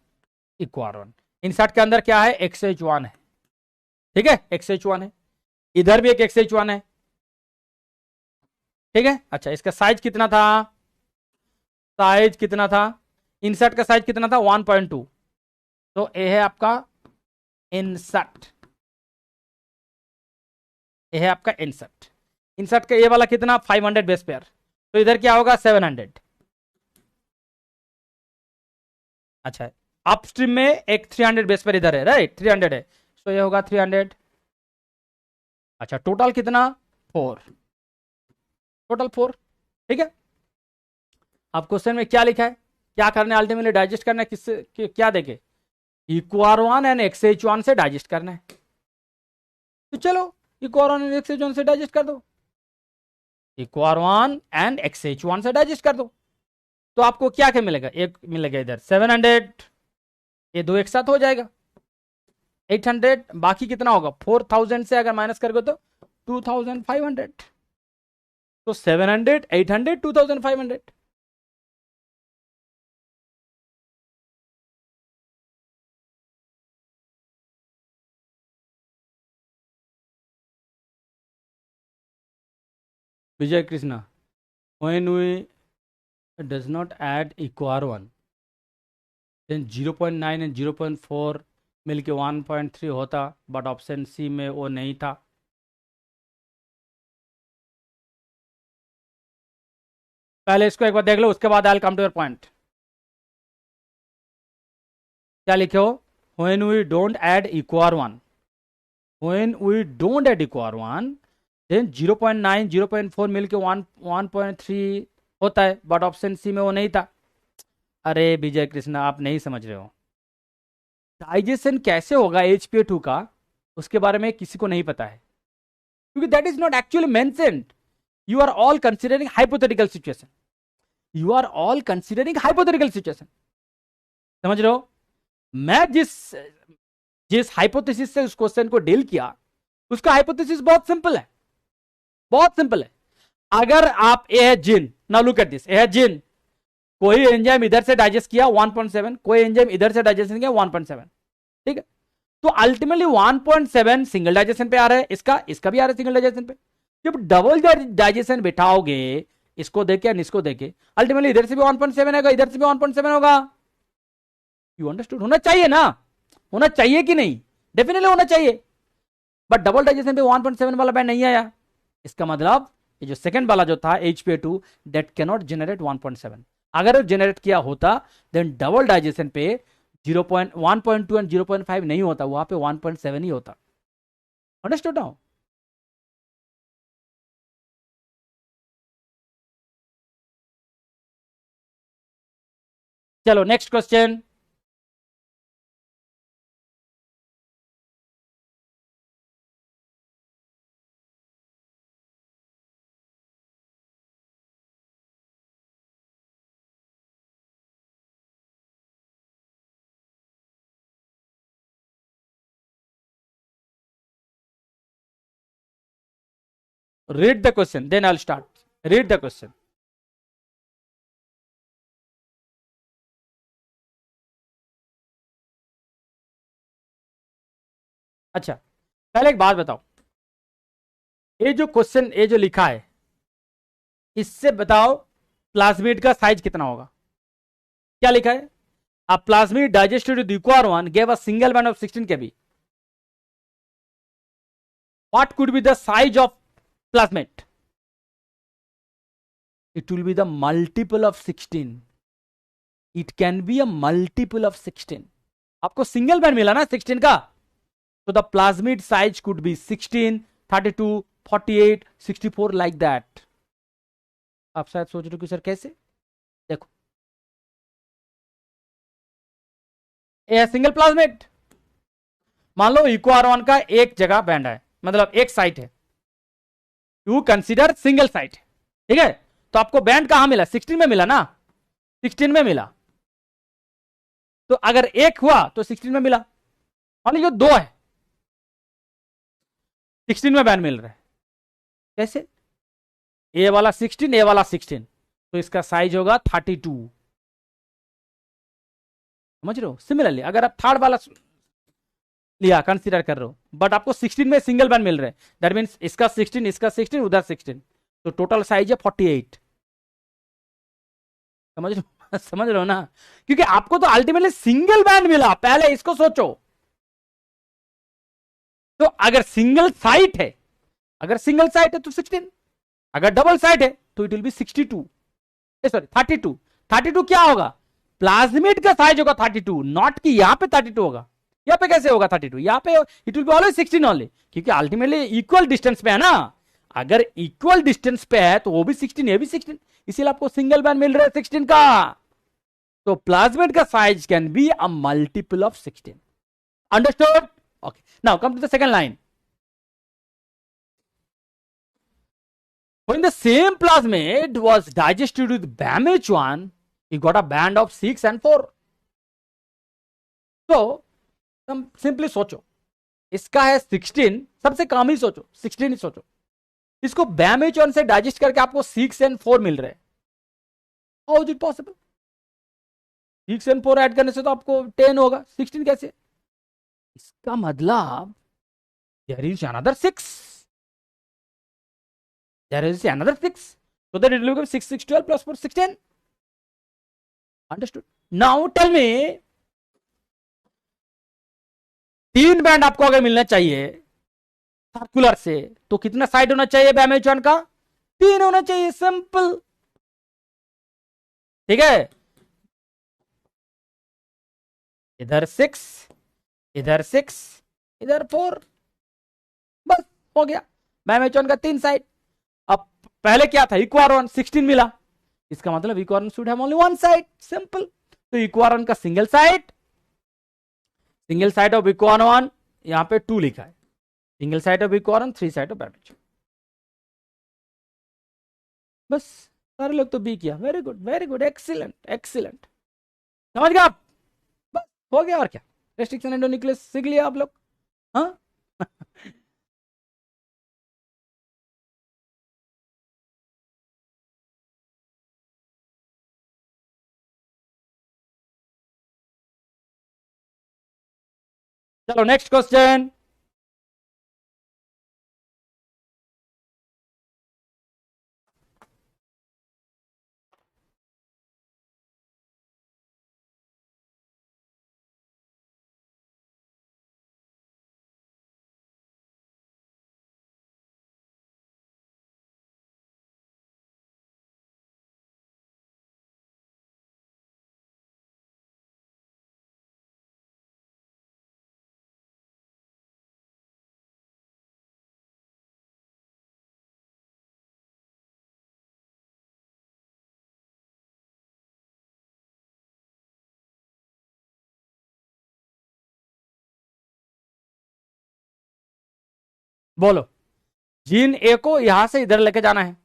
इक्वारॉन। इंसर्ट के अंदर क्या है? XH1 है, ठीक है, XH1 है। इधर भी एक XH1 है, ठीक है। अच्छा इसका साइज कितना था? साइज कितना था? इंसर्ट का साइज कितना था? 1.2। तो ये है आपका इंसर्ट, ये है आपका इंसर्ट। इंसर्ट का ये वाला कितना? 500 बेस पेयर। तो इधर क्या होगा? 700। अच्छा अपस्ट्रीम में एक 300 बेस पेयर इधर है, राइट, 300 है, तो ये होगा 300। अच्छा टोटल कितना? 4, टोटल 4, ठीक है। अब क्वेश्चन में क्या लिखा है? क्या करना है? अल्टीमेटली डाइजेस्ट करना है, किससे क्या देके? इक्वारॉन एंड XH1 से डाइजेस्ट करना है। तो चलो इक्वारॉन एंड XH1 से डाइजेस्ट कर दो, इक्वारॉन एंड XH1 से डाइजेस्ट कर दो। तो आपको क्या क्या मिलेगा? एक मिलेगा इधर 700, ये दो एक साथ हो जाएगा 800, बाकी कितना होगा? 4000 से अगर माइनस करोगे तो 2500। तो 700, 800, 2500। विजय Krishna, when we does not add equar1 then 0.9 and 0.4 मिलके 1.3 होता, बट ऑप्शन सी में वो नहीं था। पहले इसको एक बार देख लो, उसके बाद आई कम टू योर पॉइंट। क्या लिखे हो? when we don't add equar1, when we don't add equar1 then 0.9 0.4 मिलके 1.3 होता है, बट ऑप्शन सी में वो नहीं था। अरे विजय कृष्णा, आप नहीं समझ रहे हो। डाइजेशन कैसे होगा HPA2 का, उसके बारे में किसी को नहीं पता है, क्योंकि that is not actually mentioned. You are all considering hypothetical situation, you are all considering hypothetical situation. समझ रहे हो? मैं जिस जिस हाइपोथेसिस से उस क्वेश्चन को डील किया, उसका हाइपोथेसिस बहुत सिंपल है, बहुत सिंपल है। अगर आप, ए है जिन, नाउ लुक एट दिस, ए है जिन, कोई एंजाइम इधर से डाइजेस्ट किया 1.7, कोई एंजाइम इधर से डाइजेशन किया 1.7, ठीक है? तो अल्टीमेटली 1.7 सिंगल डाइजेशन पे आ रहा है, इसका भी आ रहा है सिंगल डाइजेशन पे। जब डबल डाइजेशन बिठाओगे, इसको देके और इसको देके, अल्टीमेटली इधर से भी 1.7 होगा, इधर से भी 1.7 होगा। You understood? होना चाहिए ना, होना चाहिए कि नहीं? डेफिनेटली होना चाहिए, बट डबल डाइजेशन पे 1.7 वाला बैंड नहीं आया। इसका मतलब ये जो सेकंड वाला जो था HPA2, that can not generate 1.7। अगर जनरेट किया होता, देन डबल डाइजेशन पे 1.2 एंड 0.5 नहीं होता, वहां पे 1.7 ही होता। Understood now? चलो next question. Read the question, then I will start. Read the question. अच्छा, पहले एक बात बताओ, ये जो क्वेश्चन, ये जो लिखा है, इससे बताओ प्लाज्मिड का साइज कितना होगा? क्या लिखा है? A plasmid digested with EcoR1 gave a single band of 16 kb. What could be the size of plasmid? It will be the multiple of 16. It can be a multiple of 16. आपको single band मिला ना 16 का, तो the plasmid size could be 16, 32, 48, 64 like that. आप शायद सोच रहे हो कि सर कैसे? देखो, ये है सिंगल प्लाज्मिड। मान लो EcoR1 का एक जगह बैंड है, मतलब एक साइट है, यू कंसीडर सिंगल साइट, ठीक है? तो आपको बैंड कहां मिला? 16 में मिला ना, 16 में मिला। तो अगर एक हुआ तो 16 में मिला। मान लीजिए दो है, 16 में बैंड मिल रहा है। कैसे? ए वाला 16, ए वाला 16, तो इसका साइज होगा 32। समझ रहे हो? सिमिलरली अगर आप थर्ड वाला लिया, कंसीडर कर रहे हो, बट आपको 16 में सिंगल बैंड मिल रहा है, दैट मीन्स इसका 16, इसका 16, उधर 16, तो टोटल साइज है 48। समझ रहे हो? समझ रहे हो ना? क्योंकि आपको तो अल्टीमेटली सिंगल बैंड मिला, पहले इसको सोचो। तो अगर सिंगल साइट है, अगर सिंगल साइट है तो 16, अगर डबल साइट है तो इट विल बी 62, सॉरी 32। 32 क्या होगा? प्लाज्मिड का साइज होगा 32, नॉट कि यहां पे 32 होगा। यहां पे कैसे होगा 32? यहां पे it will be always 16 only, क्योंकि अल्टीमेटली इक्वल डिस्टेंस पे है ना। अगर इक्वल डिस्टेंस पे है तो वो भी 16, ये भी 16, इसीलिए आपको सिंगल बैंड मिल रहा है 16 का। तो प्लाज्मिड का size can be a multiple of 16। Understood? Okay, now come to the second line. When the same plasmid was digested with BAMH1, you got a band of 6 and 4. तो तुम simply सोचो, इसका है 16, सबसे कम ही सोचो, 16 ही सोचो। इसको BAMH1 से डाइजेस्ट करके आपको 6 and 4 मिल रहे हैं। How is it possible? 6 and 4 add करने से तो आपको 10 होगा, 16 कैसे? इसका मतलब there is another 6, there is another 6, so that it will become 6, 6, 12 plus 4, 16. Understood? Now tell me, 3 band आपको अगर मिलना चाहिए सर्कुलर से, तो कितना साइड होना चाहिए BAMH1 का? 3 होना चाहिए, सिंपल। ठीक है? इधर 6, इधर 6, इधर 4, बस हो गया BAMH1 का 3 साइड। अब पहले क्या था? EcoR1 16 मिला, इसका मतलब इक्वारन should have only one side, simple. तो इक्वारन का सिंगल साइड ऑफ इक्वारन यहां पे 2 लिखा है, सिंगल साइड ऑफ इक्वारन 3 साइड ऑफ बैडमिंटन। बस सारे लोग तो बी किया, वेरी गुड, एक्सीलेंट एक्सीलेंट, समझ गए आप? बस हो गया, और क्या, रेस्ट्रिक्शन एंडोन्यूक्लियस सीख लिया आप लोग, हाँ। चलो नेक्स्ट क्वेश्चन। बोलो, जीन ए को यहां से इधर लेके जाना है।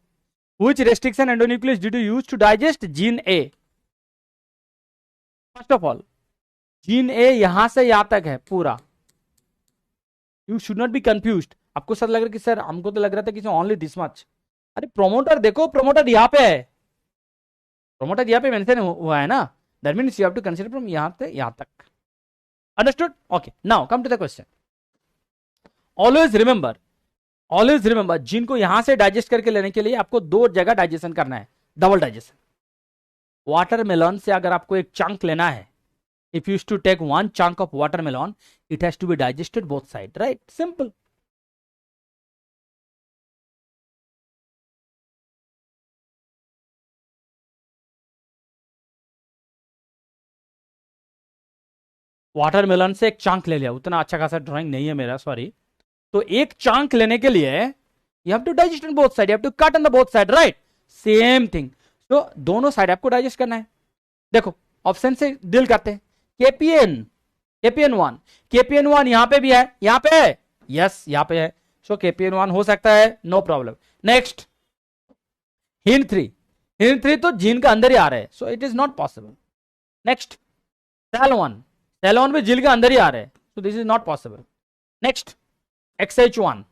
Which restriction endonuclease did you use to digest gene A? First of all, gene A यहां से यहां तक है पूरा, you should not be confuse. आपको सर लग रहा है कि सर हमको तो लग रहा था कि ओनली दिस मच। अरे प्रोमोटर देखो, प्रोमोटर यहां पे है, प्रोमोटर यहां पे मेंशन हुआ है ना, that means you have to consider from यहां से यहां तक। Understood? Okay, now come to the question. Always remember gene को यहां से डाइजेस्ट करके लेने के लिए आपको 2 जगह डाइजेशन करना है, डबल डाइजेशन। वाटरमेलन से अगर आपको एक चंक लेना है, if you used to take one chunk of watermelon, it has to be digested both side, right? Simple. Watermelon से एक चंक ले लिया, उतना अच्छा खासा ड्राइंग नहीं है मेरा, सॉरी। तो एक चंक लेने के लिए you have to digest on both side, you have to cut on the both side, right? Same thing. तो दोनों साइड आपको डाइजेस्ट करना है। देखो ऑप्शन से डील करते हैं। केपीएन वन यहां पे भी है, यहां पे है, यस यहां पे है, सो केपीएन वन हो सकता है, no problem. Next, hin three तो जीन का अंदर ही आ रहा है, so it is not possible. Next, Sal one भी जीन के अंदर ही आ रहा है, so this is not possible. Next, XH1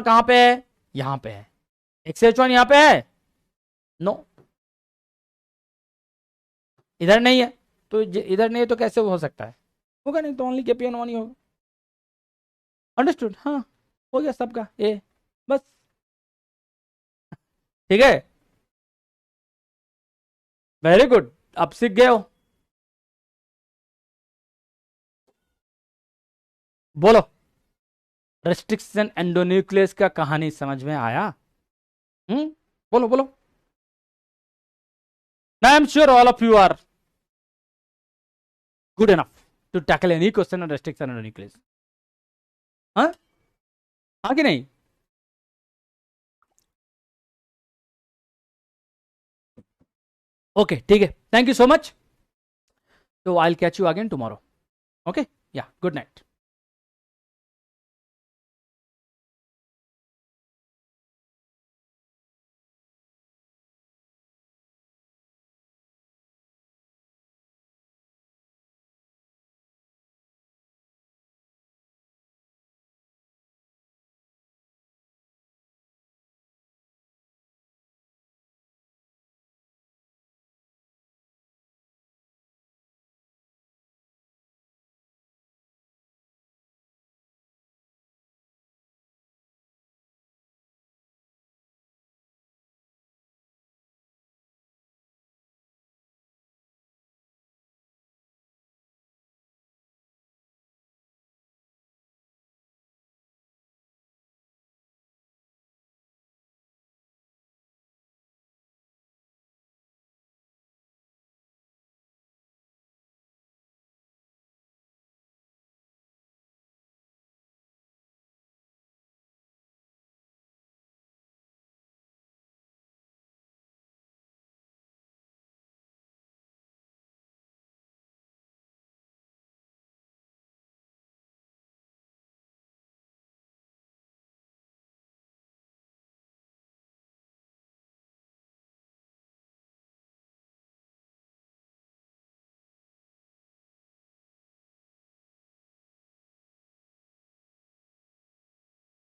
कहां पे है? यहां पे है। XH1 यहां पे है, नो, इधर नहीं है। तो इधर नहीं है तो कैसे हो सकता है? होगा नहीं तो ओनली KPN1 ही होगा। अंडरस्टूड? हाँ, हो गया सबका ए, बस ठीक है, वेरी गुड, अब सीख गए हो। बोलो, रेस्ट्रिक्शन एंडोन्यूक्लियस का कहानी समझ में आया? बोलो बोलो। I am sure all of you are good enough to tackle any question on restriction endonuclease. हाँ, हाँ कि नहीं? ओके ठीक है, थैंक यू सो मच। तो I will catch you again tomorrow. Okay, yeah, good night.